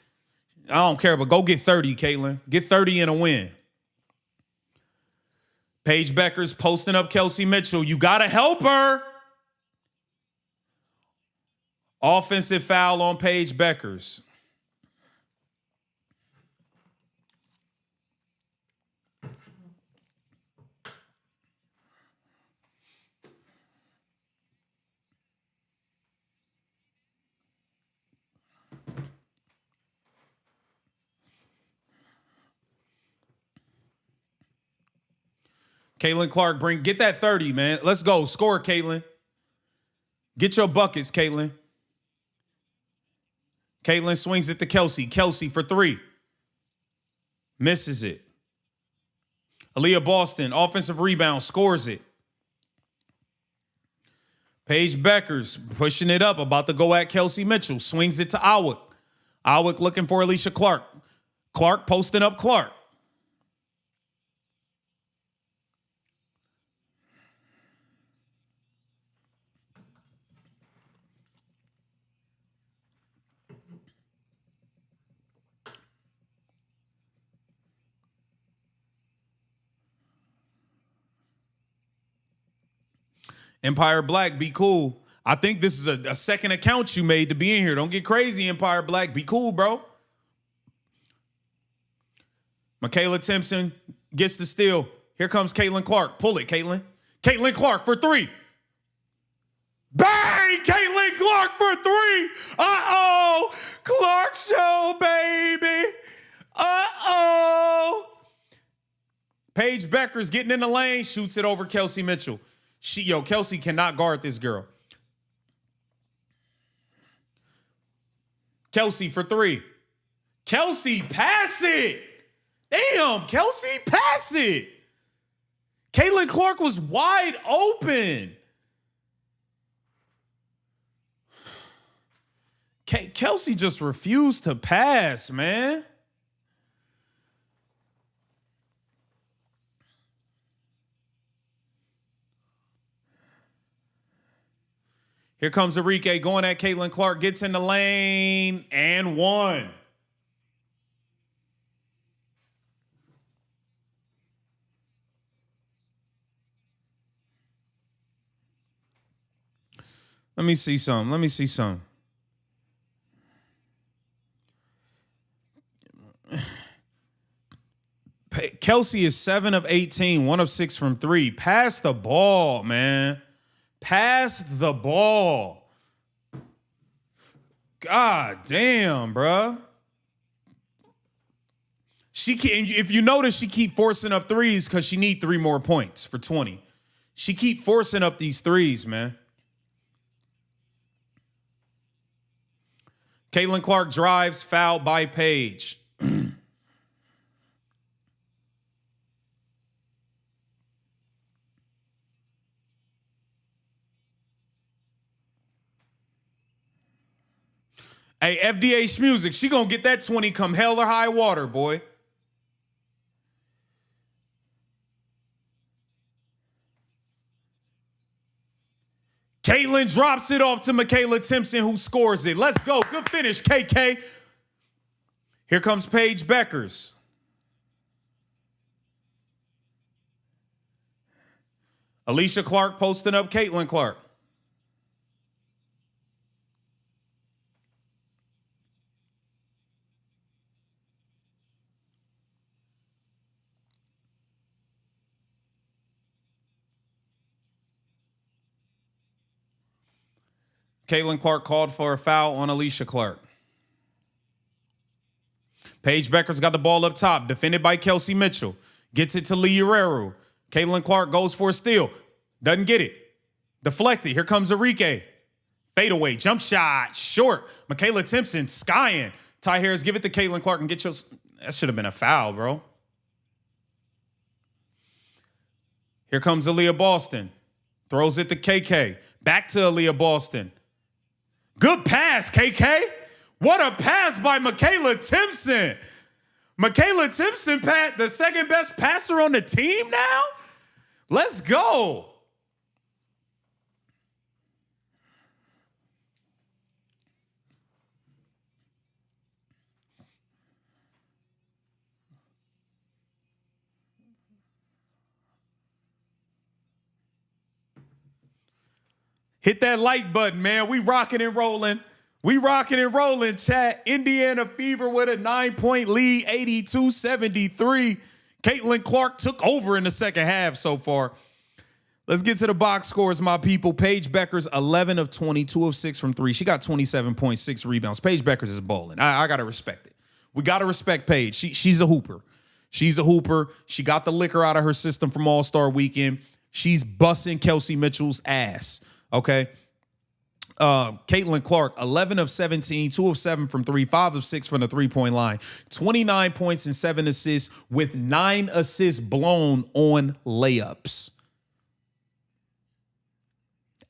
I don't care, but go get 30, Caitlin. Get 30 and a win. Paige Beckers posting up Kelsey Mitchell. You got to help her. Offensive foul on Paige Beckers. Caitlin Clark, get that 30, man. Let's go. Score, Caitlin. Get your buckets, Caitlin. Caitlin swings it to Kelsey. Kelsey for 3. Misses it. Aaliyah Boston, offensive rebound, scores it. Paige Beckers pushing it up, about to go at Kelsey Mitchell. Swings it to Awick. Awick looking for Alicia Clark. Clark posting up Clark. Empire Black, be cool. I think this is a second account you made to be in here. Don't get crazy, Empire Black. Be cool, bro. Michaela Timpson gets the steal. Here comes Caitlin Clark. Pull it, Caitlin. Caitlin Clark for 3. Bang! Caitlin Clark for 3. Uh-oh. Clark show, baby. Uh-oh. Paige Beckers getting in the lane, shoots it over Kelsey Mitchell. Kelsey cannot guard this girl. Kelsey for three. Kelsey, pass it. Damn, Kelsey, pass it. Caitlin Clark was wide open. Kelsey just refused to pass, man. Here comes Enrique going at Caitlin Clark, gets in the lane, and one. Let me see some. Kelsey is 7 of 18, 1 of 6 from 3. Pass the ball, man. Pass the ball. God damn, bruh. If you notice, she keep forcing up threes because she need 3 more points for 20. She keep forcing up these threes, man. Caitlin Clark drives, fouled by Paige. Hey, FDA Schmusic, she gonna get that 20 come hell or high water, boy. Caitlin drops it off to Michaela Timpson, who scores it. Let's go. Good finish, KK. Here comes Paige Beckers. Alicia Clark posting up Caitlin Clark. Caitlin Clark called for a foul on Alicia Clark. Paige Beckers got the ball up top, defended by Kelsey Mitchell. Gets it to Lee Ureru. Caitlin Clark goes for a steal. Doesn't get it. Deflected. Here comes Enrique. Fadeaway. Jump shot. Short. Michaela Timpson skying. Ty Harris, give it to Caitlin Clark and get your... That should have been a foul, bro. Here comes Aaliyah Boston. Throws it to KK. Back to Aaliyah Boston. Good pass, KK. What a pass by Michaela Timpson. Michaela Timpson, the second best passer on the team now? Let's go. Hit that like button, man. We rocking and rolling. Chat. Indiana Fever with a 9-point lead, 82-73. Caitlin Clark took over in the second half so far. Let's get to the box scores, my people. Paige Beckers, 11 of 20, 2 of 6 from 3. She got 27.6 rebounds. Paige Beckers is balling. I got to respect it. We got to respect Paige. She's a hooper. She got the liquor out of her system from All-Star Weekend. She's busting Kelsey Mitchell's ass. Okay. Caitlin Clark, 11 of 17, 2 of 7 from 3, 5 of 6 from the three-point line, 29 points and 7 assists with 9 assists blown on layups.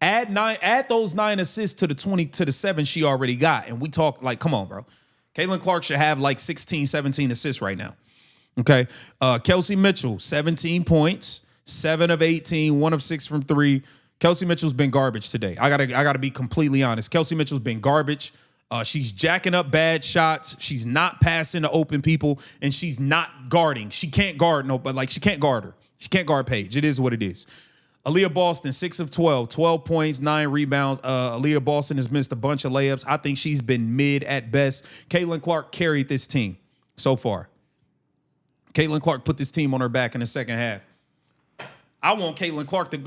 Add those 9 assists to the 7 she already got. And we talk like, come on, bro. Caitlin Clark should have like 16, 17 assists right now. Okay. Kelsey Mitchell, 17 points, 7 of 18, 1 of 6 from 3. Kelsey Mitchell's been garbage today. I gotta be completely honest. Kelsey Mitchell's been garbage. She's jacking up bad shots. She's not passing to open people, and she's not guarding. She can't guard she can't guard her. She can't guard Paige. It is what it is. Aaliyah Boston, 6 of 12, 12 points, 9 rebounds. Aaliyah Boston has missed a bunch of layups. I think she's been mid at best. Caitlin Clark carried this team so far. Caitlin Clark put this team on her back in the second half. I want Caitlin Clark to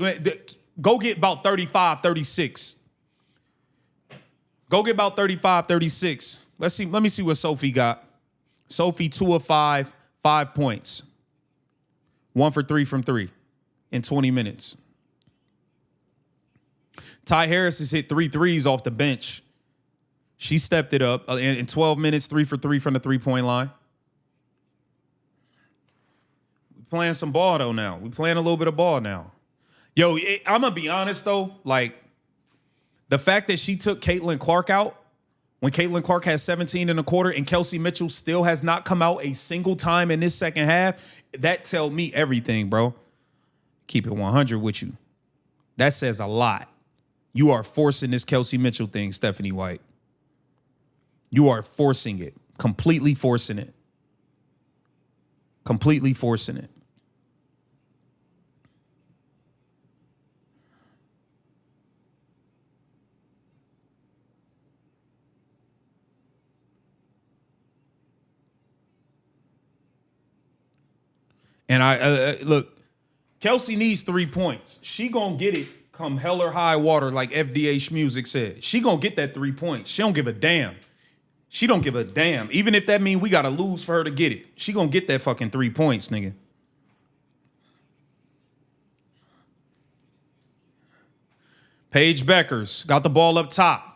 go get about 35, 36. Go get about 35, 36. Let me see what Sophie got. Sophie, 2 of 5, 5 points. 1 for 3 from 3 in 20 minutes. Ty Harris has hit 3 threes off the bench. She stepped it up in 12 minutes, 3 for 3 from the three-point line. We playing some ball though now. We playing a little bit of ball now. Yo, I'm gonna be honest though, like the fact that she took Caitlin Clark out when Caitlin Clark has 17 in a quarter and Kelsey Mitchell still has not come out a single time in this second half, that tell me everything, bro. Keep it 100 with you. That says a lot. You are forcing this Kelsey Mitchell thing, Stephanie White. You are forcing it. Completely forcing it. Completely forcing it. And I look, Kelsey needs 3 points. She gonna get it come hell or high water, like FDA Schmusic said. She gonna get that 3 points. She don't give a damn. She don't give a damn. Even if that mean we gotta lose for her to get it. She gonna get that fucking 3 points, nigga. Paige Beckers got the ball up top.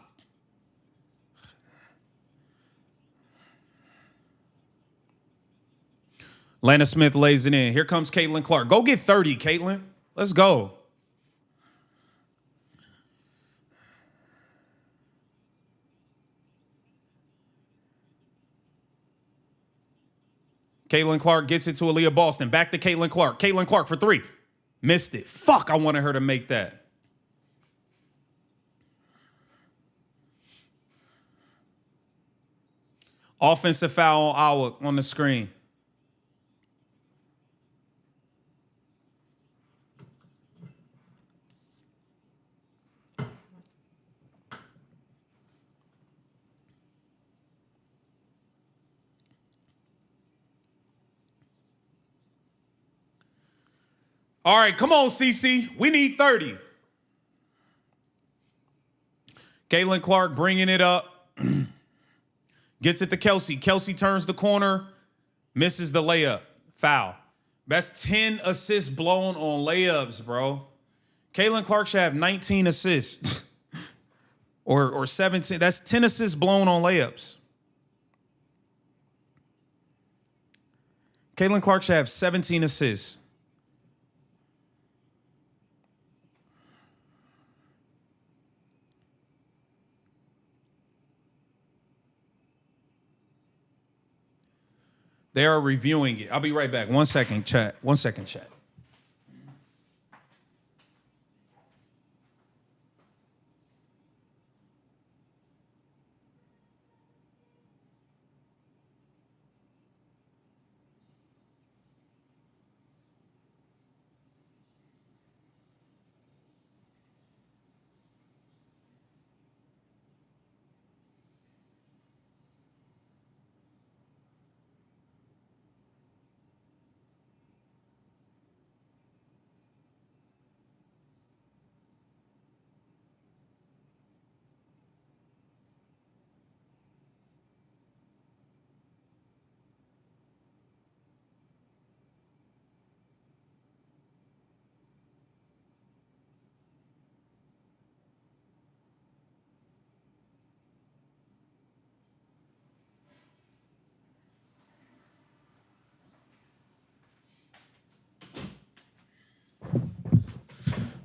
Lana Smith lays it in. Here comes Caitlin Clark. Go get 30, Caitlin. Let's go. Caitlin Clark gets it to Aaliyah Boston. Back to Caitlin Clark. Caitlin Clark for 3. Missed it. Fuck, I wanted her to make that. Offensive foul on Awak on the screen. All right, come on, CC. We need 30. Caitlin Clark bringing it up. Gets it to Kelsey. Kelsey turns the corner. Misses the layup. Foul. That's 10 assists blown on layups, bro. Caitlin Clark should have 19 assists. or 17. That's 10 assists blown on layups. Caitlin Clark should have 17 assists. They are reviewing it. I'll be right back. 1 second, chat. 1 second, chat.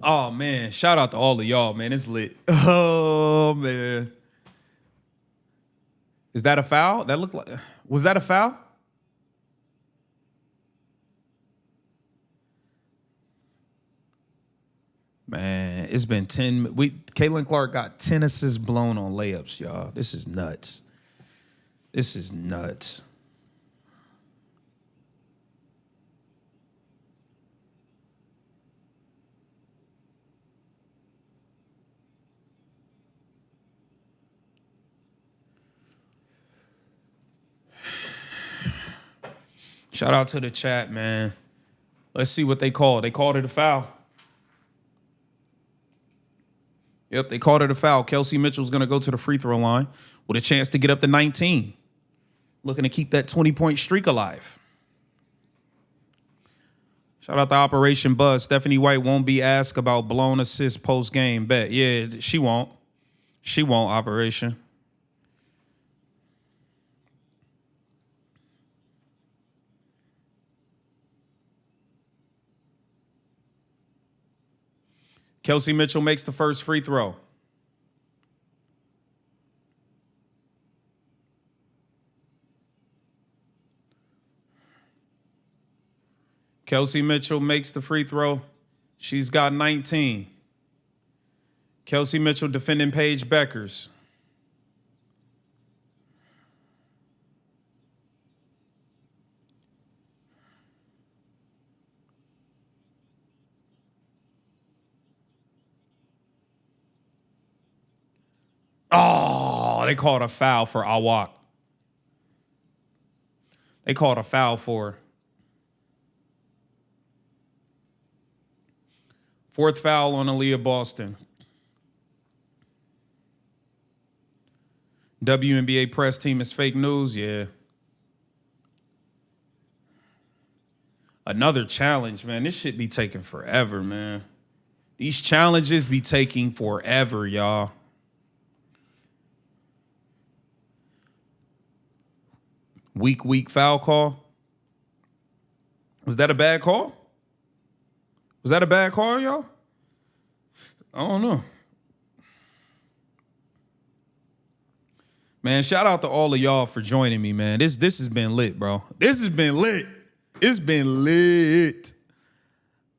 Oh, man. Shout out to all of y'all, man. It's lit. Oh, man. Is that a foul? That looked like... Was that a foul? Man, it's been 10... Caitlin Clark got 10 assists blown on layups, y'all. This is nuts. This is nuts. Shout out to the chat, man. Let's see what they called. They called it a foul. Yep, they called it a foul. Kelsey Mitchell's going to go to the free throw line with a chance to get up to 19. Looking to keep that 20-point streak alive. Shout out to Operation Buzz. Stephanie White won't be asked about blown assist post game. Bet. Yeah, she won't. She won't, Operation. Kelsey Mitchell makes the first free throw. Kelsey Mitchell makes the free throw. She's got 19. Kelsey Mitchell defending Paige Beckers. Oh, they called a foul for Awak. They called a foul for her. Fourth foul on Aaliyah Boston. WNBA press team is fake news, yeah. Another challenge, man. This shit be taking forever, man. These challenges be taking forever, y'all. Weak foul call. Was that a bad call? Was that a bad call, y'all? I don't know. Man, shout out to all of y'all for joining me, man. This has been lit, bro. This has been lit. It's been lit.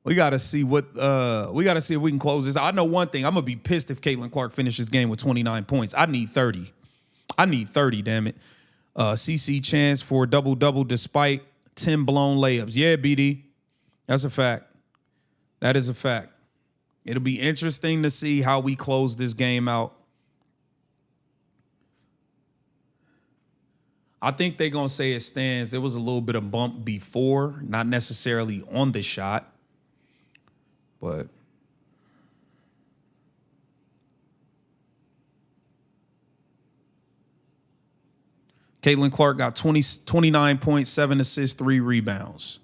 We gotta see if we can close this. I know one thing. I'm gonna be pissed if Caitlin Clark finishes game with 29 points. I need 30. I need 30, damn it. CC chance for a double-double despite 10 blown layups. Yeah, BD. That's a fact. That is a fact. It'll be interesting to see how we close this game out. I think they're going to say it stands. There was a little bit of bump before, not necessarily on the shot, but Caitlin Clark got 29 points, 7 assists, 3 rebounds.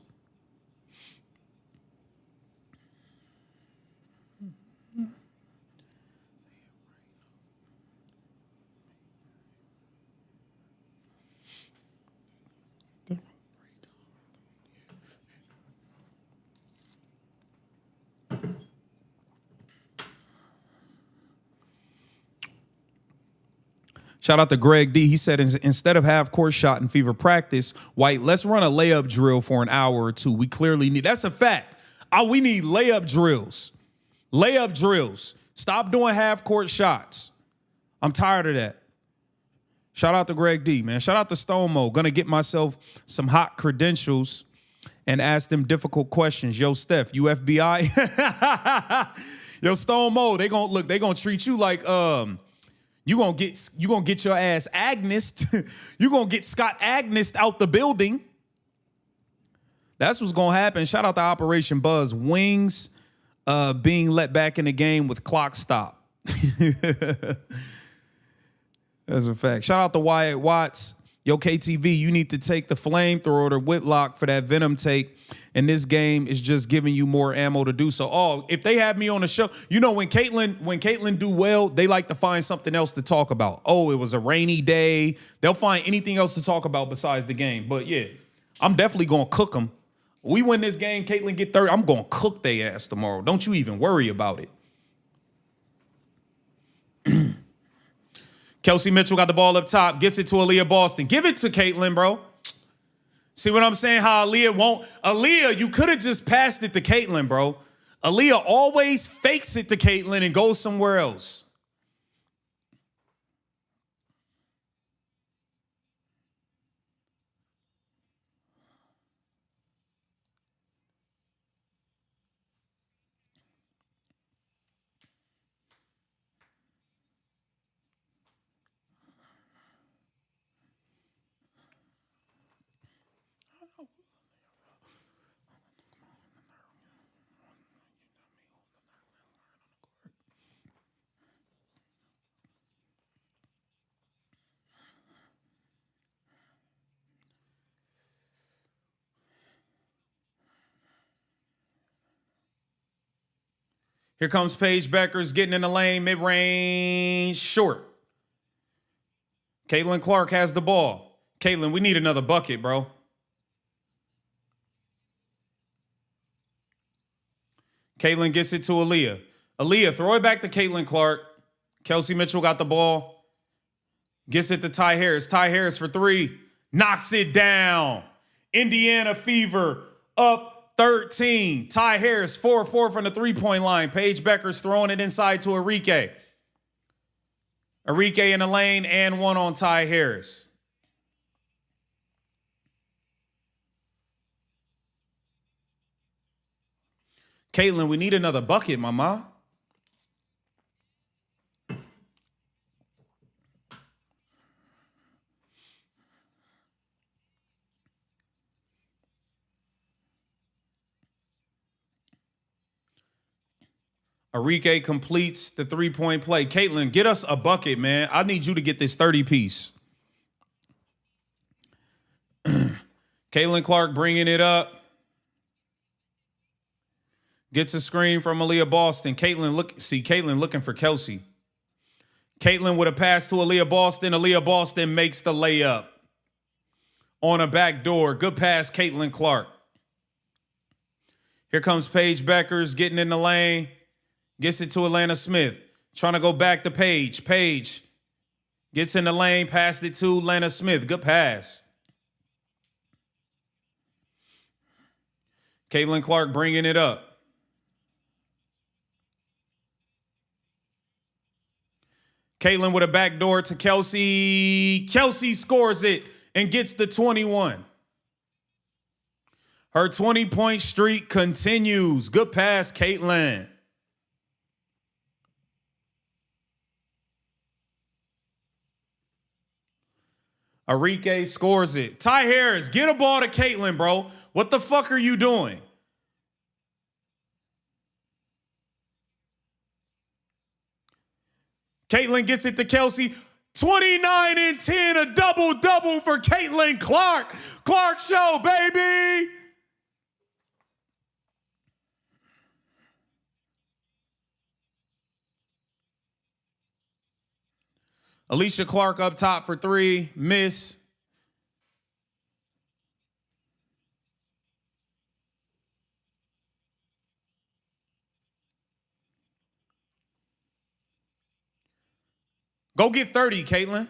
Shout out to Greg D. He said, instead of half court shot in Fever practice, White, let's run a layup drill for an hour or two. We clearly need, that's a fact. We need layup drills. Layup drills. Stop doing half court shots. I'm tired of that. Shout out to Greg D, man. Shout out to Stone Mo. Gonna get myself some hot credentials and ask them difficult questions. Yo, Steph, you FBI? Yo, Stone Mo, they gonna treat you like you gonna get your ass Agnes. You gonna get Scott Agnes out the building. That's what's gonna happen. Shout out to Operation Buzz. Wings being let back in the game with clock stop. That's a fact. Shout out to Wyatt Watts. Yo, KTV, you need to take the flamethrower to Whitlock for that Venom take. And this game is just giving you more ammo to do so. Oh, if they have me on the show, you know, when Caitlin do well, they like to find something else to talk about. Oh, it was a rainy day. They'll find anything else to talk about besides the game. But yeah, I'm definitely going to cook them. We win this game, Caitlin get 30. I'm going to cook their ass tomorrow. Don't you even worry about it. Kelsey Mitchell got the ball up top, gets it to Aaliyah Boston. Give it to Caitlin, bro. See what I'm saying? How Aaliyah won't. Aaliyah, you could have just passed it to Caitlin, bro. Aaliyah always fakes it to Caitlin and goes somewhere else. Here comes Paige Beckers getting in the lane, mid-range, short. Caitlin Clark has the ball. Caitlin, we need another bucket, bro. Caitlin gets it to Aaliyah. Aaliyah, throw it back to Caitlin Clark. Kelsey Mitchell got the ball. Gets it to Ty Harris. Ty Harris for three. Knocks it down. Indiana Fever up 13. Ty Harris 4-4 from the three-point line. Paige Beckers throwing it inside to Arike. Arike in the lane and one on Ty Harris. Caitlin, we need another bucket, mama. Arike completes the three-point play. Caitlin, get us a bucket, man. I need you to get this 30-piece. Caitlin Clark bringing it up. Gets a screen from Aaliyah Boston. Caitlin looking for Kelsey. Caitlin with a pass to Aaliyah Boston. Aaliyah Boston makes the layup. On a back door. Good pass, Caitlin Clark. Here comes Paige Beckers getting in the lane. Gets it to Atlanta Smith. Trying to go back to Paige. Paige gets in the lane, passed it to Atlanta Smith. Good pass. Caitlin Clark bringing it up. Caitlin with a backdoor to Kelsey. Kelsey scores it and gets the 21. Her 20-point streak continues. Good pass, Caitlin. Arike scores it. Ty Harris, get a ball to Caitlin, bro. What the fuck are you doing? Caitlin gets it to Kelsey. 29 and 10, a double-double for Caitlin Clark. Clark show, baby. Alicia Clark up top for three. Miss. Go get 30, Caitlin.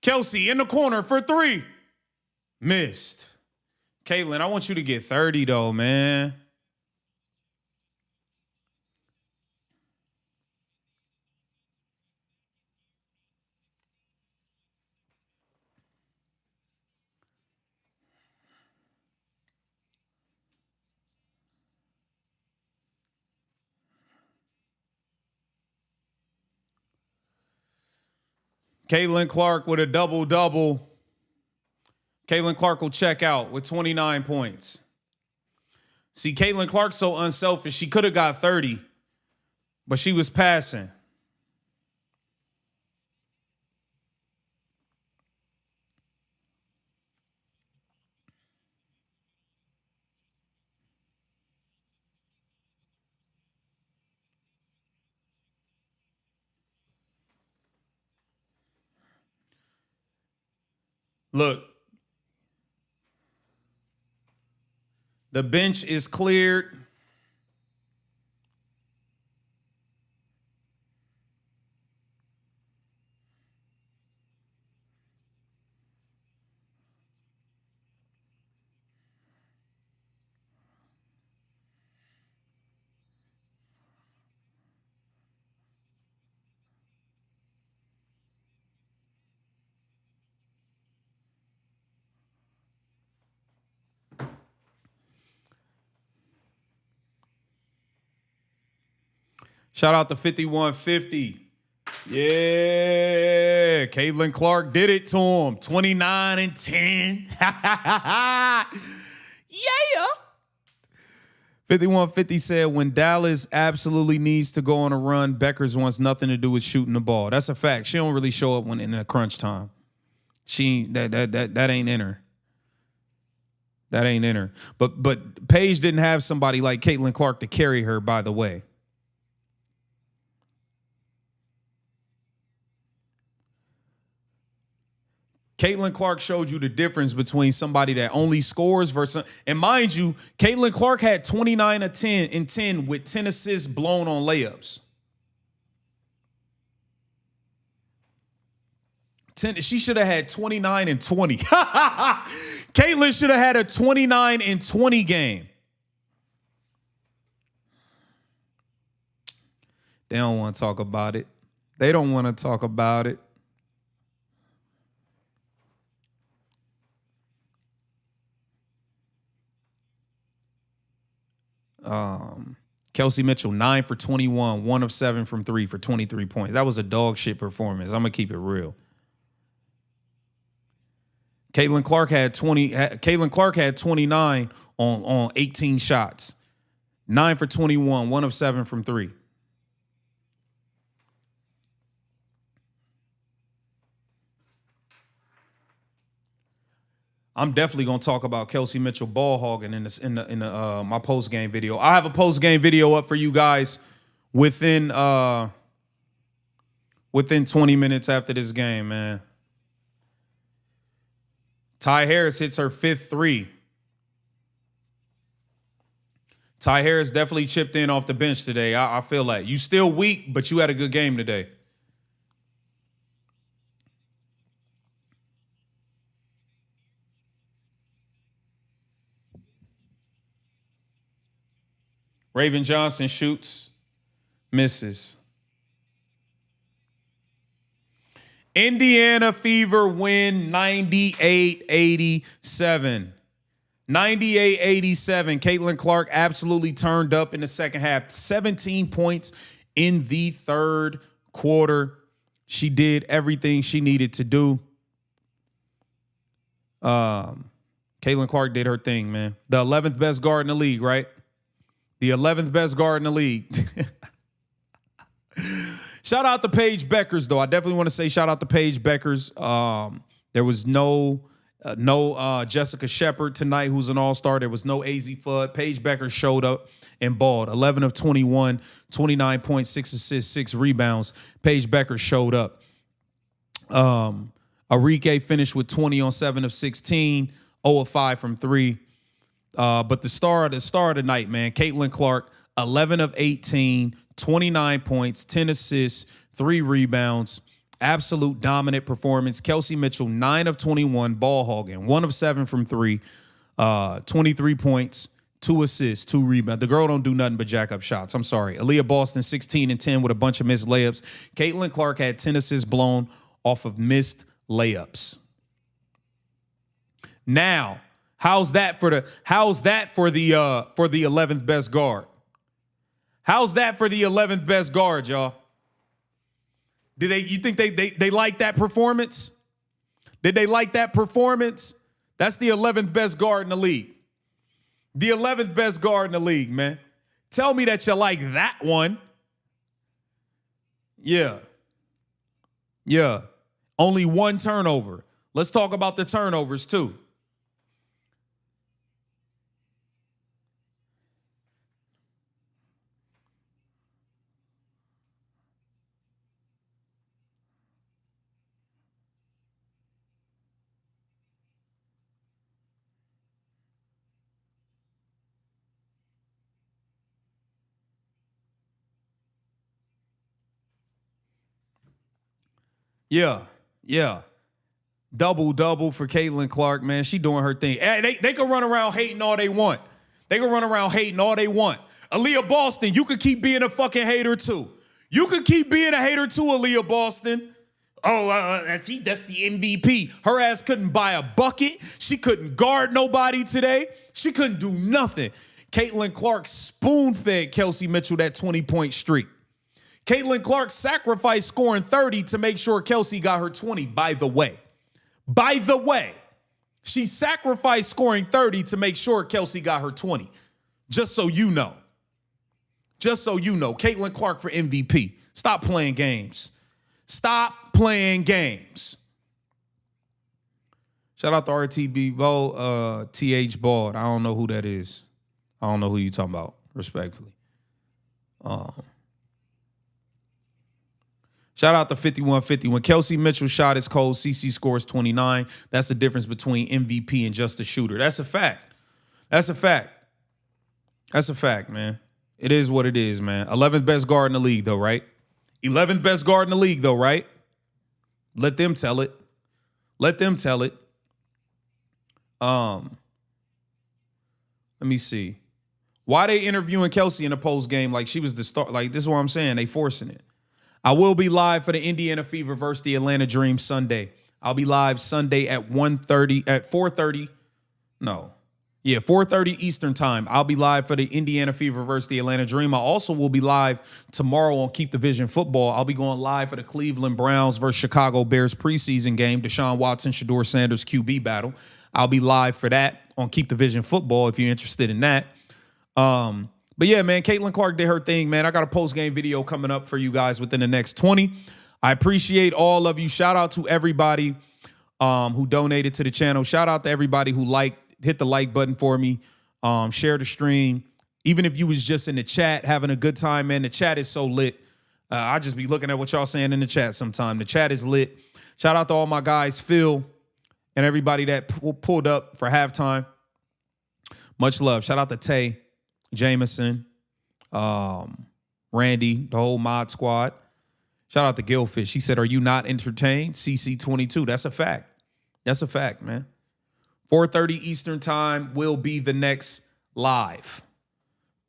Kelsey in the corner for three. Missed. Caitlin, I want you to get 30, though, man. Caitlin Clark with a double-double. Caitlin Clark will check out with 29 points. See, Caitlin Clark's so unselfish. She could have got 30, but she was passing. Look, the bench is cleared. Shout out to 5150. Yeah, Caitlin Clark did it to him. 29 and 10. Yeah. 5150 said, when Dallas absolutely needs to go on a run, Beckers wants nothing to do with shooting the ball. That's a fact. She don't really show up when in a crunch time. That ain't in her. That ain't in her. But Paige didn't have somebody like Caitlin Clark to carry her, by the way. Caitlin Clark showed you the difference between somebody that only scores versus, and mind you, Caitlin Clark had 29 of 10 and 10 with 10 assists blown on layups. She should have had 29 and 20. Caitlin should have had a 29 and 20 game. They don't want to talk about it. They don't want to talk about it. Kelsey Mitchell, 9 for 21, 1 of 7 from 3 for 23 points. That was a dog shit performance. I'm gonna keep it real. Caitlin Clark had 29 on 18 shots. 9 for 21, 1 of 7 from 3. I'm definitely gonna talk about Kelsey Mitchell ball hogging in my post game video. I have a post game video up for you guys within 20 minutes after this game, man. Ty Harris hits her 5th 3. Ty Harris definitely chipped in off the bench today. I feel like you still weak, but you had a good game today. Raven Johnson shoots, misses. Indiana Fever win 98-87. 98-87. Caitlin Clark absolutely turned up in the second half. 17 points in the third quarter. She did everything she needed to do. Caitlin Clark did her thing, man. The 11th best guard in the league, right? The 11th best guard in the league. Shout out to Paige Beckers, though. I definitely want to say shout out to Paige Beckers. There was no Jessica Shepard tonight, who's an all-star. There was no AZ Fudd. Paige Beckers showed up and balled. 11 of 21, 29 points, 6 assists, 6 rebounds. Paige Beckers showed up. Arike finished with 20 on 7 of 16, 0 of 5 from 3. But the star of the night, man, Caitlin Clark, 11 of 18, 29 points, 10 assists, 3 rebounds, absolute dominant performance. Kelsey Mitchell, 9 of 21, ball hogging, 1 of 7 from 3, 23 points, 2 assists, 2 rebounds. The girl don't do nothing but jack up shots. I'm sorry. Aaliyah Boston, 16 and 10 with a bunch of missed layups. Caitlin Clark had 10 assists blown off of missed layups. Now, how's that for the 11th best guard? How's that for the 11th best guard, y'all? You think they like that performance? Did they like that performance? That's the 11th best guard in the league. The 11th best guard in the league, man. Tell me that you like that one. Yeah. Yeah. Only 1 turnover. Let's talk about the turnovers too. Yeah. Double for Caitlin Clark, man. She doing her thing. They can run around hating all they want. Aaliyah Boston, you could keep being a fucking hater too. Aaliyah Boston. That's the MVP. Her ass couldn't buy a bucket. She couldn't guard nobody today. She couldn't do nothing. Caitlin Clark spoon-fed Kelsey Mitchell that 20-point streak. Caitlin Clark sacrificed scoring 30 to make sure Kelsey got her 20, by the way. She sacrificed scoring 30 to make sure Kelsey got her 20. Just so you know. Caitlin Clark for MVP. Stop playing games. Shout out to RTB Bo, TH Bald. I don't know who that is. I don't know who you talking about, respectfully. Shout out to 5150. When Kelsey Mitchell shot is cold, CC scores 29. That's the difference between MVP and just a shooter. That's a fact. That's a fact. That's a fact, man. It is what it is, man. 11th best guard in the league, though, right? 11th best guard in the league, though, right? Let them tell it. Let them tell it. Let me see. Why they interviewing Kelsey in the post game like she was the star? Like, this is what I'm saying. They forcing it. I will be live for the Indiana Fever versus the Atlanta Dream Sunday. I'll be live Sunday at 4:30. No. Yeah, 4:30 Eastern time. I'll be live for the Indiana Fever versus the Atlanta Dream. I also will be live tomorrow on Keep the Vision Football. I'll be going live for the Cleveland Browns versus Chicago Bears preseason game, Deshaun Watson, Shedeur Sanders QB battle. I'll be live for that on Keep the Vision Football if you're interested in that. But yeah, man, Caitlin Clark did her thing, man. I got a post-game video coming up for you guys within the next 20. I appreciate all of you. Shout out to everybody who donated to the channel. Shout out to everybody who hit the like button for me. Share the stream. Even if you was just in the chat having a good time, man, the chat is so lit. I just be looking at what y'all saying in the chat sometime. The chat is lit. Shout out to all my guys, Phil, and everybody that pulled up for halftime. Much love. Shout out to Tay, Jameson, Randy, the whole mod squad. Shout out to Gilfish. He said, "Are you not entertained?" CC22. That's a fact. That's a fact, man. 4:30 Eastern time will be the next live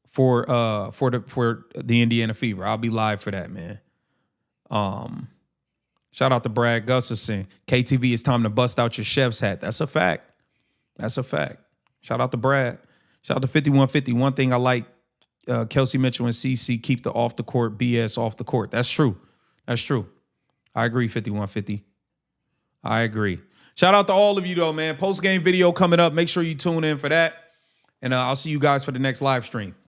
for the Indiana Fever. I'll be live for that, man. Shout out to Brad Gustafson. KTV, it's time to bust out your chef's hat. That's a fact. That's a fact. Shout out to Brad. Shout out to 5150. One thing I like, Kelsey Mitchell and CC keep the off the court BS off the court. That's true. That's true. I agree, 5150. I agree. Shout out to all of you, though, man. Post-game video coming up. Make sure you tune in for that. And I'll see you guys for the next live stream.